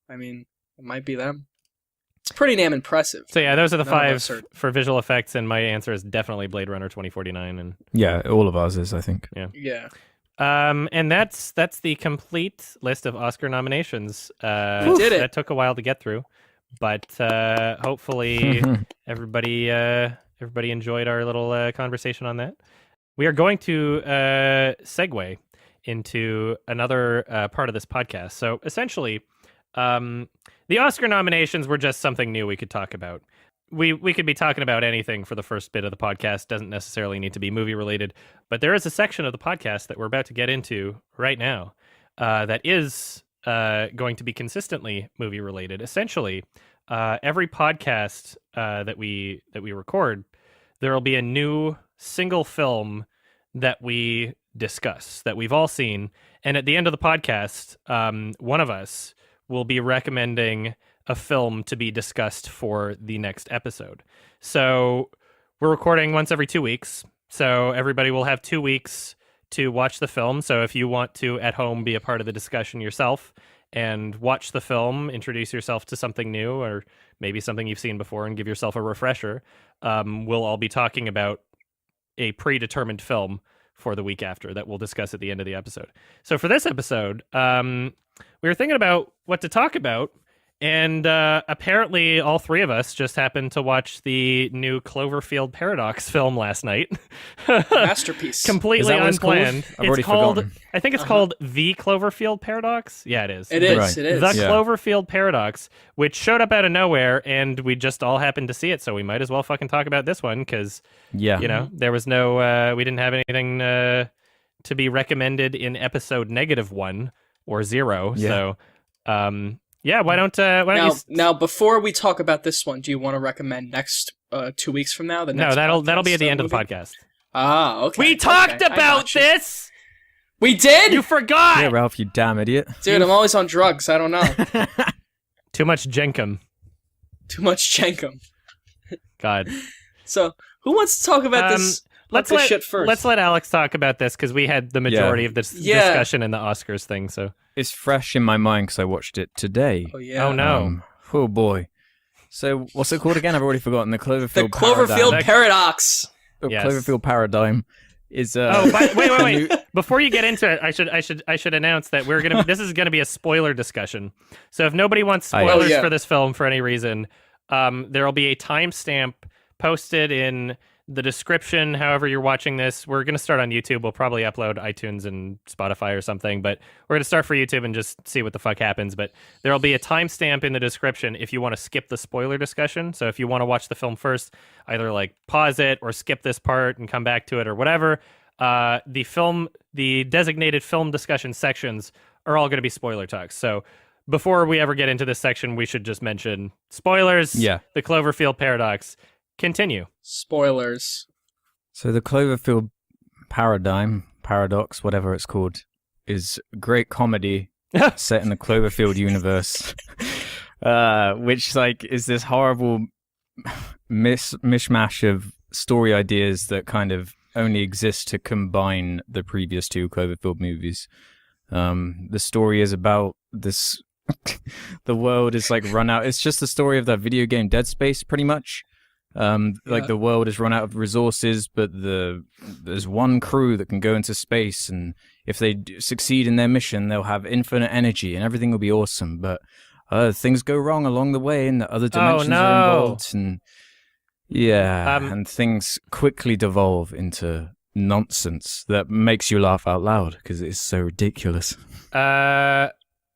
I mean, it might be them. It's pretty damn impressive. So yeah, those are the None of five us are- for visual effects, and my answer is definitely Blade Runner 2049. And Yeah, all of ours is, I think. Yeah. and that's the complete list of Oscar nominations. We did it. That took a while to get through, but hopefully everybody enjoyed our little conversation on that. We are going to segue into another part of this podcast. So essentially, the Oscar nominations were just something new we could talk about. We could be talking about anything for the first bit of the podcast. Doesn't necessarily need to be movie related, but there is a section of the podcast that we're about to get into right now that is going to be consistently movie related. Essentially, every podcast that we record, there will be a new single film that we discuss that we've all seen, and at the end of the podcast, one of us will be recommending a film to be discussed for the next episode. So we're recording once every 2 weeks, so everybody will have 2 weeks to watch the film. So if you want to at home be a part of the discussion yourself and watch the film, introduce yourself to something new or maybe something you've seen before and give yourself a refresher, we'll all be talking about a predetermined film for the week after that we'll discuss at the end of the episode. So for this episode, we were thinking about what to talk about, and apparently all three of us just happened to watch the new Cloverfield Paradox film last night. Masterpiece. Completely Is that what it's called? unplanned. I've already called, forgotten. I think it's called The Cloverfield Paradox. Yeah, it is. It is. Right. It is. The Yeah. Cloverfield Paradox, which showed up out of nowhere, and we just all happened to see it, so we might as well fucking talk about this one, because, Yeah. you know, there was no, we didn't have anything to be recommended in episode -1 or 0, Yeah. so, yeah, why don't you... Now, before we talk about this one, do you want to recommend next 2 weeks from now? No, that'll be at the end of the movie? podcast. Ah, okay. We talked okay, I about got you. this! We did? You forgot! Yeah, Ralph, you damn idiot. Dude, I'm always on drugs. I don't know. Too much Jenkum. Too much Jenkum. God. So, who wants to talk about this? Let's this let shit first. Let's let Alex talk about this because we had the majority of this Yeah. discussion in the Oscars thing. So It's fresh in my mind because I watched it today. Oh yeah. Oh, no. Oh boy. So what's it called again? I've already forgotten. The Cloverfield The Cloverfield Paradigm. Paradox. The Yes. Cloverfield Paradigm is. wait. Before you get into it, I should announce that this is gonna be a spoiler discussion. So if nobody wants Oh, yeah. spoilers Oh, yeah. for this film for any reason, there will be a timestamp posted in the description. However you're watching this, we're gonna start on YouTube. We'll probably upload iTunes and Spotify or something, but we're gonna start for YouTube and just see what the fuck happens. But there'll be a timestamp in the description if you want to skip the spoiler discussion. So if you want to watch the film first, either like pause it or skip this part and come back to it or whatever. The designated film discussion sections are all going to be spoiler talks. So before we ever get into this section, we should just mention spoilers. Yeah. The Cloverfield Paradox. Continue. Spoilers. So the Cloverfield Paradox, whatever it's called, is a great comedy set in the Cloverfield universe, which like is this horrible mishmash of story ideas that kind of only exist to combine the previous two Cloverfield movies. The story is about this. The world is like run out. It's just the story of that video game Dead Space, pretty much. Like the world has run out of resources, but there's one crew that can go into space, and if they succeed in their mission, they'll have infinite energy, and everything will be awesome. But things go wrong along the way, and the other dimensions are involved, and and things quickly devolve into nonsense that makes you laugh out loud because it's so ridiculous.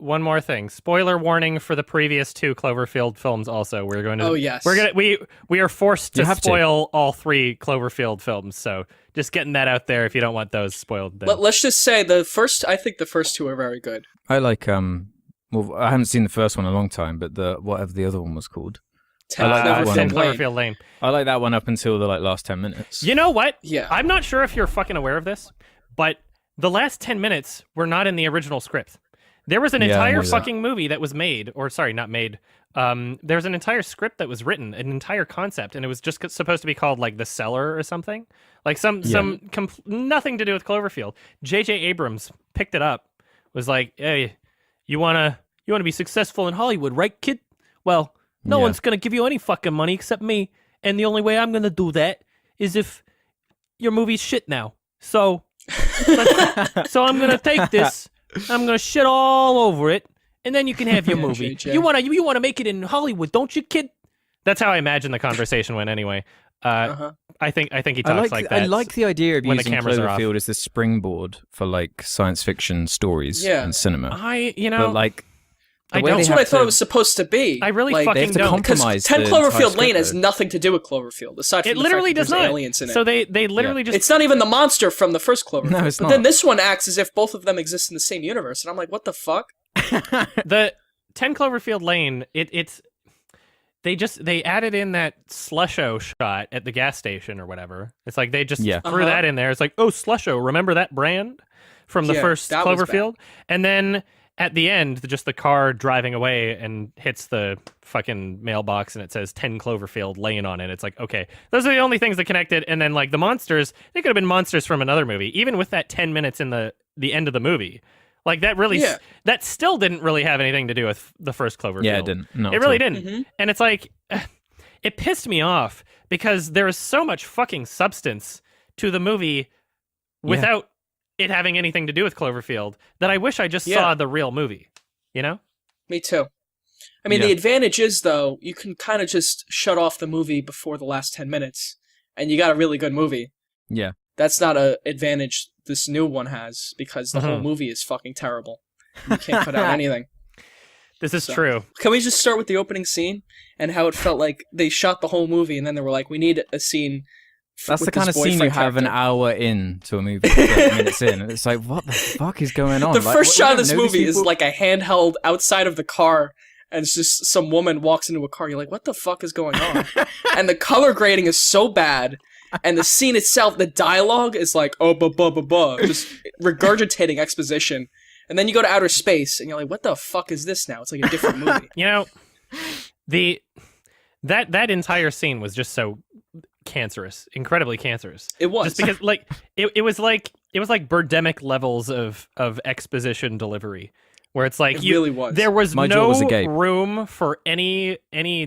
One more thing. Spoiler warning for the previous two Cloverfield films also. We're going to Oh yes. we are forced to You have to. spoil all three Cloverfield films. So just getting that out there if you don't want those spoiled. Then. Let's just say I think the first two are very good. I like well, I haven't seen the first one in a long time, but the whatever the other one was called. Ten like that one. Ten Cloverfield Lane. Cloverfield Lane. I like that one up until the last 10 minutes. You know what? Yeah. I'm not sure if you're fucking aware of this, but the last 10 minutes were not in the original script. There was an Yeah, I entire know that. fucking movie that was made, or sorry, not made. There's an entire script that was written, an entire concept, and it was just supposed to be called like The Cellar or something, like nothing to do with Cloverfield. J.J. Abrams picked it up, was like, "Hey, you wanna You want to be successful in Hollywood, right, kid? Well, no Yeah. one's gonna give you any fucking money except me, and the only way I'm gonna do that is if your movie's shit now. So I'm gonna take this, I'm gonna shit all over it, and then you can have your Yeah, movie. JJ. You wanna make it in Hollywood, don't you, kid? That's how I imagine the conversation went. Anyway, Uh-huh. I think he talks like that. I like the idea of when the using cameras are off. Cloverfield as the springboard for like science fiction stories Yeah. and cinema. But Like, the I way don't- they That's what I have thought to- it was supposed to be. I really like, they fucking have to don't. Because compromise 10 the entire Cloverfield Lane has script, nothing to do with Cloverfield, aside from It the literally fact that does there's not. aliens in it. So they literally just. It's not even the monster from the first Cloverfield. No, it's but not. then this one acts as if both of them exist in the same universe, and I'm like, what the fuck? The 10 Cloverfield Lane, it's they added in that slusho shot at the gas station or whatever. It's like they just Yeah. threw that in there. It's like, oh, slusho, remember that brand from the Yeah, first that was bad. Cloverfield? And then at the end, just the car driving away and hits the fucking mailbox and it says 10 Cloverfield Lane on it. It's like, okay, those are the only things that connected. And then like the monsters, they could have been monsters from another movie, even with that 10 minutes in the end of the movie. Like that really, Yeah. that still didn't really have anything to do with the first Cloverfield. Yeah, it didn't. Not It at really all. didn't. Mhm. And it's like, it pissed me off because there is so much fucking substance to the movie without it having anything to do with Cloverfield that I wish I just Yeah. saw the real movie, you know? Me too. I mean, Yeah. the advantage is, though, you can kind of just shut off the movie before the last 10 minutes, and you got a really good movie. Yeah. That's not an advantage this new one has, because the whole Mhm. movie is fucking terrible. You can't cut out anything. This is So- true. Can we just start with the opening scene and how it felt like they shot the whole movie, and then they were like, we need a scene. That's with the kind this of scene you boyfriend have an character. hour in to a movie, 30 minutes in, and it's like, what the fuck is going on? The Like, first we shot of don't this know these movie is people? like a handheld outside of the car, and it's just some woman walks into a car. You're like, what the fuck is going on? And the color grading is so bad, and the scene itself, the dialogue is like, oh, just regurgitating exposition. And then you go to outer space, and you're like, what the fuck is this now? It's like a different movie. You know, that entire scene was just so cancerous, incredibly cancerous. It was. Just because like it was like Birdemic levels of exposition delivery, where it's like It really was. there was My jaw no was agape. room for any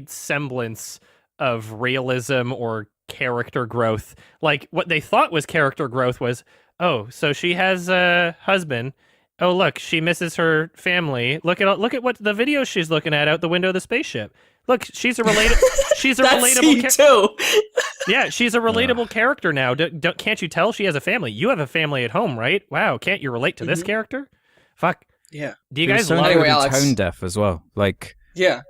semblance of realism or character growth. Like what they thought was character growth was, oh, so she has a husband. Oh, look, she misses her family. Look at what the video she's looking at out the window of the spaceship. Look, she's a she's a That relatable scene too. yeah, she's a relatable character now. Can't you tell she has a family? You have a family at home, right? Wow, can't you relate to this character? Fuck. Yeah. Do you It was guys so love Anyway, incredibly Alex. tone deaf as well. Like, Yeah.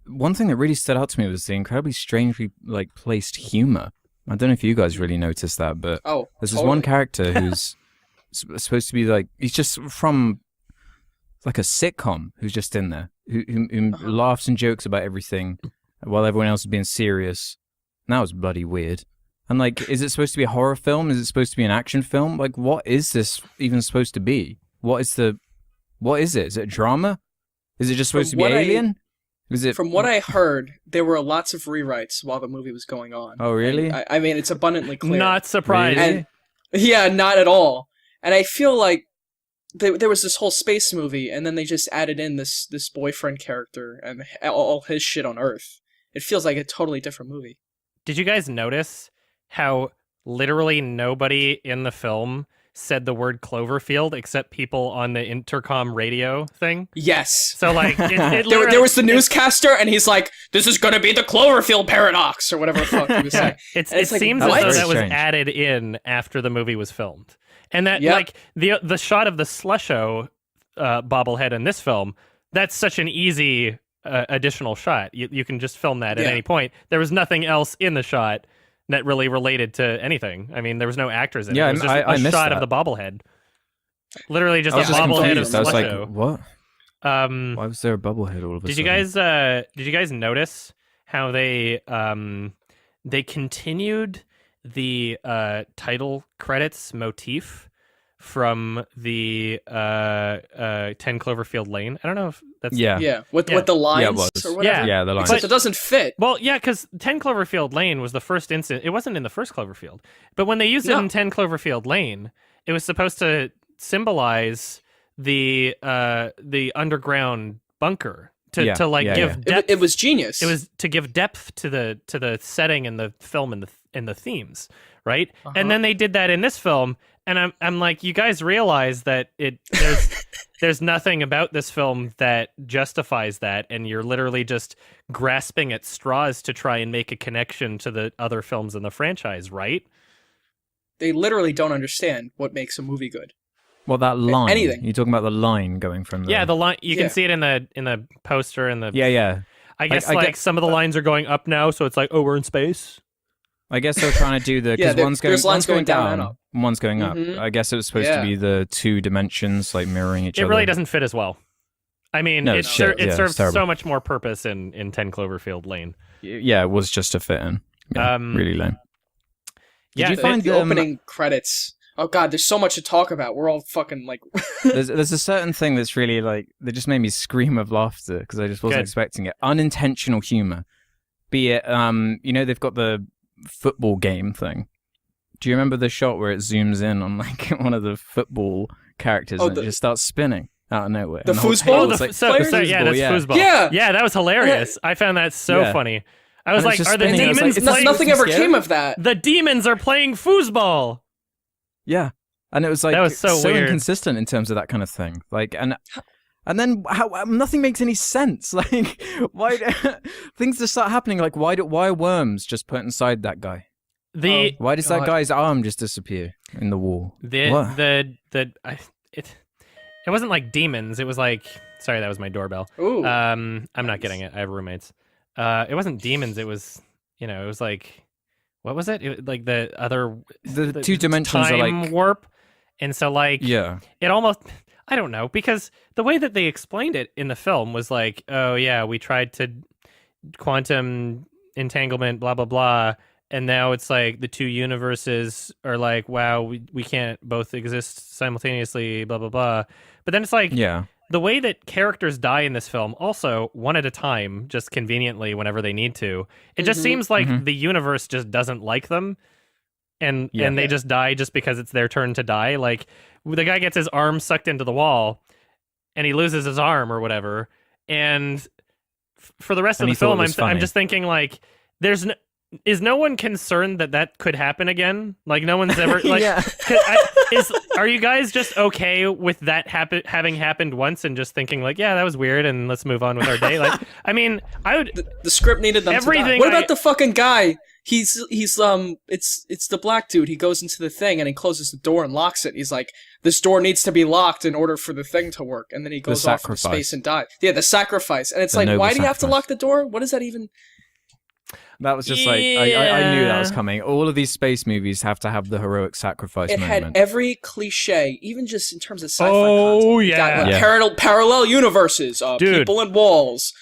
one thing that really stood out to me was the incredibly strangely like placed humor. I don't know if you guys really noticed that, but Oh, there's this totally. one character who's supposed to be like, he's just from like a sitcom who's just in there, who laughs and jokes about everything while everyone else is being serious. And that was bloody weird. And like, is it supposed to be a horror film? Is it supposed to be an action film? Like, what is this even supposed to be? What is it? Is it a drama? Is it just supposed to be what I- Alien? Is it From what I heard, there were lots of rewrites while the movie was going on. Oh, really? And I mean, it's abundantly clear. Not surprised. Really? And yeah, not at all. And I feel like there was this whole space movie, and then they just added in this boyfriend character and all his shit on Earth. It feels like a totally different movie. Did you guys notice how literally nobody in the film said the word Cloverfield except people on the intercom radio thing? Yes. So like, it There literally- was the newscaster, and he's like, "This is gonna be the Cloverfield paradox," or whatever the fuck he was saying. It it's like, seems what? as though that was Strange. added in after the movie was filmed, and that Yep. like the shot of the slusho bobblehead in this film, that's such an easy additional shot. You can just film that at Yeah. any point. There was nothing else in the shot that really related to anything. I mean, there was no actors in it. Yeah, It was just I a missed shot of that. the bobblehead. Literally just I a was just bobblehead of confused. I was like, slusho. what? Why was there a bubblehead all of a Did sudden? you guys notice how they continued the title credits motif from the 10 Cloverfield Lane? I don't know if that's Yeah. Yeah, with Yeah. the lines was. or whatever. Yeah, the lines. Except it doesn't fit. Well, yeah, because 10 Cloverfield Lane was the first instance. It wasn't in the first Cloverfield, but when they used it No. in 10 Cloverfield Lane, it was supposed to symbolize the underground bunker Yeah, to like yeah, give yeah. depth. It was genius. It was to give depth to the setting and the film and the themes, right? And then they did that in this film, and I'm like, you guys realize that there's nothing about this film that justifies that, and you're literally just grasping at straws to try and make a connection to the other films in the franchise, right? They literally don't understand what makes a movie good. Well, that line. Anything. You're talking about the line going from the... Yeah, the line you Yeah. can see it in the poster and the Yeah. I guess I like get- some of the lines are going up now, so it's like, oh, we're in space. I guess they're trying to do the... Yeah, Because one's there's going, lines going down and up. and one's going Mhm. up. I guess it was supposed Yeah. to be the two dimensions, like mirroring each It other. really doesn't fit as well. I mean, No, it it's shit. Yeah, serves it's terrible. so much more purpose in 10 Cloverfield Lane. Yeah, it was just to fit in. Yeah, really lame. Yeah, you The- find the them- opening credits? Oh god, there's so much to talk about. We're all fucking like. There's a certain thing that's really like that just made me scream of laughter because I just wasn't Good. expecting it. Unintentional humor, be it they've got the football game thing. Do you remember the shot where it zooms in on like one of the football characters and it just starts spinning out of nowhere? The And whole foosball? table Oh, is the like, players? that's yeah. foosball. Yeah. Yeah, that was hilarious. I found that so Yeah. funny. I was And it's like, just are the spinning. I was like, demons it's playing? Nothing ever scary. came of that. The demons are playing foosball. Yeah, and it was like That was so weird. inconsistent in terms of that kind of thing. Like and then how nothing makes any sense. Like why things just start happening? Like why are worms just put inside that guy? The Why does God. that guy's arm just disappear in the wall? What? it wasn't like demons. It was like, sorry, that was my doorbell. Ooh. I'm not getting it. I have roommates. It wasn't demons. It was, it was like, what was it? Like the other The two dimensions are time like warp, and so like yeah. it almost, I don't know, because the way that they explained it in the film was like, oh yeah, we tried to quantum entanglement, blah blah blah, and now it's like the two universes are like, wow, we can't both exist simultaneously, blah blah blah. But then it's like, Yeah. the way that characters die in this film, also one at a time, just conveniently whenever they need to, it just Mhm. seems like Mhm. the universe just doesn't like them, and Yeah. they just die just because it's their turn to die. Like the guy gets his arm sucked into the wall, and he loses his arm or whatever, and for the rest And of he the thought film, it was I'm funny. just thinking like, is no one concerned that could happen again? Like no one's ever like. Yeah. Are you guys just okay with that having happened once and just thinking like, yeah, that was weird and let's move on with our day? Like, I mean, I would. The script needed them to die. Everything What about the fucking guy? It's the black dude. He goes into the thing and he closes the door and locks it. He's like, this door needs to be locked in order for the thing to work. And then he goes off into sacrifice. space and dies. Yeah, the sacrifice. And it's The like, noble why do you have to sacrifice. lock the door? What does that even? That was just like I knew that was Yeah. coming. All of these space movies have to have the heroic sacrifice It moment. had every cliche, even just in terms of sci-fi Oh, content. You yeah. got, like, Yeah. parallel universes, Dude. people in walls,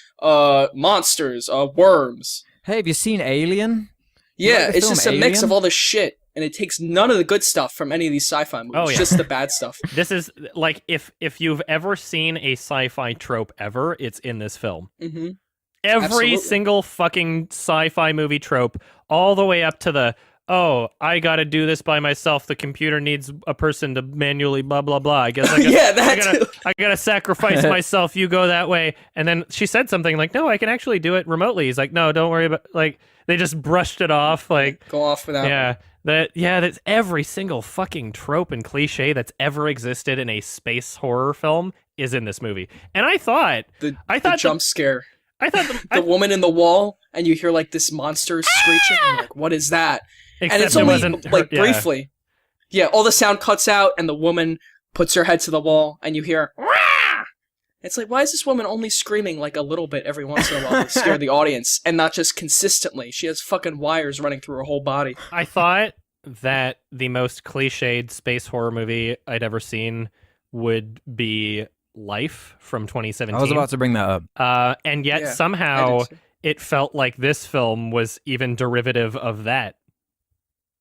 monsters, worms. Hey, have you seen Alien? Yeah, like the it's film just a mix Alien? of all this shit, and it takes none of the good stuff from any of these sci-fi movies. Oh, yeah. Just the bad stuff. This is like if you've ever seen a sci-fi trope ever, it's in this film. hmm Every Absolutely. single fucking sci-fi movie trope, all the way up to the, oh, I gotta do this by myself. The computer needs a person to manually blah blah blah. I guess I gotta, Yeah, that too. I gotta sacrifice myself. You go that way. And then she said something like, no, I can actually do it remotely. He's like, no, don't worry about. Like they just brushed it off. Like Go off without. that's every single fucking trope and cliche that's ever existed in a space horror film is in this movie. And I thought The the- jump scare. I thought The woman in the wall, and you hear like this monster screeching. And you're like, what is that? And except it's it only wasn't her- like yeah. briefly. Yeah, all the sound cuts out, and the woman puts her head to the wall, and you hear. Rah! It's like, why is this woman only screaming like a little bit every once in a while to scare the audience, and not just consistently? She has fucking wires running through her whole body. I thought that the most cliched space horror movie I'd ever seen would be Life from 2017. I was about to bring that up. And yet Yeah, somehow I did too. it felt like this film was even derivative of that.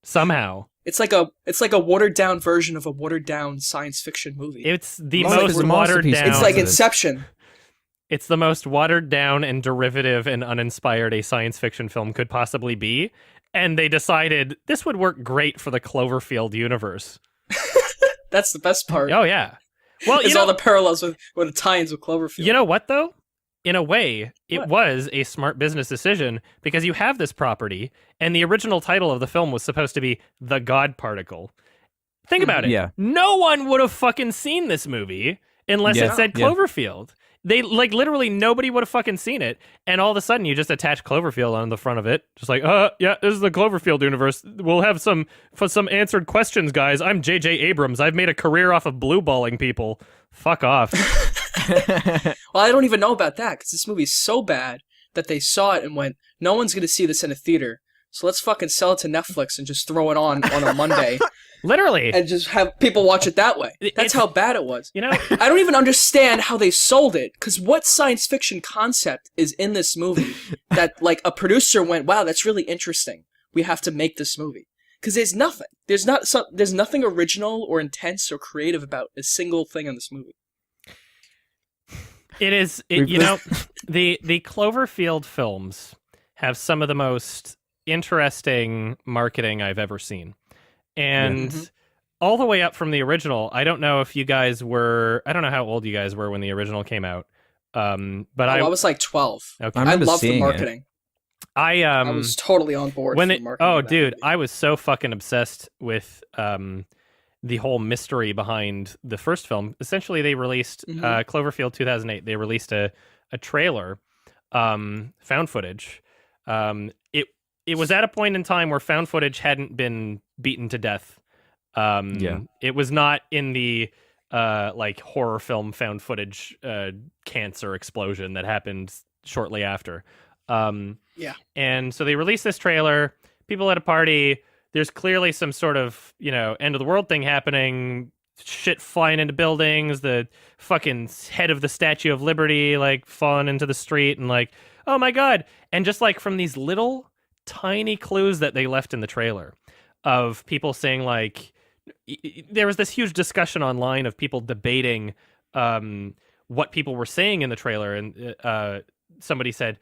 Somehow. It's like a watered down version of a watered down science fiction movie. It's the Life most is a watered masterpiece. down. It's like it. Inception. It's the most watered down and derivative and uninspired a science fiction film could possibly be. And they decided this would work great for the Cloverfield universe. That's the best part. Oh, yeah. Well, Is all the parallels with the tie-ins with Cloverfield. you know what, though? in a way, it What? was a smart business decision because you have this property, and the original title of the film was supposed to be The God Particle. Think about it. Yeah. No one would have fucking seen this movie unless Yeah. it said Yeah. Cloverfield. They literally nobody would have fucking seen it, and all of a sudden you just attach Cloverfield on the front of it, just like, yeah, this is the Cloverfield universe. We'll have some answered questions, guys. I'm J.J. Abrams. I've made a career off of blue balling people. Fuck off. Well, I don't even know about that because this movie's so bad that they saw it and went, no one's going to see this in a theater. So let's fucking sell it to Netflix and just throw it on a Monday Literally. and just have people watch it that way. That's It's- how bad it was. You know, I don't even understand how they sold it, because what science fiction concept is in this movie that, like, a producer went, wow, that's really interesting. We have to make this movie. Because there's nothing. There's nothing original or intense or creative about a single thing in this movie. it is, you know, the Cloverfield films have some of the most interesting marketing I've ever seen. And Mhm. all the way up from the original, I don't know if you guys were, I don't know how old you guys were when the original came out. But I was like 12. okay. I I remember loved the seeing it. marketing. I I was totally on board when for it, the marketing. oh of that dude, movie. I was so fucking obsessed with the whole mystery behind the first film. Essentially, they released Mhm. Cloverfield 2008. They released a trailer, found footage. It was at a point in time where found footage hadn't been beaten to death. Yeah. It was not in the like horror film found footage cancer explosion that happened shortly after. Yeah. And so they released this trailer. People at a party. There's clearly some sort of, you know, end of the world thing happening. Shit flying into buildings. The fucking head of the Statue of Liberty like falling into the street, and like, oh my god! And just like from these little tiny clues that they left in the trailer of people saying like, there was this huge discussion online of people debating what people were saying in the trailer, and somebody said,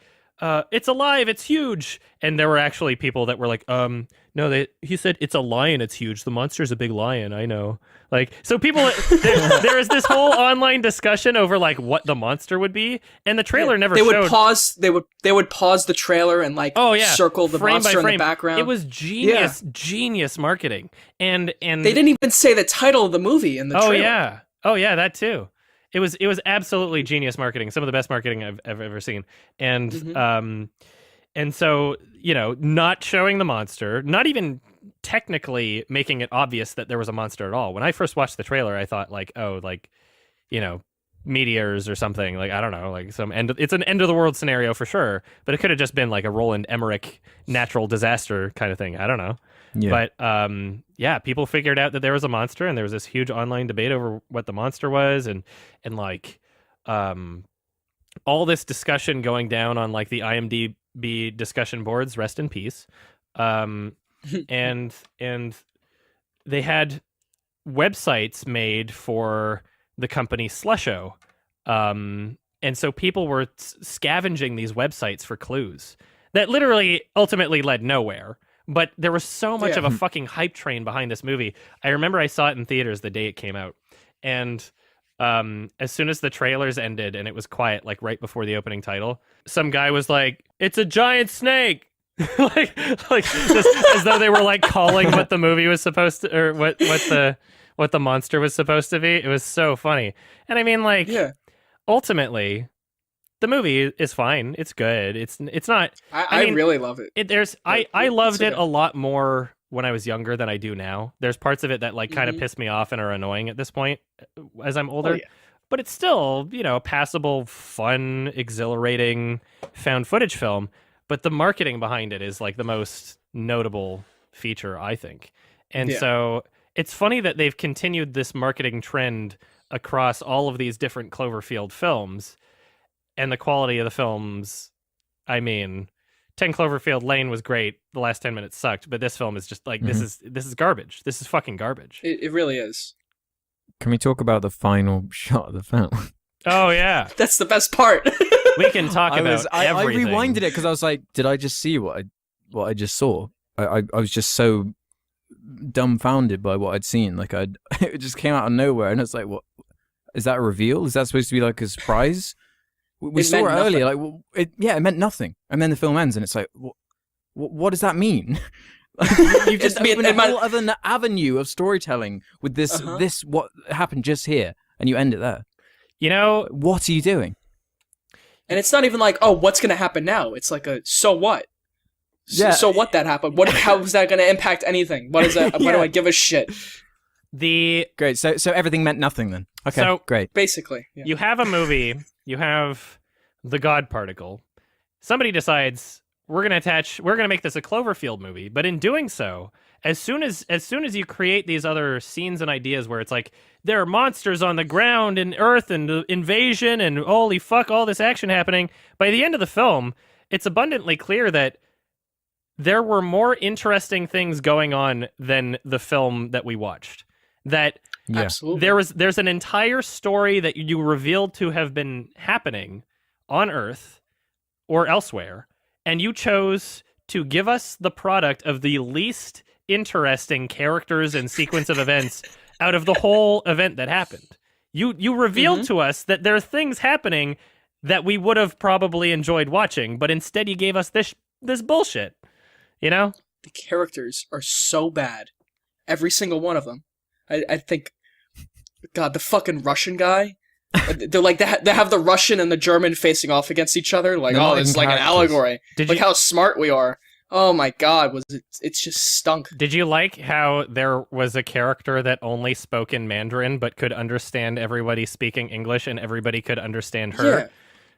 it's alive, it's huge. And there were actually people that were like, no, he said it's a lion, it's huge. The monster's a big lion, I know. Like, so people, there is this whole online discussion over like what the monster would be, and the trailer never They would showed. pause. They would pause the trailer and like Oh yeah, circle the frame by monster in frame. the background. It was genius marketing, and They didn't even say the title of the movie in the trailer. Oh yeah, that too. It was absolutely genius marketing. Some of the best marketing I've ever seen. And Mhm. and so, you know, not showing the monster, not even technically making it obvious that there was a monster at all. When I first watched the trailer, I thought like, oh, like, you know, meteors or something. Like, I don't know, like it's an end of the world scenario for sure, but it could have just been like a Roland Emmerich natural disaster kind of thing. I don't know. Yeah. But yeah, people figured out that there was a monster, and there was this huge online debate over what the monster was, and like all this discussion going down on like the IMDb discussion boards. Rest in peace. And they had websites made for the company Slusho, and so people were scavenging these websites for clues that literally ultimately led nowhere. But there was so much of a fucking hype train behind this movie. I remember I saw it in theaters the day it came out. And as soon as the trailers ended and it was quiet, like right before the opening title, some guy was like, "It's a giant snake." like just as though they were like calling what the movie was supposed to, or what the monster was supposed to be. It was so funny. And I mean, like, Yeah. ultimately, the movie is fine. It's good. It's not. I mean, really love it. I loved it okay. a lot more when I was younger than I do now. There's parts of it that like kind of Mhm. piss me off and are annoying at this point as I'm older. yeah. But it's still, you know, a passable, fun, exhilarating found footage film. But the marketing behind it is like the most notable feature, I think. And Yeah. so it's funny that they've continued this marketing trend across all of these different Cloverfield films. And the quality of the films, I mean, 10 Cloverfield Lane was great. The last 10 minutes sucked, but this film is just like, this is garbage. This is fucking garbage. It really is. Can we talk about the final shot of the film? Oh yeah, That's the best part. we can talk I about everything. rewinded it because I was like, did I just see what I just saw? I was just so dumbfounded by what I'd seen. Like it just came out of nowhere, and it's like, what is that a reveal? Is that supposed to be like a surprise? We It saw meant it earlier. nothing. Like, it meant nothing, and then the film ends, and it's like, what does that mean? Like, you've just opened a whole other avenue of storytelling with this. This what happened just here, and you end it there. You know, What are you doing? And it's not even like, oh, what's going to happen now? It's like so what? Yeah. So what that happened? How is that going to impact anything? What is that? Why do I give a shit? Great. So everything meant nothing then. Okay. So- great. Basically. Yeah. you have a movie, you have the God particle. Somebody decides we're gonna make this a Cloverfield movie, but in doing so, as soon as you create these other scenes and ideas where it's like there are monsters on the ground and Earth and invasion and holy fuck, all this action happening, by the end of the film, it's abundantly clear that there were more interesting things going on than the film that we watched. That Yeah. Absolutely. there's an entire story that you revealed to have been happening on Earth or elsewhere, and you chose to give us the product of the least interesting characters and sequence of events out of the whole event that happened. You revealed to us that there are things happening that we would have probably enjoyed watching, but instead you gave us this bullshit. You know? The characters are so bad. Every single one of them. I think, God, the fucking Russian guy. They're like they have the Russian and the German facing off against each other. Like, They're oh, not it's even like an characters. allegory. Did Look you how smart we are. Oh my God, it's just stunk. Did you like how there was a character that only spoke in Mandarin but could understand everybody speaking English and everybody could understand her? Yeah.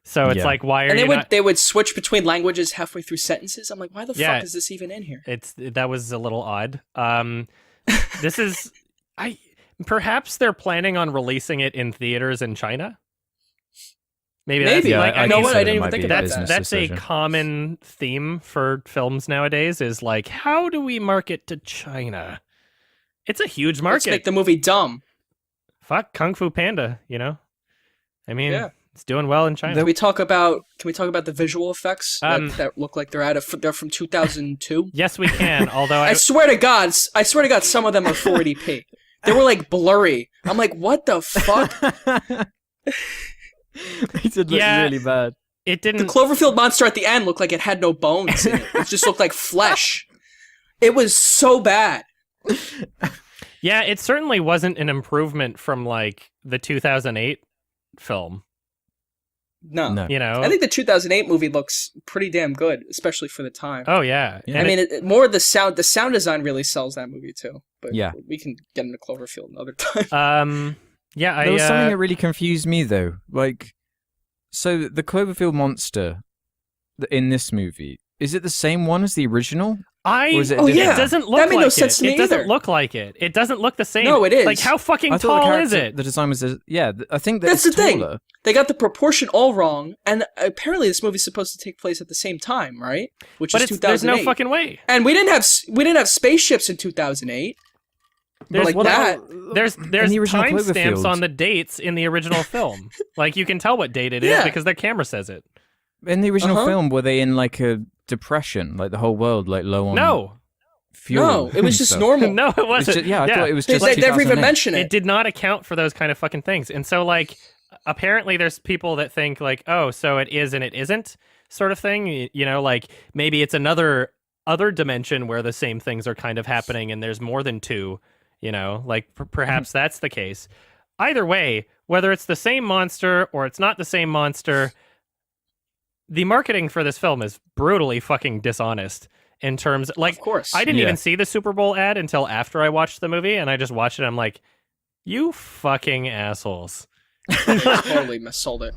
So it's Yeah. like, why are And you not? they would switch between languages halfway through sentences. I'm like, why the Yeah. fuck is this even in here? That was a little odd. This is perhaps they're planning on releasing it in theaters in China. Maybe Maybe. that's like I know mean, what? I didn't even think about that's that. that's a common theme for films nowadays. Is like, how do we market to China? It's a huge Let's market. make the movie dumb. Fuck Kung Fu Panda, you know? I mean, Yeah. it's doing well in China. Can we talk about the visual effects Um, that look like they're from 2002? Yes, we can. Although I swear to God, some of them are 480p. They were like blurry. I'm like, what the fuck? They did look Yeah. really bad. it The didn't. Cloverfield monster at the end looked like it had no bones in it. It just looked like flesh. It was so bad. Yeah, it certainly wasn't an improvement from like the 2008 film. No. You know? I think the 2008 movie looks pretty damn good, especially for the time. Oh yeah. Yeah. I And mean, more the sound design really sells that movie too. But Yeah. we can get into Cloverfield another time. yeah. There was something that really confused me though. Like, so the Cloverfield monster in this movie, is it the same one as the original? Or is it Oh, different? yeah. It doesn't look That made like no sense it. to me It doesn't either. look like it. It doesn't look the same. No, it is. Like, how fucking I thought tall is the it? design was, I think that That's it's the thing. taller. They got the proportion all wrong, and apparently this movie's supposed to take place at the same time, right? Which But is there's 2008. no fucking way. And we didn't have spaceships in 2008. There's like What that. about- There's the original timestamps Cloverfield? on the dates in the original film. Like you can tell what date it is Yeah. because their camera says it. In the original Uh-huh. film, were they in like a depression, like the whole world, like low on No, fuel? No, it was and just stuff? normal. no, it It was wasn't. just- I thought it was They, just they never even 2008. mention It it. did not account for those kind of fucking things. And so, like, apparently there's people that think, like, oh, so it is and it isn't sort of thing. You know, like, maybe it's other dimension where the same things are kind of happening and there's more than two, you know, like, perhaps that's the case. Either way, whether it's the same monster or it's not the same monster, the marketing for this film is brutally fucking dishonest in terms, like, Of course. I didn't Yeah. even see the Super Bowl ad until after I watched the movie, and I just watched it. I'm like, you fucking assholes. totally missold it.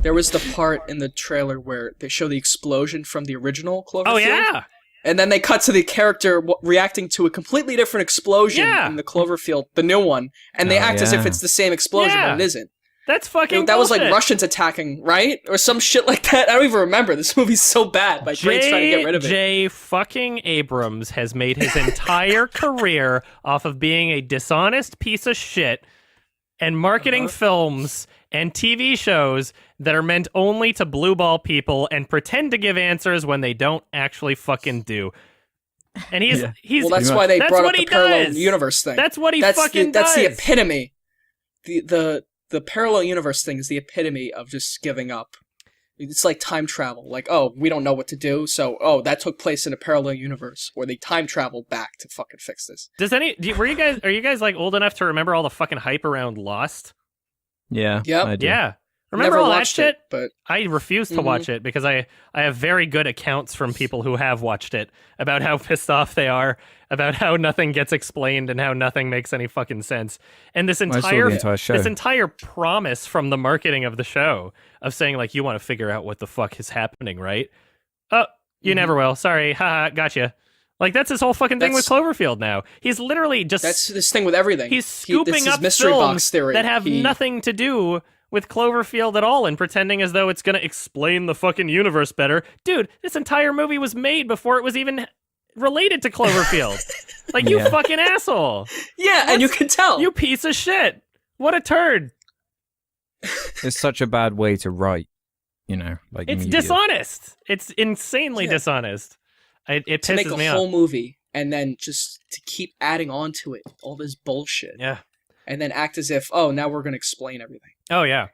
There was the part in the trailer where they show the explosion from the original Cloverfield. Oh yeah, And then they cut to the character reacting to a completely different explosion Yeah. in the Cloverfield, the new one. And they Oh, act as if yeah. it's the same explosion, Yeah. but it isn't. that's fucking. That was like bullshit. Russians attacking, right? Or some shit like that. I don't even remember. This movie's so bad. My brain's trying to get rid of it. J. fucking Abrams has made his entire career off of being a dishonest piece of shit and marketing films and TV shows that are meant only to blue ball people and pretend to give answers when they don't actually fucking do. And he's Well, that's why they brought up what the he parallel does. universe thing. That's what he that's fucking that's does. the epitome. The parallel universe thing is the epitome of just giving up. It's like time travel. Like, oh, we don't know what to do, so that took place in a parallel universe where they time traveled back to fucking fix this. Are you guys like old enough to remember all the fucking hype around Lost? Yeah. Yep. I do. Yeah. Remember Never all that watched shit? it, but I refuse to watch it because I have very good accounts from people who have watched it about how pissed off they are, about how nothing gets explained and how nothing makes any fucking sense. And this I saw entire the entire show. this entire promise from the marketing of the show of saying like you want to figure out what the fuck is happening, right? Oh, you never will. Sorry. Haha, gotcha. Like that's his whole fucking thing with Cloverfield now. He's literally just that's this thing with everything. He's scooping this is up mystery films box theory. that have nothing to do with Cloverfield at all and pretending as though it's going to explain the fucking universe better. Dude, this entire movie was made before it was even related to Cloverfield. Like, you fucking asshole. Yeah, and you can tell. You piece of shit. What a turd. It's such a bad way to write, like It's media. dishonest. It's insanely dishonest. It pisses to make me a off. whole movie and then just to keep adding on to it all this bullshit. Yeah. And then act as if, oh, now we're going to explain everything. Oh, yeah.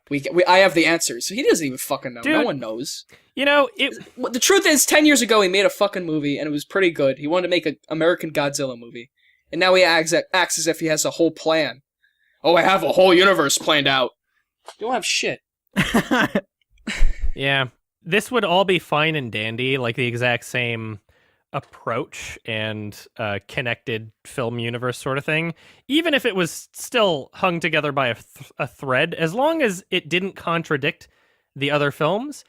I have the answers. So he doesn't even fucking know. Dude, no one knows. The truth is, 10 years ago, he made a fucking movie, and it was pretty good. He wanted to make an American Godzilla movie. And now he acts as if he has a whole plan. Oh, I have a whole universe planned out. You don't have shit. Yeah. This would all be fine and dandy, like the exact same approach and connected film universe sort of thing, even if it was still hung together by a thread, as long as it didn't contradict the other films,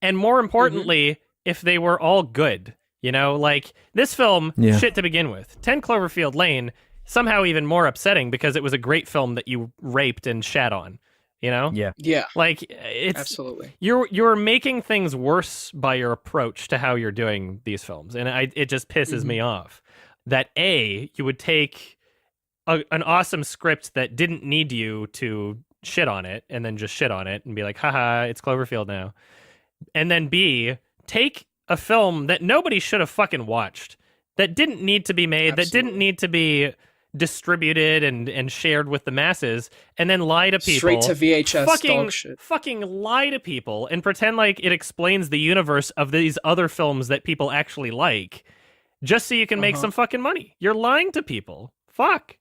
and more importantly, if they were all good. Like this film, shit to begin with. 10 Cloverfield Lane, somehow even more upsetting because it was a great film that you raped and shat on. Yeah. Like it's absolutely you're making things worse by your approach to how you're doing these films, and it just pisses me off that you would take an awesome script that didn't need you to shit on it and then just shit on it and be like, haha, it's Cloverfield now, and then B, take a film that nobody should have fucking watched, that didn't need to be made, that didn't need to be distributed and shared with the masses, and then lie to people straight to VHS dog shit. Fucking lie to people and pretend like it explains the universe of these other films that people actually like, just so you can make some fucking money. You're lying to people. Fuck.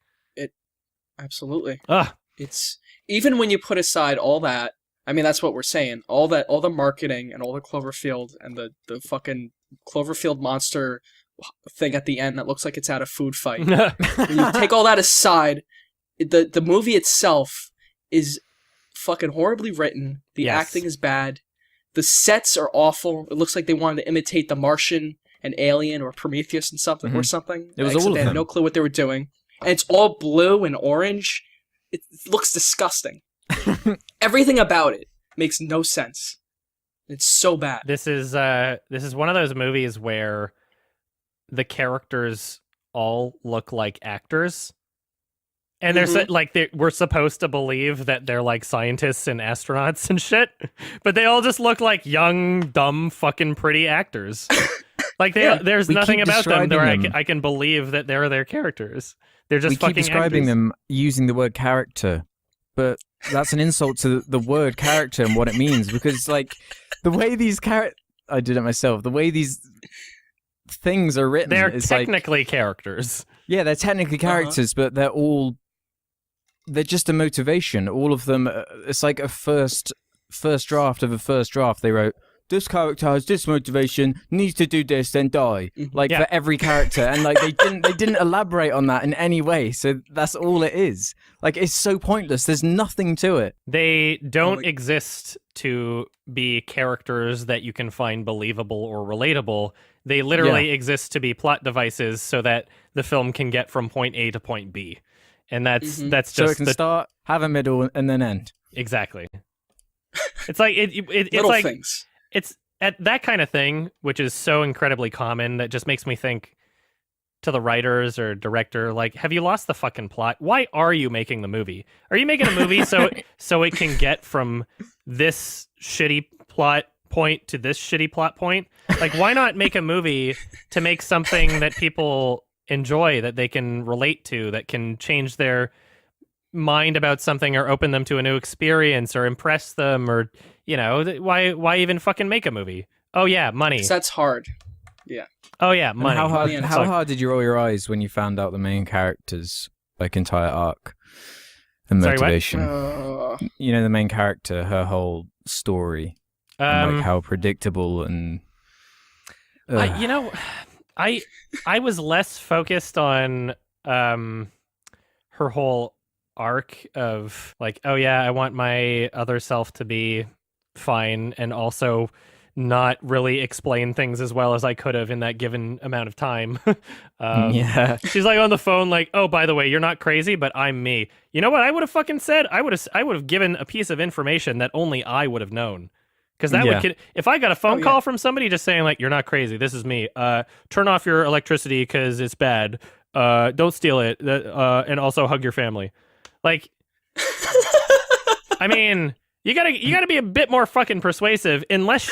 Absolutely. Ugh. It's even when you put aside all that. I mean, that's what we're saying. All the marketing and all the Cloverfield and the fucking Cloverfield monster thing at the end that looks like it's at a food fight. When you take all that aside, the movie itself is fucking horribly written. The acting is bad. The sets are awful. It looks like they wanted to imitate The Martian and Alien or Prometheus and something or something. It was Except all of they had them. no clue what they were doing. And it's all blue and orange. It looks disgusting. Everything about it makes no sense. It's so bad. This is one of those movies where the characters all look like actors, and we're supposed to believe that they're like scientists and astronauts and shit, but they all just look like young, dumb, fucking pretty actors. Like there's nothing about them where I can believe that they're their characters. They're just fucking keep describing actors. them using the word character, but that's an insult to the word character and what it means, because like the way these I did it myself. The way these things are written, they're is technically characters. Yeah, they're technically characters, but they're just a motivation. All of them, it's like a first draft of a first draft. They wrote, this character has this motivation, needs to do this, then die. Like for every character, and like they didn't elaborate on that in any way. So that's all it is. Like it's so pointless. There's nothing to it. They don't exist to be characters that you can find believable or relatable. They literally exist to be plot devices so that the film can get from point A to point B. And that's just so it can start, have a middle, and then end. Exactly. It's like it's Little like things. It's at that kind of thing, which is so incredibly common, that just makes me think to the writers or director, like, have you lost the fucking plot? Why are you making the movie? Are you making a movie so it can get from this shitty plot point to this shitty plot point? Like, why not make a movie to make something that people enjoy, that they can relate to, that can change their mind about something or open them to a new experience or impress them or, why even fucking make a movie? Oh yeah, money. 'Cause that's hard. Yeah. Oh yeah, And money. how hard did you roll your eyes when you found out the main character's entire arc and Sorry, what? motivation? The main character, her whole story, and how predictable and. I was less focused on her whole arc of like, oh yeah, I want my other self to be fine and also not really explain things as well as I could have in that given amount of time. Yeah. She's like on the phone like, oh, by the way, you're not crazy, but I'm me. You know what I would have fucking said? I would have given a piece of information that only I would have known. Because that would if I got a phone call from somebody just saying like, you're not crazy, this is me. Turn off your electricity because it's bad. Don't steal it. And also hug your family. Like, I mean, you gotta be a bit more fucking persuasive. Unless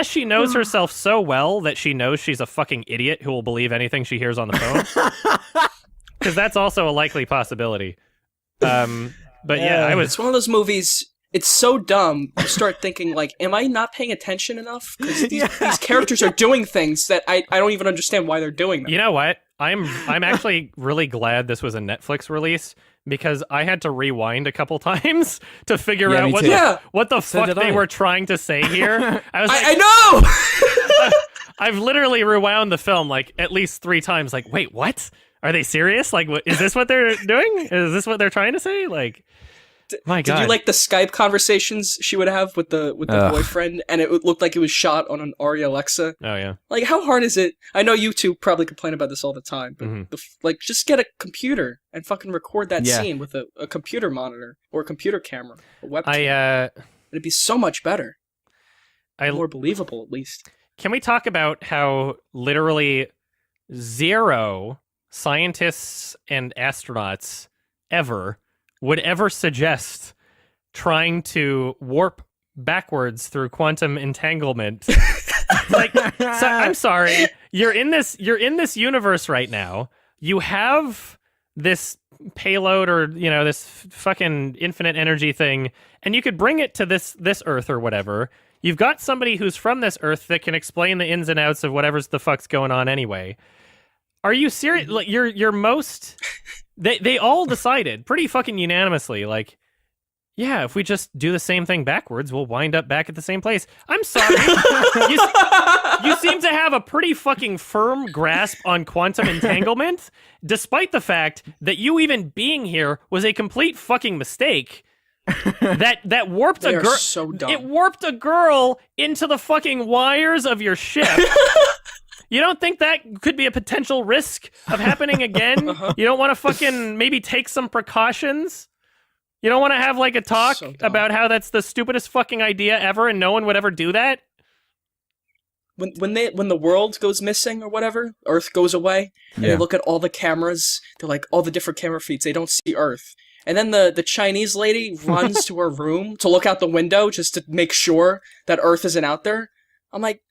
she knows herself so well that she knows she's a fucking idiot who will believe anything she hears on the phone. Because that's also a likely possibility. But yeah, It's one of those movies. It's so dumb. You start thinking like, am I not paying attention enough? Because these characters are doing things that I don't even understand why they're doing them. You know what? I'm actually really glad this was a Netflix release because I had to rewind a couple times to figure out what the fuck they were trying to say here. I was like, I know. I've literally rewound the film like at least 3 times. Like, wait, what? Are they serious? Like, is this what they're doing? Is this what they're trying to say? Like. My God. Did you like the Skype conversations she would have with the boyfriend, and it looked like it was shot on an Arri Alexa? Oh yeah. Like, how hard is it? I know you two probably complain about this all the time, but just get a computer and fucking record that scene with a computer monitor or a computer camera, a webcam. It'd be so much better. More believable, at least. Can we talk about how literally 0 scientists and astronauts ever would ever suggest trying to warp backwards through quantum entanglement? Like, so, I'm sorry, you're in this universe right now. You have this payload or this fucking infinite energy thing, and you could bring it to this Earth or whatever. You've got somebody who's from this Earth that can explain the ins and outs of whatever's the fuck's going on anyway. Are you serious? Like, you're most. They all decided pretty fucking unanimously, like, yeah, if we just do the same thing backwards, we'll wind up back at the same place. I'm sorry. You seem to have a pretty fucking firm grasp on quantum entanglement, despite the fact that you even being here was a complete fucking mistake. That warped a girl. So dumb. It warped a girl into the fucking wires of your ship. You don't think that could be a potential risk of happening again? You don't want to fucking maybe take some precautions? You don't want to have like a talk about how that's the stupidest fucking idea ever and no one would ever do that? When the world goes missing or whatever, Earth goes away, and they look at all the cameras, they're like, all the different camera feeds, they don't see Earth. And then the Chinese lady runs to her room to look out the window just to make sure that Earth isn't out there. I'm like,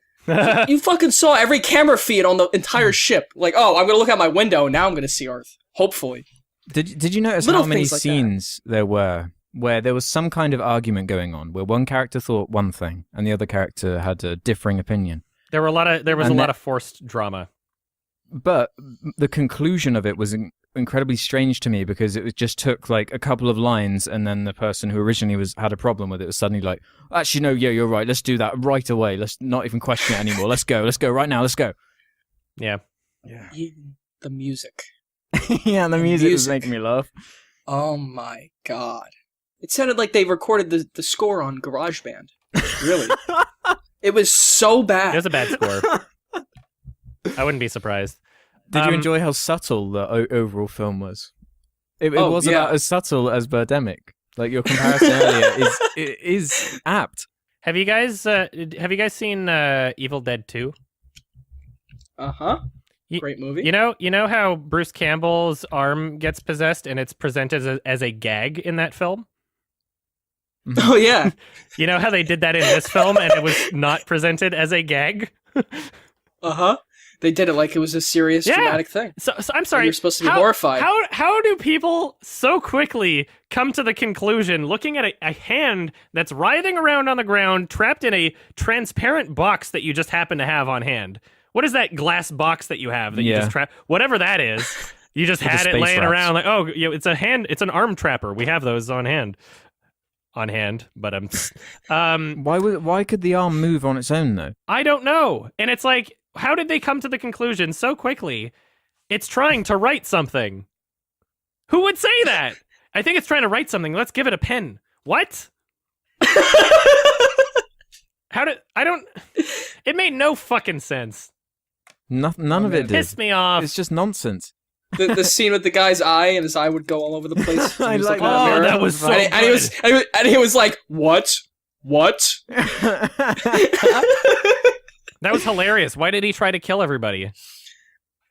you fucking saw every camera feed on the entire ship. Like, oh, I'm going to look out my window, and now I'm going to see Earth. Hopefully. Did you notice how many scenes there were where there was some kind of argument going on, where one character thought one thing, and the other character had a differing opinion? There was a lot of forced drama. But the conclusion of it was incredibly strange to me because it just took like a couple of lines and then the person who originally had a problem with it was suddenly like, actually, no, yeah, you're right. Let's do that right away. Let's not even question it anymore. Let's go right now. Let's go. Yeah. The music. Yeah, the music was making me laugh. Oh my God. It sounded like they recorded the score on GarageBand. Really. It was so bad. It was a bad score. I wouldn't be surprised. Did you enjoy how subtle the overall film was? It was about as subtle as Birdemic. Like your comparison earlier is apt. Have you guys seen Evil Dead 2? Uh-huh. Great movie. You know how Bruce Campbell's arm gets possessed and it's presented as a gag in that film? Oh yeah. You know how they did that in this film and it was not presented as a gag? Uh-huh. They did it like it was a serious, Yeah. dramatic thing. So I'm sorry. You're supposed to be horrified. How do people so quickly come to the conclusion, looking at a hand that's writhing around on the ground, trapped in a transparent box that you just happen to have on hand? What is that glass box that you have that you just trap? Whatever that is, you just had it laying around. Like, oh, it's a hand. It's an arm trapper. We have those on hand. But Why could the arm move on its own though? I don't know. And it's like, how did they come to the conclusion so quickly? It's trying to write something. Who would say that? I think it's trying to write something. Let's give it a pen. What? It made no fucking sense. None of it did. Pissed me off. It's just nonsense. The scene with the guy's eye, and his eye would go all over the place. I like looking in the that. mirror. That was so and he was like, "What? What?" That was hilarious. Why did he try to kill everybody?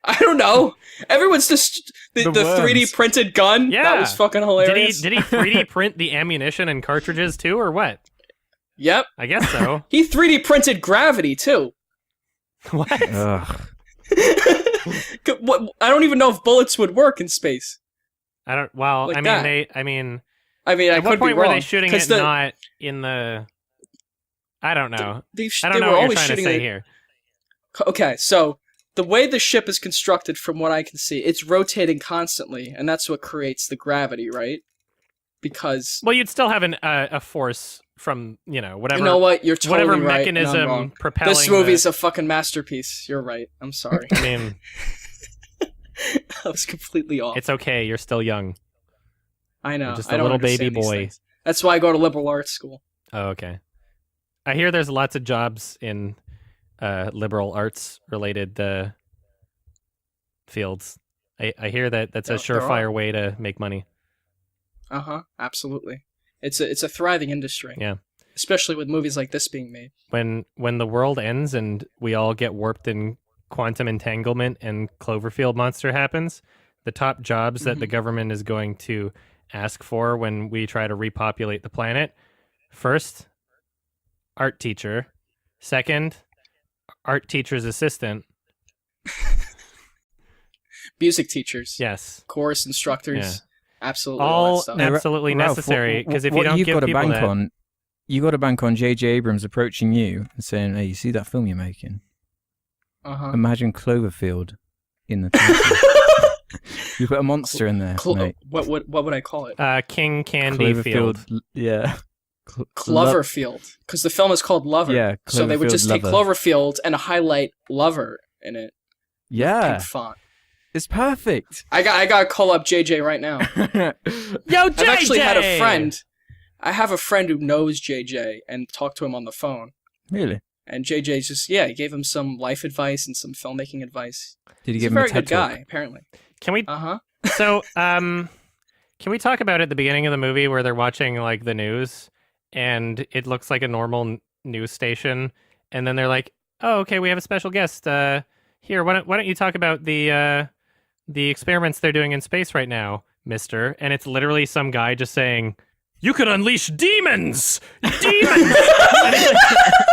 I don't know. Everyone's just the worms. 3D printed gun. Yeah. That was fucking hilarious. Did he 3D print the ammunition and cartridges too, or what? Yep. I guess so. He 3D printed gravity too. What? Ugh. I don't even know if bullets would work in space. I don't. Well, Like I mean, that. I mean, I mean, I at what could point be were wrong. they shooting 'cause it not in the? I don't know. They I don't they know were what you're only trying to shooting say it- here. Okay, so the way the ship is constructed, from what I can see, it's rotating constantly, and that's what creates the gravity, right? Because Well, you'd still have a force from whatever. you know what, you're totally whatever right, and I'm mechanism wrong. propelling. This movie's a fucking masterpiece. You're right. I'm sorry. I mean, I was completely off. it's okay. You're still young. I know. You're just I a don't little baby understand these boy. things. That's why I go to liberal arts school. Oh, okay. I hear there's lots of jobs in liberal arts related fields. I hear that's a There are. surefire way to make money. Absolutely. It's a thriving industry. Yeah. Especially with movies like this being made. When the world ends and we all get warped in quantum entanglement and Cloverfield monster happens, the top jobs that the government is going to ask for when we try to repopulate the planet: first, art teacher; second, art teacher's assistant. Music teachers. Yes, Chorus instructors. Yeah. Absolutely all that all stuff. absolutely Ralph, necessary. Because if you what don't you've give got to people bank that, on, you got to bank on J.J. Abrams approaching you and saying, "Hey, you see that film you're making? Imagine Cloverfield in the title. You put a monster in there, mate. What would I call it? King Candy Field. Yeah. Cloverfield, because the film is called Lover. Yeah, so they would Cloverfield just take Lover. Cloverfield and highlight Lover in it. Yeah, Pink font. it's perfect. I got to call up JJ right now. Yo, JJ! I've actually had a friend. I have a friend who knows JJ and talked to him on the phone. Really? And JJ's just he gave him some life advice and some filmmaking advice. Did you He's give a him a very TED good guy, talk? apparently. Can we? Uh-huh. So, can we talk about at the beginning of the movie where they're watching like the news and it looks like a normal news station, and then they're like, "Oh, okay, we have a special guest. Here, why don't you talk about the experiments they're doing in space right now, Mister?" And it's literally some guy just saying, "You can unleash demons, demons." And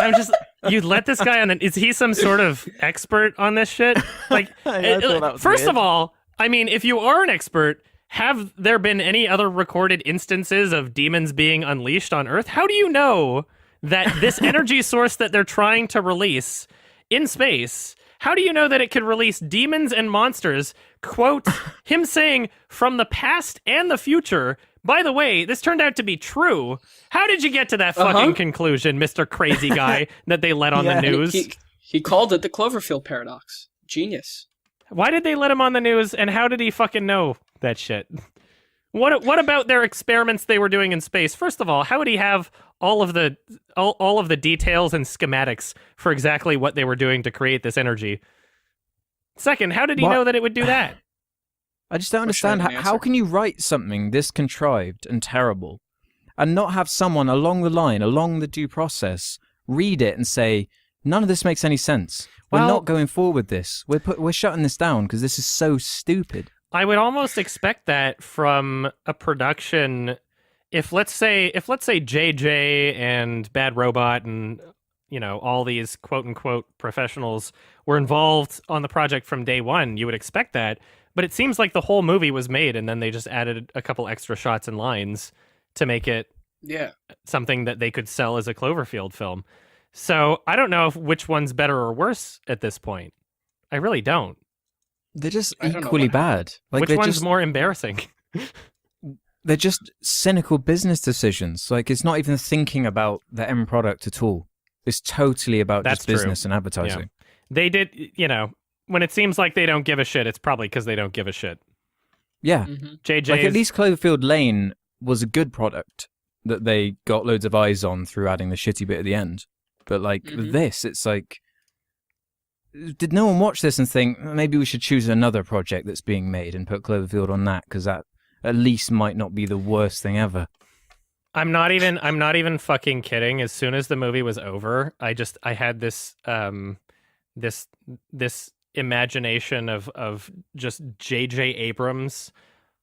I'm just. You let this guy on. Is he some sort of expert on this shit? Like, I thought that was first weird. of all, I mean, if you are an expert, have there been any other recorded instances of demons being unleashed on Earth? How do you know that this energy source that they're trying to release in space, how do you know that it could release demons and monsters? Quote, him saying, from the past and the future. By the way, this turned out to be true. How did you get to that fucking conclusion, Mr. Crazy Guy, that they let on the Yeah. news? He called it the Cloverfield paradox. Genius. Why did they let him on the news, and how did he fucking know that shit? What about their experiments they were doing in space? First of all, how would he have all of the details and schematics for exactly what they were doing to create this energy? Second, how did he What? know that it would do that? I just don't Wish I had understand an how answer. can you write something this contrived and terrible and not have someone along the line, along the due process, read it and say, none of this makes any sense. We're Well- not going forward with this. We're shutting this down because this is so stupid. I would almost expect that from a production. If let's say JJ and Bad Robot and all these quote unquote professionals were involved on the project from day one, you would expect that. But it seems like the whole movie was made and then they just added a couple extra shots and lines to make it something that they could sell as a Cloverfield film. So I don't know which one's better or worse at this point. I really don't. They're just equally bad. Like, which one's more embarrassing? They're just cynical business decisions. Like, it's not even thinking about the end product at all. It's totally about just business and advertising. Yeah. They did, when it seems like they don't give a shit, it's probably because they don't give a shit. Yeah. JJ, like, at least Cloverfield Lane was a good product that they got loads of eyes on through adding the shitty bit at the end. But like with this, it's like, did no one watch this and think maybe we should choose another project that's being made and put Cloverfield on that, because that at least might not be the worst thing ever? I'm not even fucking kidding. As soon as the movie was over, I had this this imagination of just JJ Abrams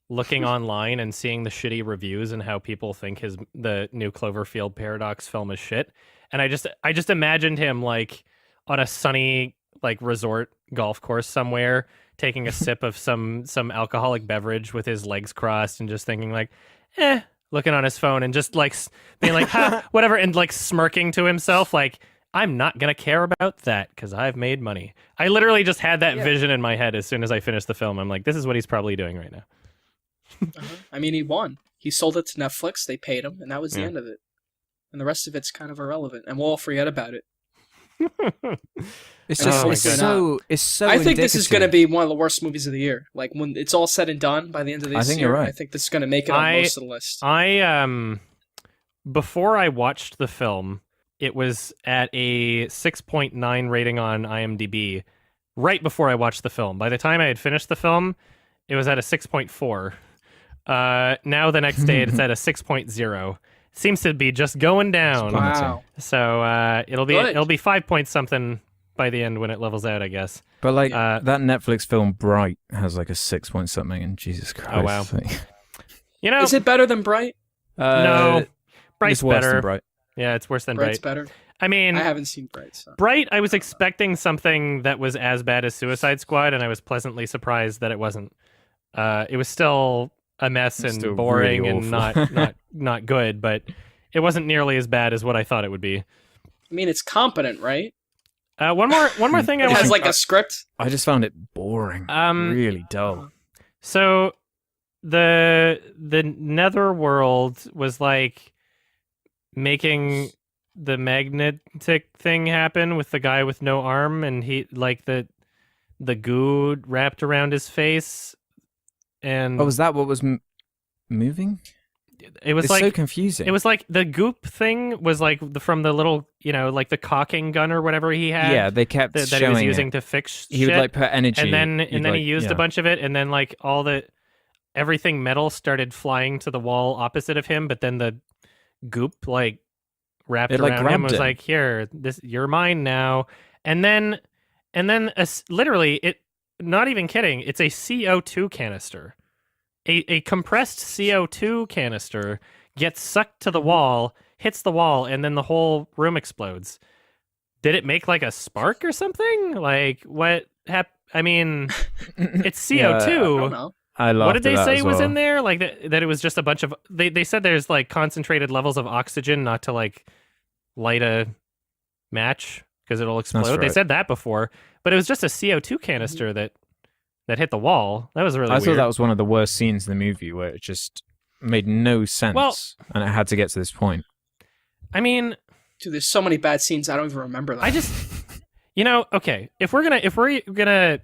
looking online and seeing the shitty reviews and how people think the new Cloverfield Paradox film is shit. And I just imagined him like on a sunny like resort golf course somewhere, taking a sip of some alcoholic beverage with his legs crossed and just thinking like, looking on his phone and just like being like, ha, whatever, and like smirking to himself like, I'm not going to care about that because I've made money. I literally just had that vision in my head as soon as I finished the film. I'm like, this is what he's probably doing right now. I mean, he won. He sold it to Netflix. They paid him, and that was the end of it. And the rest of it's kind of irrelevant, and we'll all forget about it. It's just it's so. I think this is going to be one of the worst movies of the year. Like when it's all said and done by the end of this year, you're right. I think this is going to make it on most of the list. Before I watched the film, it was at a 6.9 rating on IMDb. Right before I watched the film, by the time I had finished the film, it was at a 6.4. Now the next day it's at a 6.0. Seems to be just going down. Wow. So it'll be 5 point something by the end when it levels out, I guess. But like that Netflix film Bright has like a 6 point something, and Jesus Christ. Oh wow. Is it better than Bright? No, Bright's it's worse better. Than Bright. Yeah, it's worse than Bright's Bright. better. I mean, I haven't seen Bright. So. Bright, I was expecting something that was as bad as Suicide Squad, and I was pleasantly surprised that it wasn't. It was still a mess and boring really and not good, but it wasn't nearly as bad as what I thought it would be. I mean, it's competent, right? One more thing. It has like a script. I just found it boring. Really dull. So the Netherworld was like making the magnetic thing happen with the guy with no arm, and he like the goo wrapped around his face. And was that what was moving? It was it's like so confusing. It was like the goop thing was like from the little, like the caulking gun or whatever he had. Yeah, they kept that showing he was using to fix He shit. would like put energy, and then he used a bunch of it, and then like everything metal started flying to the wall opposite of him, but then the goop like wrapped around him, was like, here, you're mine now. And then literally it, not even kidding, it's a CO2 canister. A compressed CO2 canister gets sucked to the wall, hits the wall, and then the whole room explodes. Did it make like a spark or something? Like what happened? I mean, it's CO2. Yeah, I don't know. What did they say was in there? Like that it was just a bunch of... They said there's like concentrated levels of oxygen, not to like light a match because it'll explode. Right. They said that before, but it was just a CO2 canister that hit the wall. That was really weird. I thought that was one of the worst scenes in the movie where it just made no sense, and it had to get to this point. I mean... Dude, there's so many bad scenes, I don't even remember that. I just... okay, if we're gonna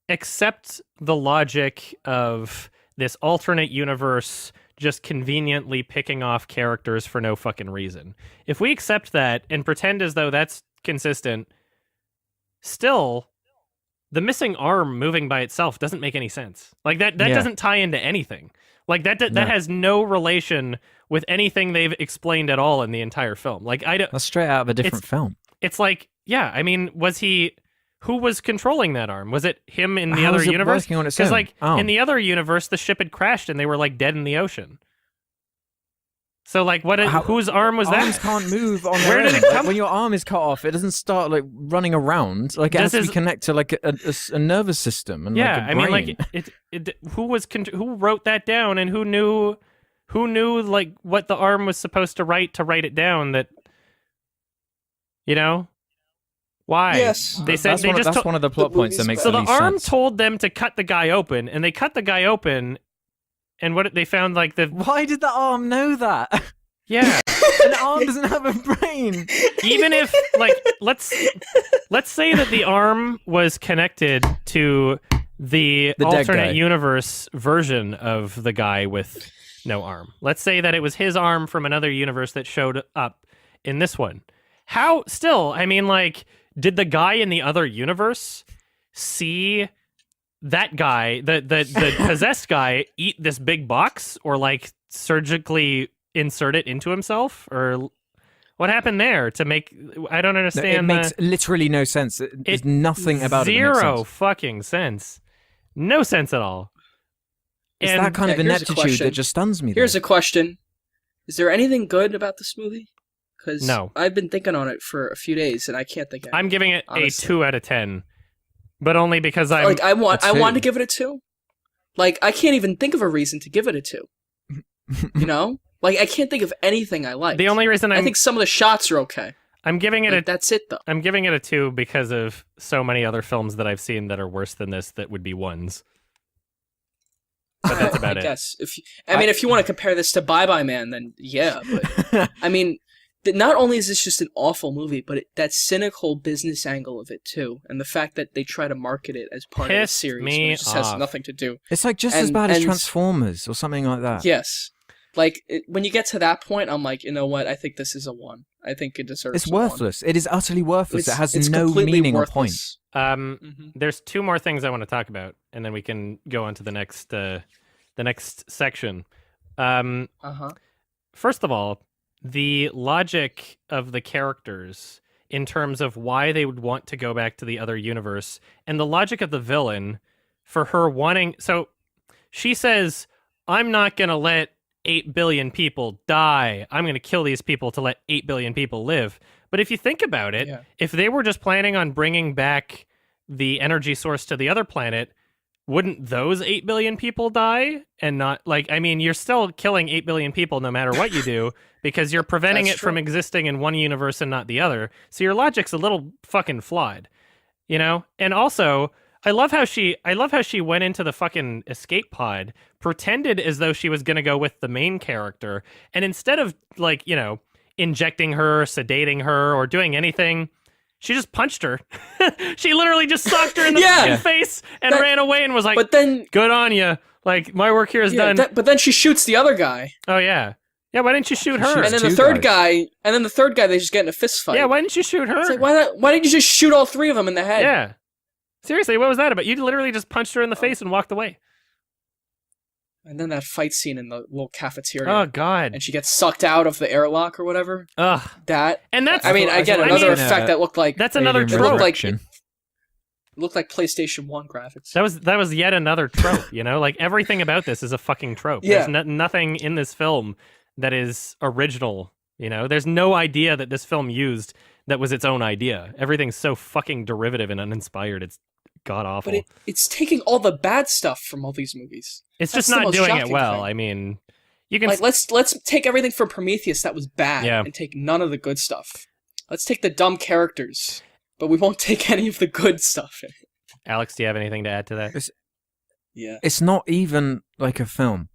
accept the logic of this alternate universe just conveniently picking off characters for no fucking reason, if we accept that and pretend as though that's consistent, still... the missing arm moving by itself doesn't make any sense. Like that doesn't tie into anything. Like that has no relation with anything they've explained at all in the entire film. Like that's straight out of a different film. It's like, yeah, I mean, who was controlling that arm? Was it him in the other universe? Because like in the other universe, the ship had crashed and they were like dead in the ocean. So like, whose arm was Arms that? can't move on Where their did own. it Like, come- when your arm is cut off, it doesn't start like running around. Like it has to be connected to like a nervous system and Yeah, like a I mean, brain. like, who wrote that down, and who knew like what the arm was supposed to write it down? That, you know, why? Yes. They said that's one of the plot points that movie's makes So the the least arm sense. told them to cut the guy open, and they cut the guy open, and what they found, like the Why did the arm know that? yeah. An arm doesn't have a brain. Even if like let's say that the arm was connected to the The dead guy. alternate universe version of the guy with no arm. Let's say that it was his arm from another universe that showed up in this one. How still, I mean, like, did the guy in the other universe see that guy, the possessed guy, eat this big box, or like surgically insert it into himself, or what happened there to make? I don't understand. It makes literally no sense. There's nothing about it. That makes Zero sense. fucking sense. No sense at all. It's And that kind of here's a ineptitude question. that just stuns me. Here's though. a question: is there anything good about this movie? Because No. I've been thinking on it for a few days and I can't think of it. I'm giving it honestly. a 2 out of 10, but only because I'm Like I want a two. to give it a 2. Like I can't even think of a reason to give it a 2. You know? Like I can't think of anything I like. the only reason I think some of the shots are okay. I'm giving it Like, that's it though. I'm giving it a 2 because of so many other films that I've seen that are worse than this that would be 1s. But that's about I it. guess if you want to compare this to Bye Bye Man, then yeah. But I mean, not only is this just an awful movie, but that cynical business angle of it too, and the fact that they try to market it as part of the Pissed series, me when it just has off. nothing to do. It's like just as And- bad as and- Transformers or something like that. Yes, like when you get to that point, I'm like, you know what? I think this is a 1. I think it deserves. It's a 1. worthless. It is utterly worthless. It's, it has it's no completely meaning or point. worthless. Mhm. There's 2 more things I want to talk about, and then we can go on to the next section. Uh-huh. First of all, the logic of the characters in terms of why they would want to go back to the other universe, and the logic of the villain for her wanting. So she says, I'm not going to let 8 billion people die. I'm going to kill these people to let 8 billion people live. But if you think about it, Yeah. if they were just planning on bringing back the energy source to the other planet, wouldn't those 8 billion people die? And not, like, I mean, you're still killing 8 billion people no matter what you do, because you're preventing That's it from true. existing in one universe and not the other. So your logic's a little fucking flawed, you know? And also, I love how she went into the fucking escape pod, pretended as though she was going to go with the main character, and instead of, like, you know, injecting her, sedating her, or doing anything, she just punched her. She literally just socked her in the Yeah. fucking face and That- ran away and was like, But then, good on you. Like, my work here is yeah, done. but then she shoots the other guy, Oh, yeah. Yeah, why didn't you shoot her? and then two the third guys. guy, they just get in a fist fight. Yeah, why didn't you shoot her? It's like, why didn't you just shoot all 3 of them in the head? Yeah. Seriously, what was that about? You literally just punched her in the face and walked away. And then that fight scene in the little cafeteria, Oh, God. and she gets sucked out of the airlock or whatever. Ugh. That, And that's, I mean, I again, thought- another I mean, effect that looked like that's another Alien trope. like- Resurrection. looked like PlayStation 1 graphics. That was yet another trope, you know? Like, everything about this is a fucking trope. Yeah. There's nothing in this film that is original, you know? There's no idea that this film used that was its own idea. Everything's so fucking derivative and uninspired. It's god-awful. But it's taking all the bad stuff from all these movies. It's that's just the not most doing it shocking well. thing. I mean, you can... Like let's take everything from Prometheus that was bad Yeah. and take none of the good stuff. Let's take the dumb characters, but we won't take any of the good stuff. Alex, do you have anything to add to that? Yeah. It's not even like a film.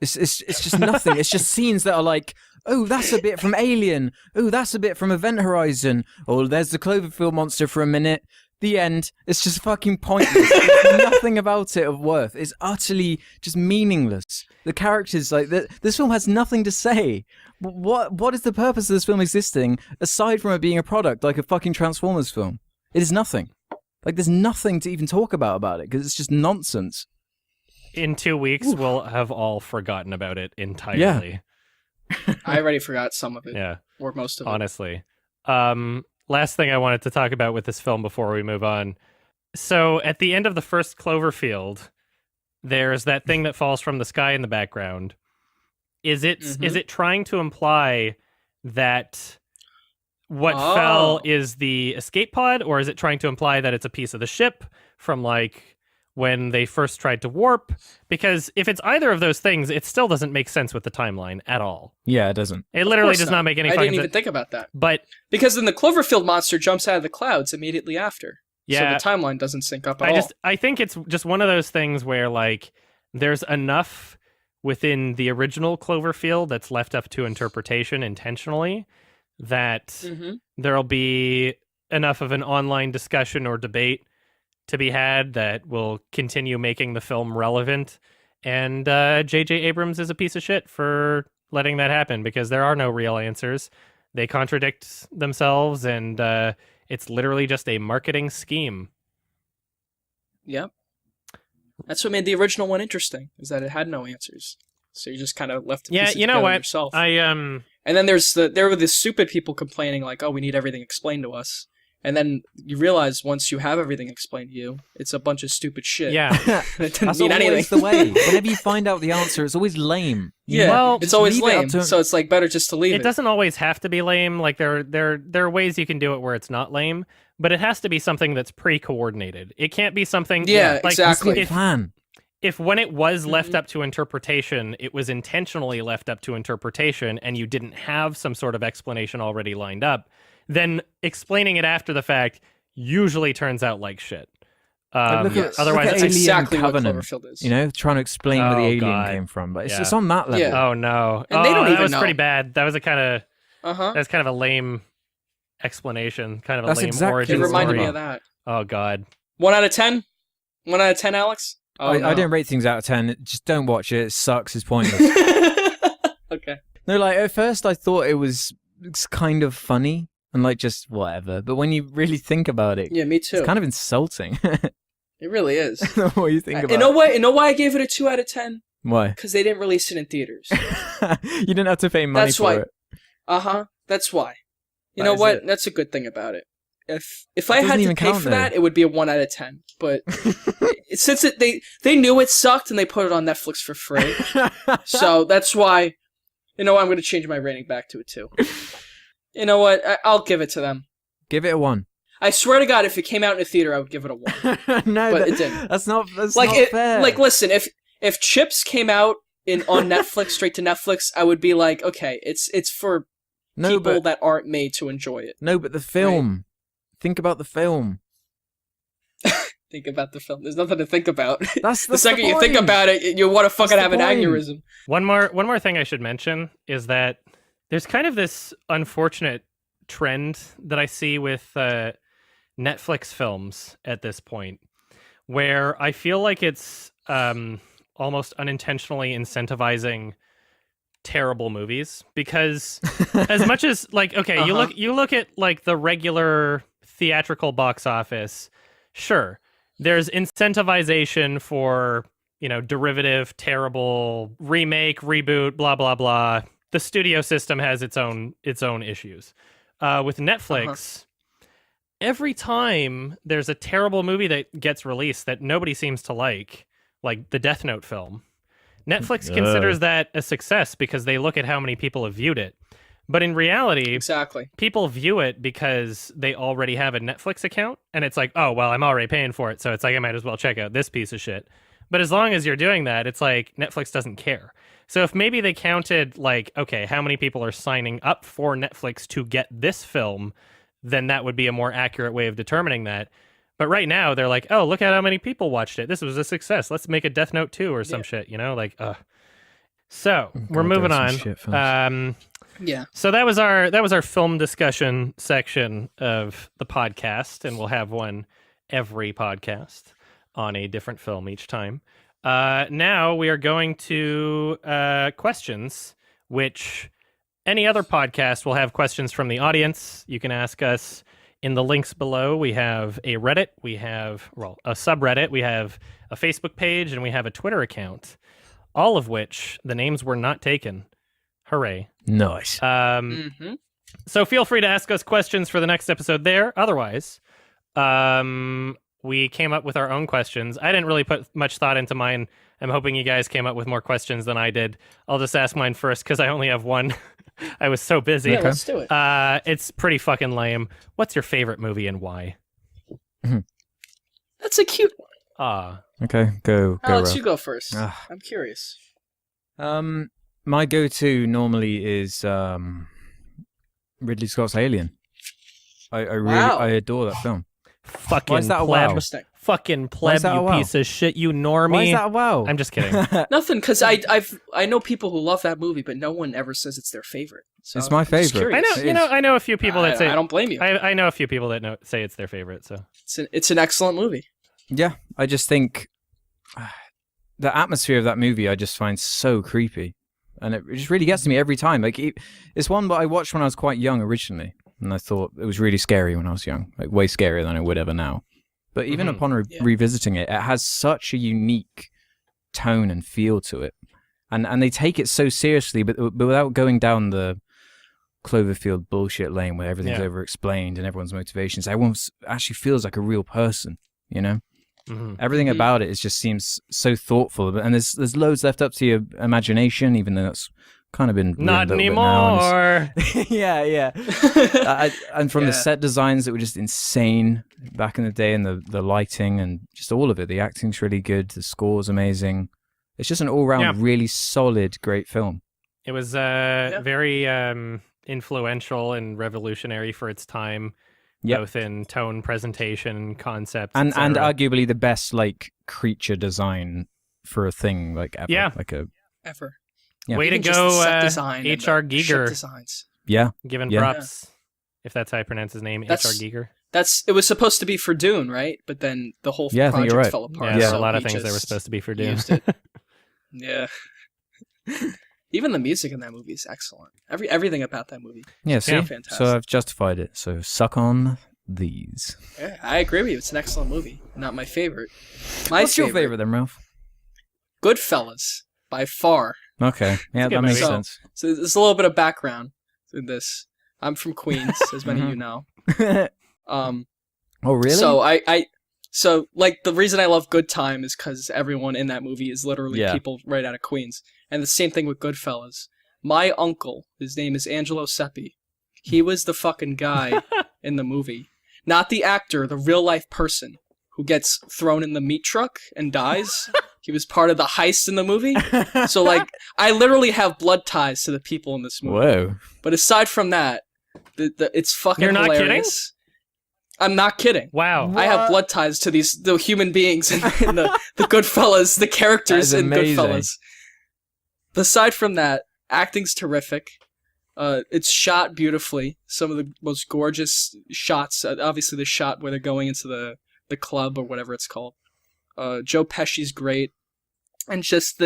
It's just nothing. It's just scenes that are like, oh, that's a bit from Alien. Oh, that's a bit from Event Horizon. Oh, there's the Cloverfield monster for a minute. The end. It's just fucking pointless. There's nothing about it of worth. It's utterly just meaningless. The characters, like, this film has nothing to say. What is the purpose of this film existing aside from it being a product like a fucking Transformers film? It is nothing. Like, there's nothing to even talk about it because it's just nonsense. In 2 weeks, we'll have all forgotten about it entirely. I already forgot some of it, Yeah, or most of it. honestly. Last thing I wanted to talk about with this film before we move on. So at the end of the first Cloverfield, there's that thing that falls from the sky in the background. Is it Mhm. is it trying to imply that what Oh. fell is the escape pod, or is it trying to imply that it's a piece of the ship from like when they first tried to warp? Because if it's either of those things, it still doesn't make sense with the timeline at all. Yeah, it doesn't. It Of literally course does not make any I fucking didn't even sense. think about that. But Because then the Cloverfield monster jumps out of the clouds immediately after. yeah, So the timeline doesn't sync up at all. I think it's just one of those things where like there's enough within the original Cloverfield that's left up to interpretation intentionally that Mhm. there'll be enough of an online discussion or debate to be had that will continue making the film relevant. And J.J. Abrams is a piece of shit for letting that happen because there are no real answers. They contradict themselves, and it's literally just a marketing scheme. Yep. That's what made the original one interesting, is that it had no answers. So you just kind of left to Yeah, piece it you know together what? yourself. I And then there were the stupid people complaining like, "Oh, we need everything explained to us." And then you realize once you have everything explained to you, it's a bunch of stupid shit. yeah. It didn't That's mean always anything. the way. Whenever you find out the answer, it's always lame. Yeah, Well, it's always leave it up lame. to- So it's like better just to leave It it. doesn't always have to be lame. Like there are ways you can do it where it's not lame, but it has to be something that's pre-coordinated. It can't be something. Yeah, like, exactly. It's the plan. If when it was left Mhm. up to interpretation, it was intentionally left up to interpretation, and you didn't have some sort of explanation already lined up, then explaining it after the fact usually turns out like shit. Look Yes. Otherwise, look That's at it's, Alien exactly Covenant, what Cloverfield is. You know, trying to explain where the Oh, alien God. came from, but Yeah. it's on that level. Yeah. oh no, And they don't that even was know. pretty bad. That was a kind of Uh-huh. that's kind of a lame explanation, kind of a That's lame exactly origin It what reminded story. me of that. Oh god. 1 out of 10? 1 out of 10, Alex? Oh, I no. don't rate things out of 10. Just don't watch it. It sucks. It's pointless. Okay. No, like at first I thought it's kind of funny and like just whatever. But when you really think about it, Yeah, me too. it's kind of insulting. It really is. The more you think about You know what? You know why I gave it a 2 out of 10? Why? Because they didn't release it in theaters. You didn't have to pay money That's for why. it. Uh-huh. That's why. You That know is what? it. That's a good thing about it. If It I doesn't had to even pay count, for though. that, it would be a 1 out of 10. But since they knew it sucked and they put it on Netflix for free, so that's why. You know what? I'm going to change my rating back to a 2. You know what? I'll give it to them. Give it a 1. I swear to God, if it came out in a theater, I would give it a 1. No, But it didn't. That's not Like not fair. like listen, if Chips came out on Netflix straight to Netflix, I would be like, okay, it's for no, people but that aren't made to enjoy it. no, but the film. Think about the film. Think about the film. There's nothing to think about. That's The second you think point. about it, you want to fucking the have an point. aneurysm. One more thing I should mention is that there's kind of this unfortunate trend that I see with Netflix films at this point, where I feel like it's almost unintentionally incentivizing terrible movies. Because as much as like, okay, you look at like the regular theatrical box office, sure, there's incentivization for, you know, derivative, terrible remake, reboot, blah blah blah. The studio system has its own issues. With Netflix, every time there's a terrible movie that gets released that nobody seems to like the Death Note film, Netflix considers that a success because they look at how many people have viewed it. But in reality, Exactly. people view it because they already have a Netflix account, and it's like, oh, well, I'm already paying for it, so it's like I might as well check out this piece of shit. But as long as you're doing that, it's like Netflix doesn't care. So if maybe they counted like, okay, how many people are signing up for Netflix to get this film, then that would be a more accurate way of determining that. But right now, they're like, oh, look at how many people watched it. This was a success. Let's make a Death Note 2 or some shit, you know? Like, So, we're God, moving there's on. some shit films. Yeah. So that was our film discussion section of the podcast, and we'll have one every podcast on a different film each time. Now we are going to questions, which any other podcast will have questions from the audience. You can ask us in the links below. We have a Reddit, we have a subreddit, we have a Facebook page, and we have a Twitter account, all of which the names were not taken. Hooray. Nice. So feel free to ask us questions for the next episode there. Otherwise, we came up with our own questions. I didn't really put much thought into mine. I'm hoping you guys came up with more questions than I did. I'll just ask mine first because I only have one. I was so busy. Yeah, let's do it. It's pretty fucking lame. What's your favorite movie and why? That's a cute one. Okay, go. Alex, Ralph. you go first. Ah. I'm curious. My go-to normally is Ridley Scott's Alien. I really I adore that film. Fucking Why is that a pleb. wow? Interesting. Fucking Why is pleb, that a you wow? piece of shit, you normie. Why is that a wow? I'm just kidding. Nothing, because I know people who love that movie, but no one ever says it's their favorite. So It's my I'm just favorite. curious. It is. I know a few people that say I don't blame you. I know a few people that say it's their favorite. So It's an excellent movie. Yeah, I just think the atmosphere of that movie I just find so creepy, and it just really gets to me every time. Like it's one that I watched when I was quite young originally, and I thought it was really scary when I was young, like way scarier than I would ever now. But even upon revisiting it, it has such a unique tone and feel to it, and they take it so seriously, but without going down the Cloverfield bullshit lane where everything's over-explained and everyone's motivations. Everyone actually feels like a real person, you know? Everything about it just seems so thoughtful, and there's loads left up to your imagination, even though it's kind of been ruined not a little bit now, anymore. yeah. And from the set designs that were just insane back in the day, and the lighting and just all of it. The acting's really good. The score's amazing. It's just an all-round really solid, great film. It was very influential and revolutionary for its time, both in tone, presentation, concept, and etc. arguably the best like creature design for a thing like ever. Yeah. Like a Ever. Yeah. Way to Even just the go, set design and H.R. the ship Giger. designs. Given Yeah. props, if that's how I pronounce his name, H.R. That's- Giger. It was supposed to be for Dune, right? But then the whole Yeah, I think project you're right. fell apart. Yeah, Yeah. so a lot of he things that were just supposed to be for Dune. used it. Yeah. Even the music in that movie is excellent. Everything about that movie. Yeah, see? Fantastic. So I've justified it. So suck on these. Yeah, I agree with you. It's an excellent movie. Not my favorite. What's your favorite then, Ralph? Goodfellas, by far. Okay. Yeah, a good that makes movie. sense. So there's a little bit of background to this. I'm from Queens, as many of you know. Oh, really? So like the reason I love Good Time is because everyone in that movie is literally people right out of Queens, and the same thing with Goodfellas. My uncle, his name is Angelo Seppi. He was the fucking guy in the movie, not the actor, the real life person who gets thrown in the meat truck and dies. He was part of the heist in the movie. So like, I literally have blood ties to the people in this movie. Whoa. But aside from that, it's fucking You're not hilarious. I'm not kidding. Wow. I have blood ties to the human beings in the Goodfellas, the characters That is in amazing. Goodfellas. Aside from that, acting's terrific. It's shot beautifully. Some of the most gorgeous shots. Obviously, the shot where they're going into the club or whatever it's called. Joe Pesci's great, and just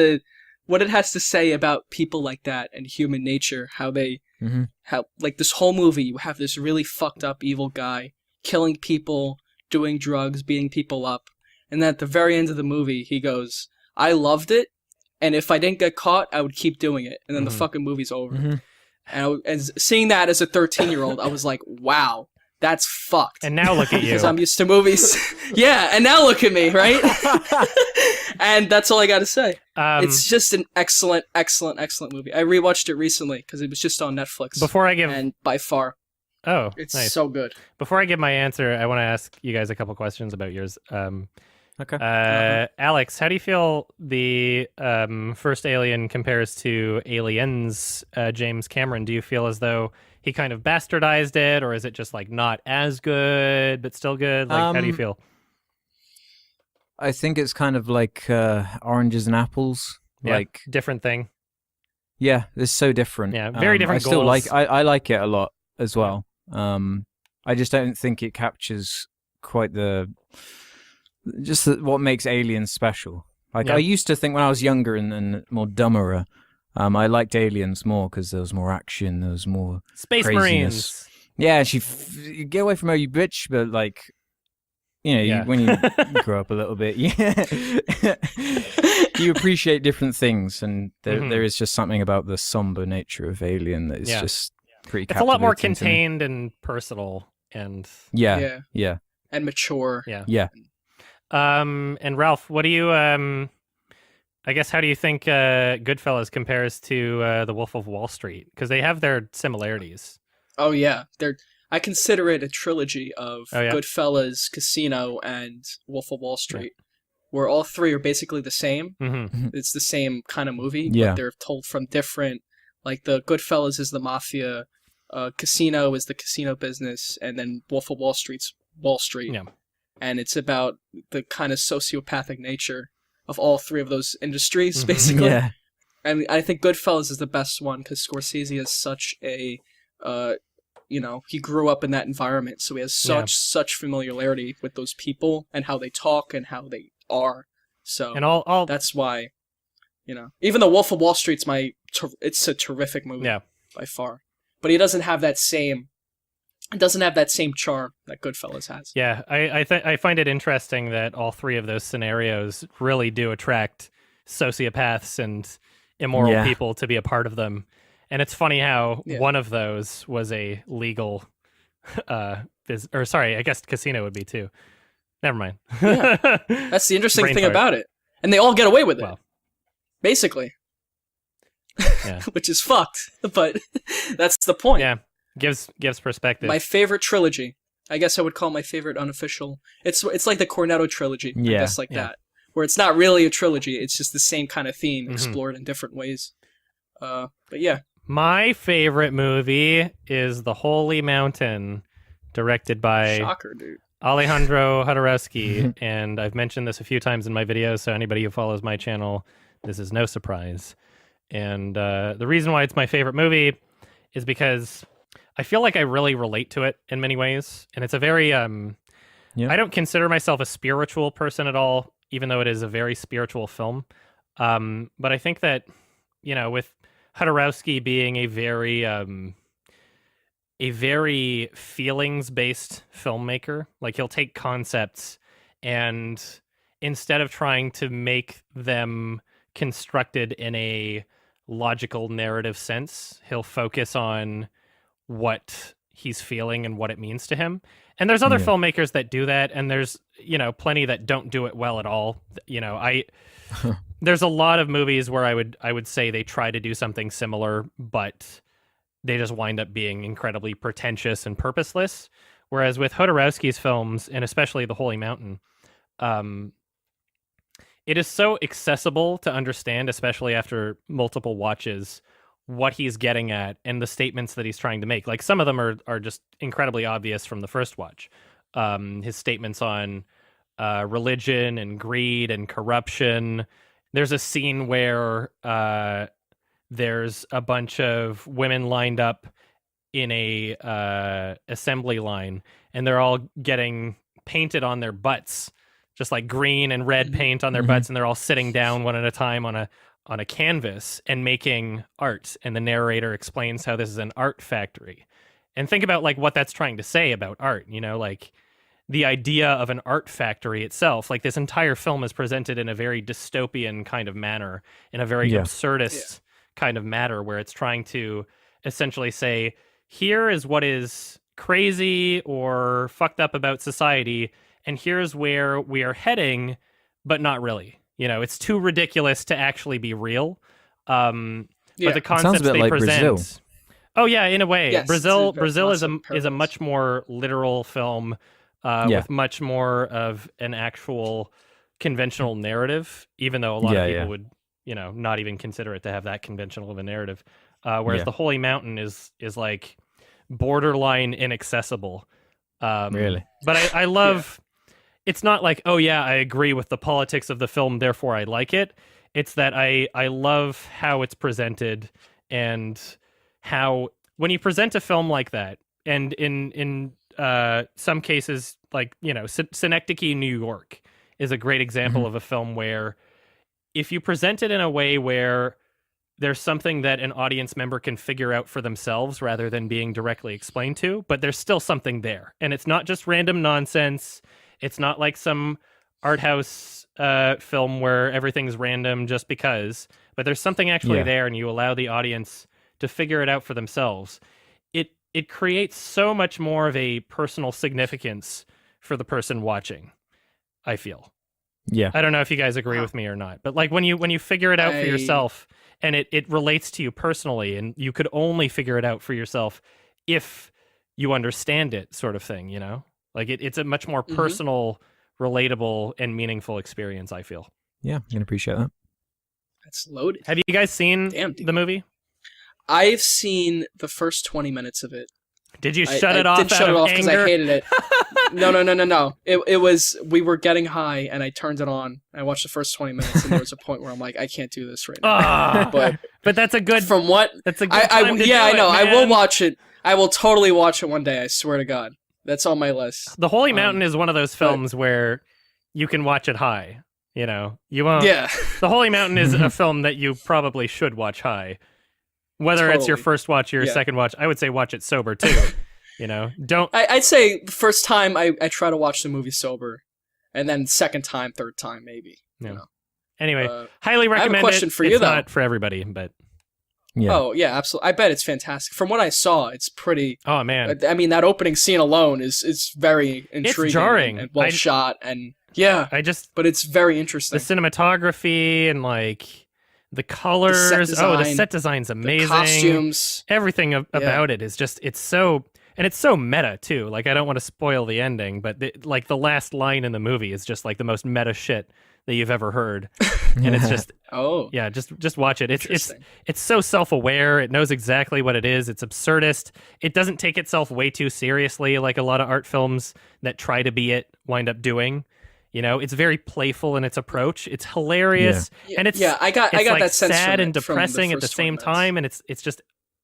what it has to say about people like that and human nature. How they how like this whole movie, you have this really fucked up evil guy killing people, doing drugs, beating people up, and then at the very end of the movie, he goes, "I loved it, and if I didn't get caught, I would keep doing it." And then the fucking movie's over. And seeing that as a 13-year-old, I was like, "Wow, that's fucked." And now look at you. Because I'm used to movies. Yeah, and now look at me, right? And that's all I got to say. It's just an excellent, excellent, excellent movie. I rewatched it recently because it was just on Netflix. And by far, it's nice. so good. Before I give my answer, I want to ask you guys a couple questions about yours. Okay. Alex, how do you feel the first Alien compares to Aliens, James Cameron? Do you feel as though he kind of bastardized it, or is it just like not as good but still good? Like, how do you feel? I think it's kind of like oranges and apples. Yeah, Like different thing. Yeah, it's so different. Yeah, very different I still goals. I like it a lot as well. I just don't think it captures quite what makes Aliens special. Like I used to think when I was younger and more dumberer, I liked Aliens more because there was more action, there was more Space craziness. Marines. Yeah, you get away from her, you bitch. But like, when you grow up a little bit, you appreciate different things, and there is just something about the somber nature of Alien that is just pretty. It's a lot more captivating to me. contained and personal, and Yeah. And mature. Yeah. And Ralph, what do you I guess how do you think Goodfellas compares to The Wolf of Wall Street? Because they have their similarities. Oh yeah, I consider it a trilogy of Oh yeah. Goodfellas, Casino, and Wolf of Wall Street, where all three are basically the same. Mm-hmm. It's the same kind of movie, Yeah. but they're told from different. Like the Goodfellas is the mafia, Casino is the casino business, and then Wolf of Wall Street's Wall Street. Yeah. And it's about the kind of sociopathic nature of all three of those industries, Mhm. basically. Yeah. And I think Goodfellas is the best one because Scorsese is such a, he grew up in that environment, so he has such familiarity with those people and how they talk and how they are. So And all that's why, even though Wolf of Wall Street's it's a terrific movie by far, but he doesn't have that same. It doesn't have that same charm that Goodfellas has. Yeah, I find it interesting that all three of those scenarios really do attract sociopaths and immoral people to be a part of them. And it's funny how one of those was a legal I guess casino would be too. Never mind. Yeah. That's the interesting Brain thing fart. about it. And they all get away with it. Well, basically. Yeah. Which is fucked, but that's the point. Yeah. Gives perspective. My favorite trilogy. I guess I would call my favorite unofficial. It's like the Cornetto trilogy. I Yeah. guess Yeah. that. Where it's not really a trilogy, it's just the same kind of theme Mhm. explored in different ways. But yeah. My favorite movie is The Holy Mountain, directed by Shocker, dude. Alejandro Jodorowsky, and I've mentioned this a few times in my videos, so anybody who follows my channel, this is no surprise. And the reason why it's my favorite movie is because I feel like I really relate to it in many ways, and it's a very I don't consider myself a spiritual person at all, even though it is a very spiritual film. But I think that, with Jodorowsky being a very feelings-based filmmaker, like he'll take concepts and instead of trying to make them constructed in a logical narrative sense, he'll focus on what he's feeling and what it means to him. And there's other filmmakers that do that, and there's plenty that don't do it well at all. There's a lot of movies where I would say they try to do something similar, but they just wind up being incredibly pretentious and purposeless. Whereas with Jodorowsky's films, and especially The Holy Mountain, it is so accessible to understand, especially after multiple watches, what he's getting at and the statements that he's trying to make. Like some of them are just incredibly obvious from the first watch. His statements on religion and greed and corruption. There's a scene where there's a bunch of women lined up in a assembly line, and they're all getting painted on their butts, just like green and red paint on their butts, and they're all sitting down one at a time on a canvas and making art. And the narrator explains how this is an art factory. And think about like what that's trying to say about art, like the idea of an art factory itself. Like this entire film is presented in a very dystopian kind of manner, in a very absurdist kind of matter, where it's trying to essentially say, here is what is crazy or fucked up about society, and here's where we are heading, but not really. It's too ridiculous to actually be real. But the concepts bit they like present. Brazil. Oh yeah, in a way, Yes, Brazil there's is lots of a parallels. much more literal film with much more of an actual conventional narrative, even though a lot of people would not even consider it to have that conventional of a narrative. Whereas The Holy Mountain is like borderline inaccessible. Really? But I love. It's not like, oh yeah, I agree with the politics of the film, therefore I like it. It's that I love how it's presented, and how when you present a film like that, and in some cases, like Synecdoche, New York, is a great example of a film where if you present it in a way where there's something that an audience member can figure out for themselves rather than being directly explained to, but there's still something there, and it's not just random nonsense. It's not like some art house film where everything's random just because, but there's something actually there, and you allow the audience to figure it out for themselves. It creates so much more of a personal significance for the person watching, I feel. Yeah. I don't know if you guys agree with me or not, but like when you figure it out for yourself and it relates to you personally, and you could only figure it out for yourself if you understand it, sort of thing, you know? Like it's a much more personal, relatable, and meaningful experience, I feel. Yeah, I can appreciate that. That's loaded. Have you guys seen Damn, dude. the movie? I've seen the first 20 minutes of it. Did you I shut it off did shut out it of off because I anger? hated it. No. It was, we were getting high and I turned it on. I watched the first 20 minutes and there was a point where I'm like, I can't do this right now. Ah, But that's a good. from what That's a good time to do I know. it, I will man. watch it. I will totally watch it one day. I swear to God. That's on my list. The Holy Mountain is one of those films where you can watch it high. You know, you won't. Yeah. The Holy Mountain is a film that you probably should watch high. Whether it's your Totally. first watch or your Yeah. second watch, I would say watch it sober too. You know, don't. I'd say the first time I try to watch the movie sober, and then second time, third time maybe. No. You know. Anyway, highly recommend question it. for you, It's though. not for everybody, but Yeah. Oh yeah, absolutely. I bet it's fantastic. From what I saw, it's pretty. oh man, I mean, that opening scene alone is very intriguing. jarring. and well shot, and yeah, I just but it's very the interesting. cinematography and like the colors. The design, set design's amazing. The costumes. Everything about it is just it's so meta too. Like I don't want to spoil the ending, but like the last line in the movie is just like the most meta shit that you've ever heard, and it's just Oh, yeah, just watch it. It's interesting. it's so self-aware. It knows exactly what it is. It's absurdist. It doesn't take itself way too seriously like a lot of art films that try to be it wind up doing. You know, it's very playful in its approach. It's hilarious, and it's I got like that sense sad from and it, from the depressing at the first 20 same minutes. time, and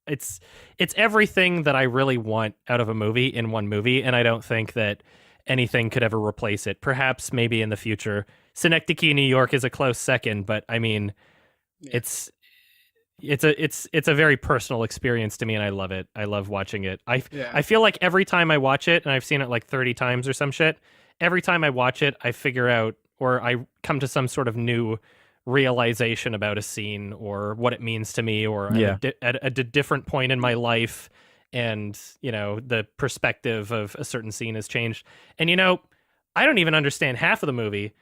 it's everything that I really want out of a movie in one movie, and I don't think that anything could ever replace it. Perhaps maybe in the future. Synecdoche, New York is a close second, but I mean, Yeah. it's a very personal experience to me, and I love it. I love watching it. I Yeah. feel like every time I watch it, and I've seen it like 30 times or some shit, every time I watch it, I figure out or I come to some sort of new realization about a scene or what it means to me, or at a different point in my life, and you know the perspective of a certain scene has changed. And you know, I don't even understand half of the movie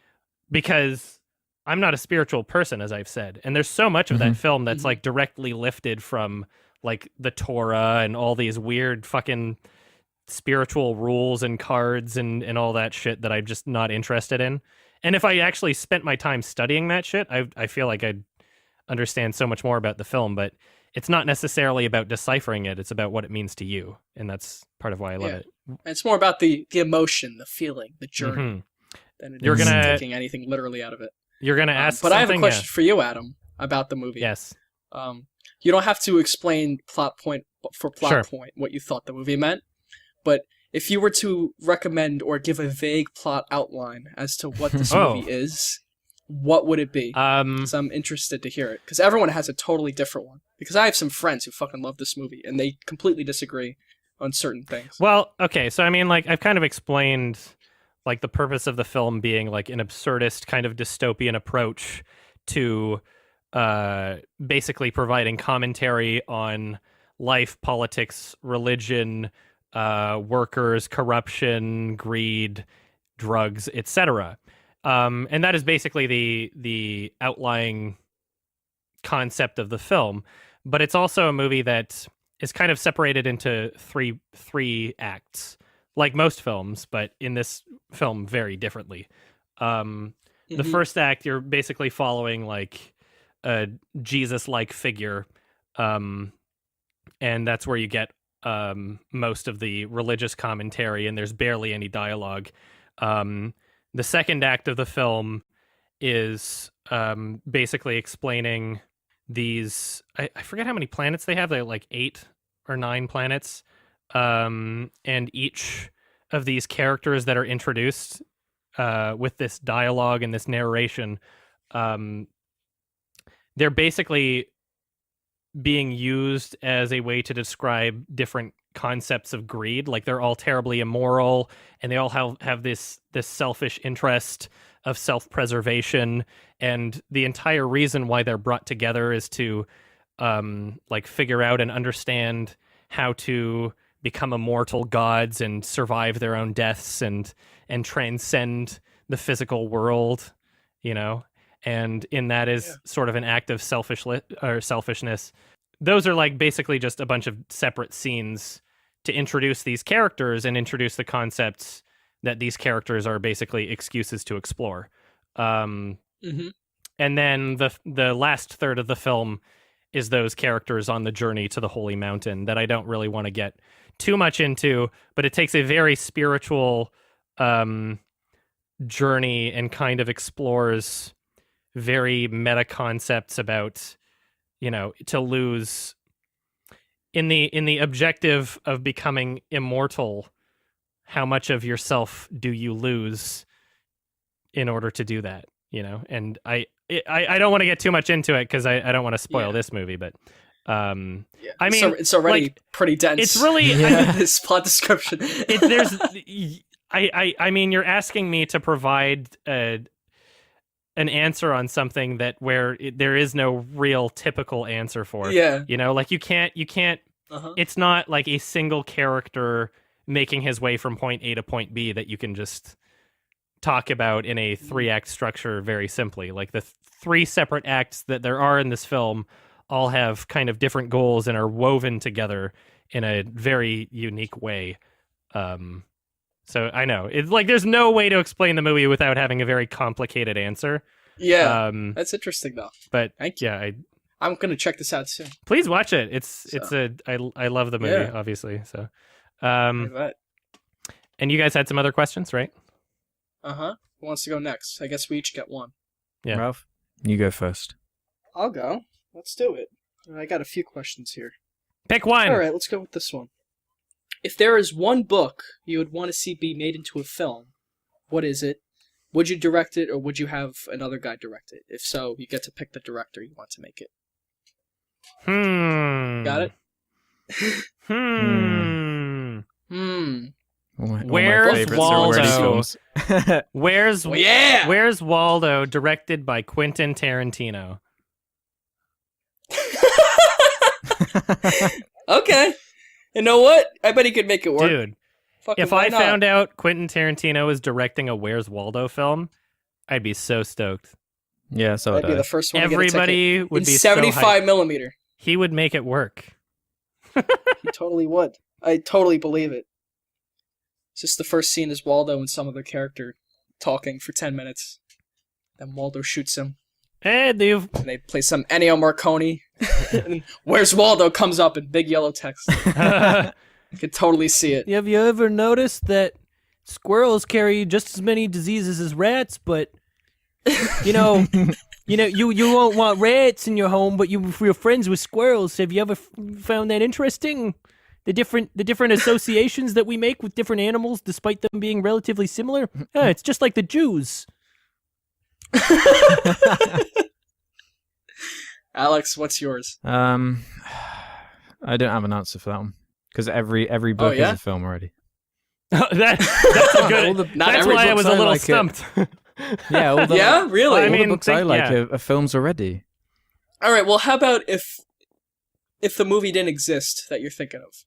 because I'm not a spiritual person, as I've said, and there's so much of that film that's like directly lifted from like the Torah and all these weird fucking spiritual rules and cards and all that shit that I'm just not interested in. And if I actually spent my time studying that shit, I feel like I'd understand so much more about the film, but it's not necessarily about deciphering it. It's about what it means to you. And that's part of why I love it. It's more about the emotion, the feeling, the journey, Mhm. than it You're is gonna- taking anything literally out of it. You're going to ask But I have a something? question for you, Adam, about the movie. Yes. You don't have to explain plot point for plot Sure. point what you thought the movie meant, but if you were to recommend or give a vague plot outline as to what this Oh. movie is, what would it be? Because I'm interested to hear it. Because everyone has a totally different one. Because I have some friends who fucking love this movie, and they completely disagree on certain things. Well, okay, so I mean, like, I've kind of explained, like, the purpose of the film being, like, an absurdist kind of dystopian approach to basically providing commentary on life, politics, religion, workers, corruption, greed, drugs, etc. And that is basically the outlying concept of the film. But it's also a movie that is kind of separated into three acts, like most films, but in this film very differently. The first act, you're basically following like a Jesus-like figure, and that's where you get most of the religious commentary, and there's barely any dialogue. The second act of the film is basically explaining these. I forget how many planets they have. They're like 8 or 9 planets, and each of these characters that are introduced with this dialogue and this narration, they're basically being used as a way to describe different concepts of greed. Like they're all terribly immoral, and they all have this selfish interest of self-preservation, and the entire reason why they're brought together is to like figure out and understand how to become immortal gods and survive their own deaths and transcend the physical world. you know, and in that is sort of an act of selfishness. Those are like basically just a bunch of separate scenes to introduce these characters and introduce the concepts that these characters are basically excuses to explore. And then the last third of the film is those characters on the journey to the Holy Mountain that I don't really want to get too much into, but it takes a very spiritual journey and kind of explores very meta concepts about, you know, to lose in the objective of becoming immortal. How much of yourself do you lose in order to do that? You know, and I don't want to get too much into it because I don't want to spoil this movie, but I mean, it's already like, pretty dense. It's really this plot description. I mean, you're asking me to provide an answer on something that where there is no real typical answer for. Yeah, you know, like you can't. It's not like a single character making his way from point A to point B that you can just talk about in a 3-act structure very simply. Like the 3 separate acts that there are in this film all have kind of different goals and are woven together in a very unique way. So I know it's like there's no way to explain the movie without having a very complicated answer. Yeah, that's interesting though. But thank you. Yeah, I'm gonna check this out soon. Please watch it. I love the movie, obviously. So, and you guys had some other questions, right? Who wants to go next? I guess we each get one. Yeah, Ralph, you go first. I'll go. Let's do it. I got a few questions here. Pick one. All right, let's go with this one. If there is one book you would want to see be made into a film, what is it? Would you direct it, or would you have another guy direct it? If so, you get to pick the director you want to make it. Got it? Where's Waldo? Where's Waldo? Directed by Quentin Tarantino. Okay. You know what? I bet he could make it work. Dude, if I found out Quentin Tarantino was directing a Where's Waldo film, I'd be so stoked. Yeah, so I'd be the first one Everybody to get a ticket. would be 75 millimeter. He would make it work. He totally would. I totally believe it. It's just the first scene is Waldo and some other character talking for 10 minutes. Then Waldo shoots him. Hey, Dave. And they play some Ennio Morricone. And Where's Waldo comes up in big yellow text. I could totally see it. Have you ever noticed that squirrels carry just as many diseases as rats, but you won't want rats in your home, but you're friends with squirrels. Have you ever found that interesting? The different associations that we make with different animals, despite them being relatively similar. It's just like the Jews. Alex, what's yours? I don't have an answer for that one because every book is a film already. That's a good. That's why I was a little stumped. Yeah, really. All the books I like are films already. All right. Well, how about if the movie didn't exist that you're thinking of,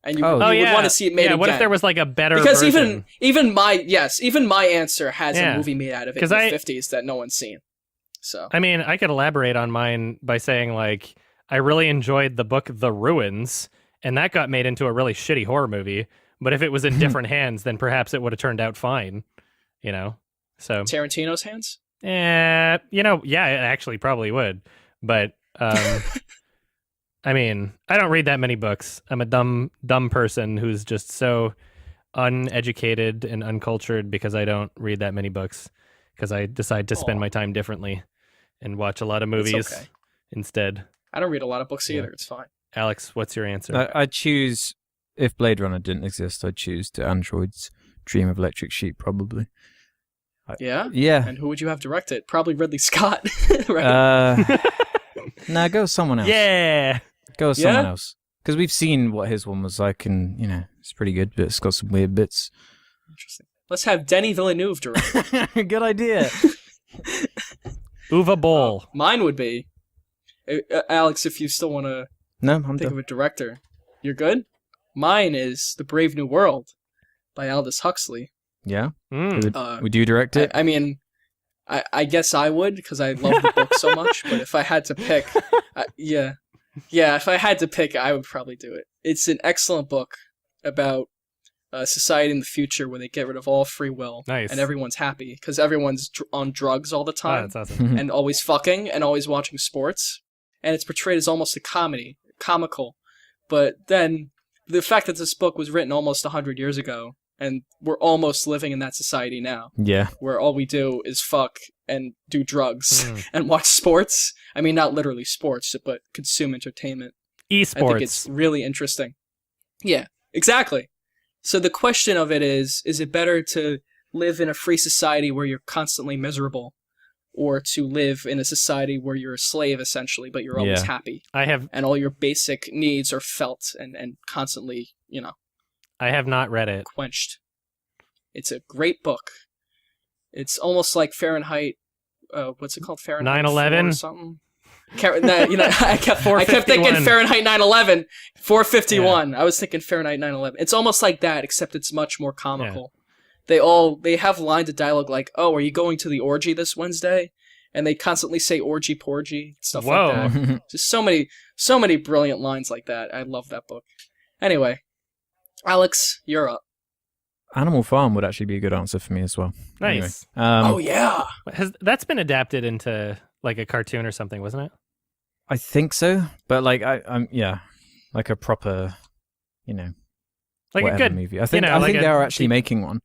and you would want to see it made again? What if there was like a better because version? even my answer has a movie made out of it in the 50s that no one's seen. So I mean, I could elaborate on mine by saying like I really enjoyed the book The Ruins, and that got made into a really shitty horror movie. But if it was in different hands, then perhaps it would have turned out fine. You know, so Tarantino's hands. It actually probably would. But I mean, I don't read that many books. I'm a dumb person who's just so uneducated and uncultured because I don't read that many books because I decide to spend my time differently and watch a lot of movies instead. I don't read a lot of books either. It's fine. Alex, what's your answer? I'd choose, if Blade Runner didn't exist, I'd choose the android's Dream of Electric Sheep, probably. Yeah? Yeah. And who would you have direct it? Probably Ridley Scott. Right? Go with someone else. Yeah. Go with someone else. Because we've seen what his one was like, and, it's pretty good, but it's got some weird bits. Interesting. Let's have Denis Villeneuve direct. Good idea. Uwe Boll. Mine would be, Alex, if you still want to think of a director. You're good? Mine is The Brave New World by Aldous Huxley. Yeah? Would you direct it? I mean, I guess I would, because I love the book so much. But if I had to pick, yeah, if I had to pick, I would probably do it. It's an excellent book about society in the future where they get rid of all free will, Nice. and everyone's happy because everyone's on drugs all the Oh, time that's awesome. and always fucking and always watching sports, and it's portrayed as almost a comical. But then the fact that this book was written almost 100 years ago, and we're almost living in that society now, Yeah. where all we do is fuck and do drugs Mm. and watch sports. I mean, not literally sports, but consume entertainment. I think it's Esports. really interesting. Yeah, exactly. So the question of it is it better to live in a free society where you're constantly miserable, or to live in a society where you're a slave, essentially, but you're always Yeah. happy, I have and all your basic needs are felt and constantly, not read it. quenched? It's a great book. It's almost like Fahrenheit. What's it called? Fahrenheit 9/11? 4 or something. I kept 451. thinking Fahrenheit 9/11, 451. I was thinking Fahrenheit 9/11. It's almost like that, except it's much more comical. They have lines of dialogue like, "Oh, are you going to the orgy this Wednesday?" And they constantly say "orgy porgy," stuff Whoa. like that. Just so many brilliant lines like that. I love that book. Anyway, Alex, you're up. Animal Farm would actually be a good answer for me as well. Nice. Anyway, Oh yeah. That's been adapted into like a cartoon or something, wasn't it? I think so, but like I'm like a proper, Like whatever a good movie. I think like they are actually making one.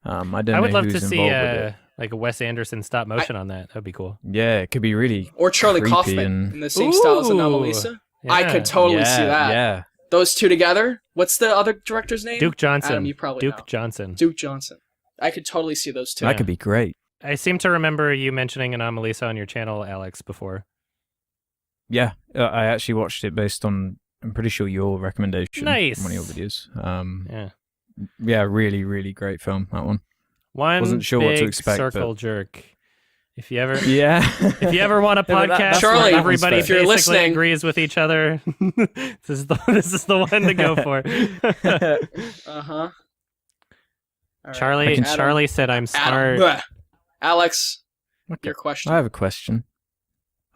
I don't I would know love who's to see involved with it. like a Wes Anderson stop motion on that. That'd be cool. Yeah, it could be really. Or Charlie Creepy Kaufman and- in the same style as Ooh. Anomalisa. I Yeah. could totally yeah, see that. Yeah, Those two together. What's the other director's name? Duke Johnson. Adam, you probably Duke know. Johnson. Duke Johnson. I could totally see those two. that could be great. I seem to remember you mentioning Anomalisa on your channel, Alex, before. Yeah, I actually watched it based on. I'm pretty sure your recommendation. Nice. On one of your videos. Yeah. Yeah, really, really great film. That one. One Wasn't sure what to big expect, circle but- jerk. If you ever Yeah. if you ever want a Yeah, but podcast that's Charlie, where everybody if you're basically listening- agrees with each other, this is the one to go for. Uh-huh. All right. Charlie I can- Charlie said I'm smart. Adam. Bleh. Alex, Okay. your question. I have a question.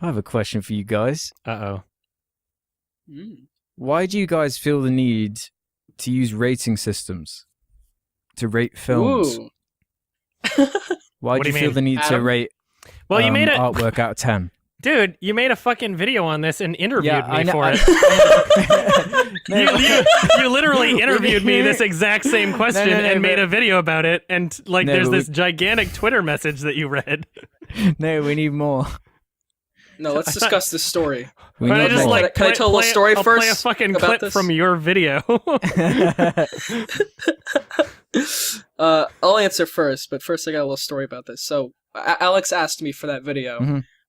I have a question for you guys. Uh-oh. Mm. Why do you guys feel the need to use rating systems to rate films? Ooh. Why What do do you you feel the need to Adam? rate Well, you made it, artwork out of 10? dude. You made a fucking video on this and interviewed me know. for it. You literally interviewed me this exact same question and made a video about it. And like, No, there's but this gigantic Twitter message that you read. No, we need more. No, let's discuss this story. We But I need just more. like Can I tell a little story I'll play a first fucking about clip this? from your video. I'll answer first, but first I got a little story about this. So, Alex asked me for that video.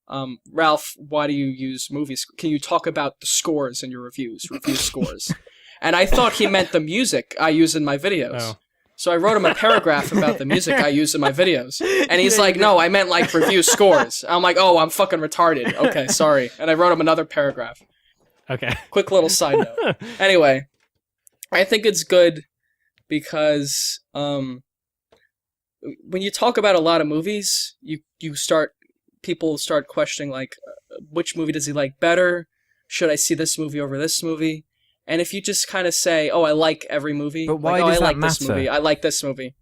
Mhm. Ralph, why do you use movies? Can you talk about the scores in your reviews, review scores? And I thought he meant the music I use in my videos. Oh. So I wrote him a paragraph about the music I use in my videos. And he's like, no, I meant like review scores. I'm like, oh, I'm fucking retarded. Okay, sorry. And I wrote him another paragraph. Okay. Quick little side note. Anyway, I think it's good because when you talk about a lot of movies, people start questioning like, which movie does he like better? Should I see this movie over this movie? And if you just kind of say, "Oh, I like every movie," But why like, does I that like this matter? movie, I like this movie,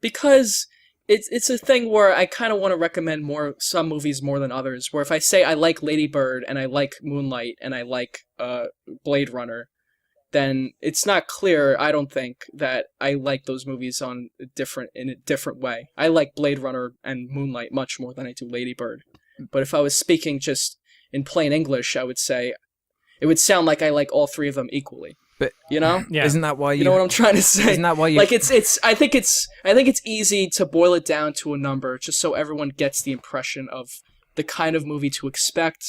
because it's a thing where I kind of want to recommend some movies more than others. Where if I say I like Lady Bird and I like Moonlight and I like Blade Runner, then it's not clear, I don't think, that I like those movies in a different way. I like Blade Runner and Moonlight much more than I do Lady Bird. But if I was speaking just in plain English, I would say it would sound like I like all three of them equally. But You know? Yeah. isn't that why You know what I'm trying to say? Isn't that why you? Like I think it's easy to boil it down to a number just so everyone gets the impression of the kind of movie to expect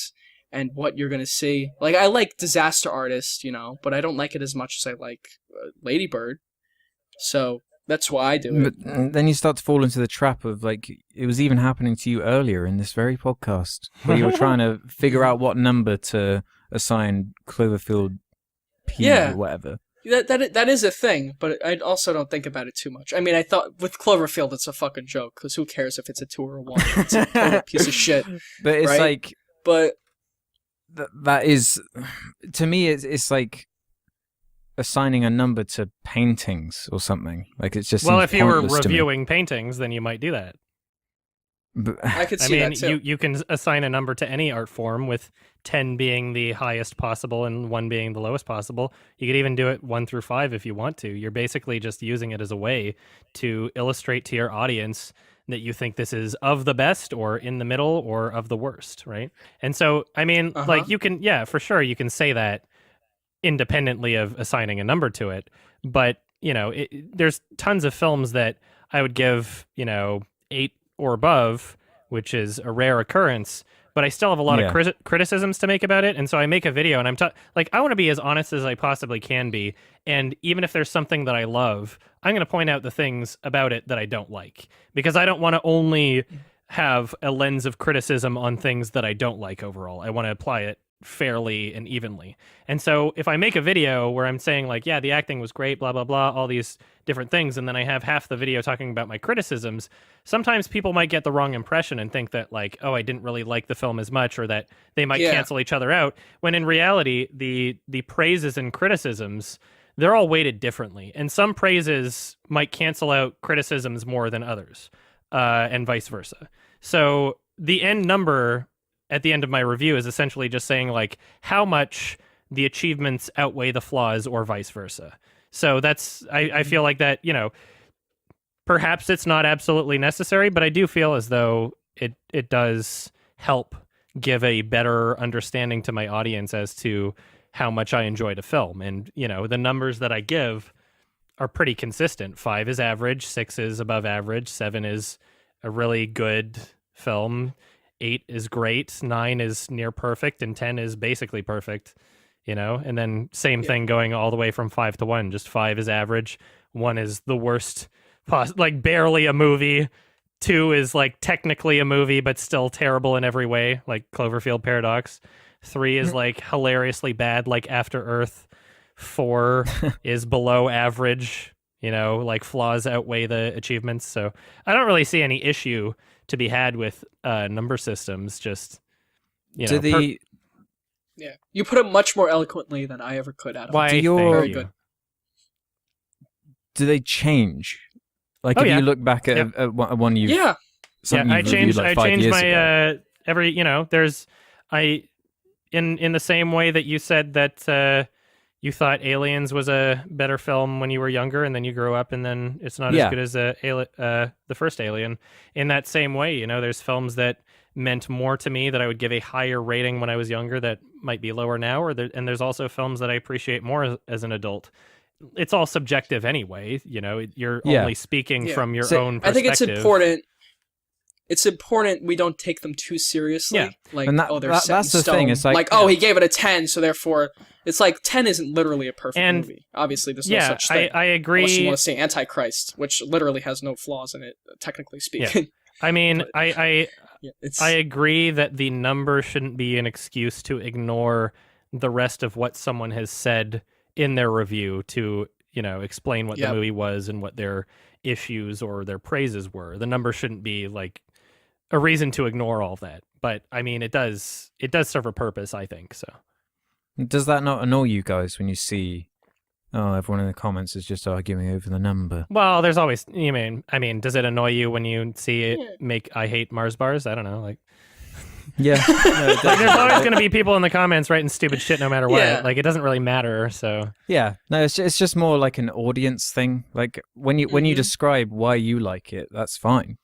and what you're gonna see. Like I like Disaster Artist, but I don't like it as much as I like Lady Bird. So that's why I do it. But then you start to fall into the trap of like it was even happening to you earlier in this very podcast where you were trying to figure out what number to assign Cloverfield P Yeah. or whatever. That is a thing, but I also don't think about it too much. I mean, I thought with Cloverfield, it's a fucking joke because who cares if it's a 2 or a 1? It's a total piece of shit. But it's right? like But that is, to me, it's like assigning a number to paintings or something. Like it's just Well, seems if you were pointless to me. reviewing paintings, then you might do that. But, I could I see mean, that too. you can assign a number to any art form, with 10 being the highest possible and 1 being the lowest possible. You could even do it 1 through 5 if you want to. You're basically just using it as a way to illustrate to your audience that you think this is of the best or in the middle or of the worst, right? And so, I mean, like you can, yeah, for sure, you can say that independently of assigning a number to it. But, you know, there's tons of films that I would give, 8 or above, which is a rare occurrence, but I still have a lot of criticisms to make about it. And so I make a video and I want to be as honest as I possibly can be. And even if there's something that I love, I'm going to point out the things about it that I don't like, because I don't want to only have a lens of criticism on things that I don't like overall. I want to apply it fairly and evenly. And so if I make a video where I'm saying like, yeah, the acting was great, blah, blah, blah, all these different things, and then I have half the video talking about my criticisms, sometimes people might get the wrong impression and think that like, oh, I didn't really like the film as much, or that they might cancel each other out, when in reality, the praises and criticisms, they're all weighted differently. And some praises might cancel out criticisms more than others, and vice versa. So the end number at the end of my review is essentially just saying like how much the achievements outweigh the flaws or vice versa. So that's, I feel like that, perhaps it's not absolutely necessary, but I do feel as though it does help give a better understanding to my audience as to how much I enjoyed a film. And, the numbers that I give are pretty consistent. 5 is average, 6 is above average, 7 is a really good film, 8 is great, 9 is near perfect, and 10 is basically perfect, and then same thing going all the way from 5 to 1. Just 5 is average, 1 is the worst, like barely a movie, 2 is like technically a movie but still terrible in every way, like Cloverfield Paradox, 3 is like hilariously bad, like After Earth, 4 is below average, like flaws outweigh the achievements. So I don't really see any issue to be had with number systems. Just do you put it much more eloquently than I ever could, Adam. Why? Do Very good. Do they change? Like if you look back at one you I changed like 5 years my ago. every there's in the same way that you said that you thought Aliens was a better film when you were younger, and then you grew up, and then it's not as good as the first Alien. In that same way, there's films that meant more to me that I would give a higher rating when I was younger that might be lower now, and there's also films that I appreciate more as an adult. It's all subjective anyway. You're only speaking from your own perspective. I think it's important. It's important we don't take them too seriously. Yeah. Like, they're set that's in the stone. thing. It's like, he gave it a 10, so therefore, it's like 10 isn't literally a perfect movie. Obviously, there's no such thing. I agree. Unless you want to say Antichrist, which literally has no flaws in it, technically speaking. Yeah. I mean, I agree that the number shouldn't be an excuse to ignore the rest of what someone has said in their review to, explain what the movie was and what their issues or their praises were. The number shouldn't be like a reason to ignore all that. But I mean, it does serve a purpose, I think. So does that not annoy you guys when you see, everyone in the comments is just arguing over the number? Well, there's always, I mean, does it annoy you when you see it make I hate Mars bars? I don't know, like. Yeah. Like, there's always going to be people in the comments writing stupid shit no matter what. Yeah. Like, it doesn't really matter. So yeah, no, it's just more like an audience thing. Like when you describe why you like it, that's fine.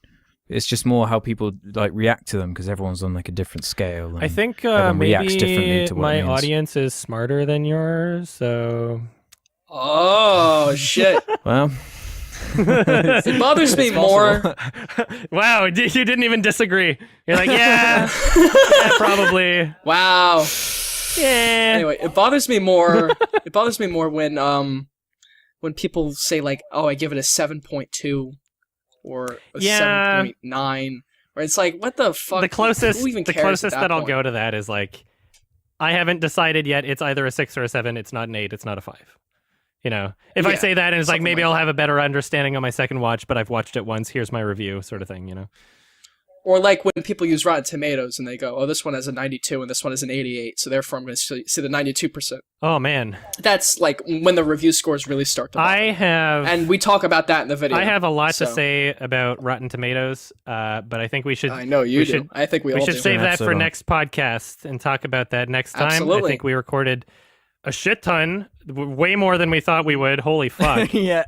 It's just more how people like react to them, because everyone's on like a different scale. And I think reacts differently maybe to what my it means. audience is smarter than yours. So oh shit. Well. It bothers me more. Wow, you didn't even disagree. You're like, yeah, probably. Wow. Yeah. Anyway, it bothers me more. It bothers me more when people say like, "Oh, I give it a 7.2 or a 7.9," or it's like, what the fuck? The closest, Who even cares at that I'll point? go to that is like, I haven't decided yet. It's either a 6 or a 7. It's not an 8. It's not a 5. You know, if I Yeah, say that and it's like something maybe like I'll have a better understanding on my second watch, but I've watched it once. Here's my review, sort of thing. You know. Or like when people use Rotten Tomatoes and they go, oh, this one has a 92 and this one has an 88, so therefore I'm going to see the 92%. Oh man, That's like when the review scores really start to bother. And we talk about that in the video. I have a lot to so. say about Rotten Tomatoes, but I think we should. I know you do. I think we all should do. save that Episode for on. next podcast and talk about that next time. Absolutely. I think we recorded a shit ton, way more than we thought we would. Holy fuck! Yeah.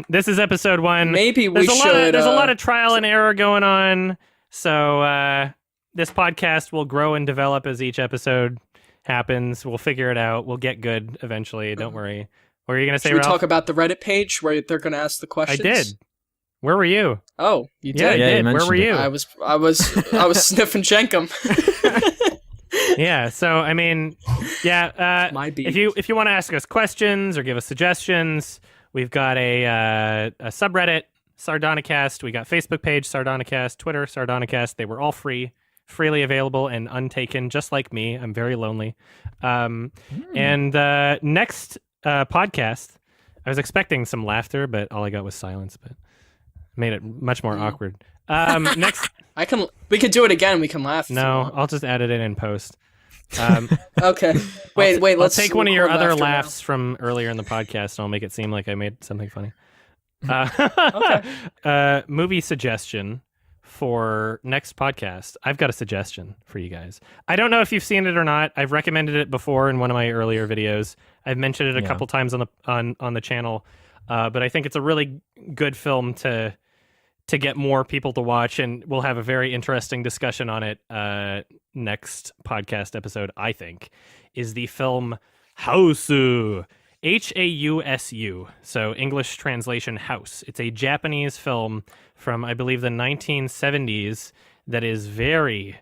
This is episode 1. Maybe we there's should. There's a lot of trial and error going on. So this podcast will grow and develop as each episode happens. We'll figure it out. We'll get good eventually. Don't worry. What are you going to say, Should we Ralph? talk about the Reddit page where they're going to ask the I questions? did. Where were you? Oh, you Yeah, I did. Yeah, you did. Where mentioned were it. you? I was sniffing Jenkum. Yeah. So I mean, yeah. My beat. If you want to ask us questions or give us suggestions, we've got a subreddit, Sardonicast. We got Facebook page, Sardonicast, Twitter, Sardonicast. They were all freely available and untaken, just like me. I'm very lonely. And next podcast, I was expecting some laughter, but all I got was silence. But made it much more awkward. Next, We could do it again. We can laugh. if you no, want. I'll just edit it in post. Okay. Wait. I'll Let's take one of your record other laughter now. laughs from earlier in the podcast, and I'll make it seem like I made something funny. Movie suggestion for next podcast. I've got a suggestion for you guys. I don't know if you've seen it or not. I've recommended it before in one of my earlier videos. I've mentioned it a couple times on the channel, but I think it's a really good film to get more people to watch, and we'll have a very interesting discussion on it next podcast episode. I think is the film Hausu. Hausu, so English translation House. It's a Japanese film from, I believe, the 1970s that is very,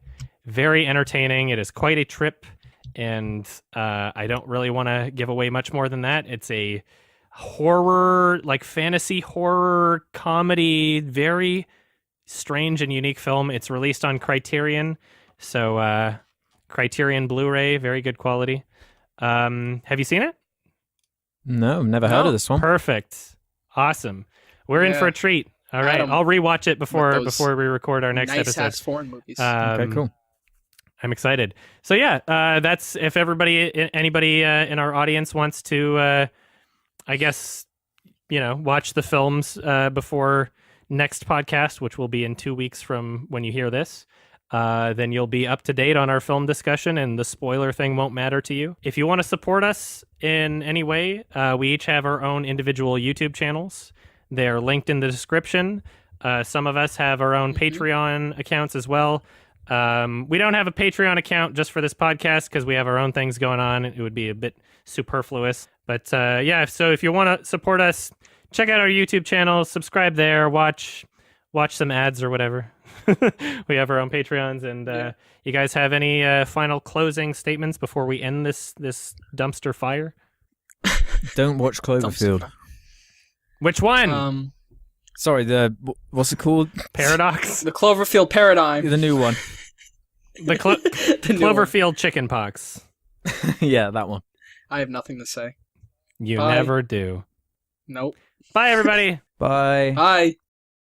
very entertaining. It is quite a trip, and I don't really want to give away much more than that. It's a horror, like fantasy horror comedy, very strange and unique film. It's released on Criterion, so Criterion Blu-ray, very good quality. Have you seen it? No, never heard of this one. Perfect. Awesome. We're in for a treat. All right. Adam, I'll rewatch it before those we record our next nice episode. ass foreign movies. Okay, cool. I'm excited. So yeah, that's if anybody in our audience wants to, I guess, watch the films before next podcast, which will be in 2 weeks from when you hear this. Then you'll be up to date on our film discussion and the spoiler thing won't matter to you. If you want to support us in any way, we each have our own individual YouTube channels. They're linked in the description. Some of us have our own Patreon accounts as well. We don't have a Patreon account just for this podcast because we have our own things going on. It would be a bit superfluous. But yeah, so if you want to support us, check out our YouTube channel, subscribe there, watch some ads or whatever. We have our own Patreons, and you guys have any final closing statements before we end this dumpster fire? Don't watch Cloverfield. Which one? Sorry, what's it called? Paradox? The Cloverfield Paradigm. The new one. The The new one. Cloverfield chickenpox. Yeah, that one. I have nothing to say. You Bye. never do. Nope. Bye, everybody. Bye. Bye.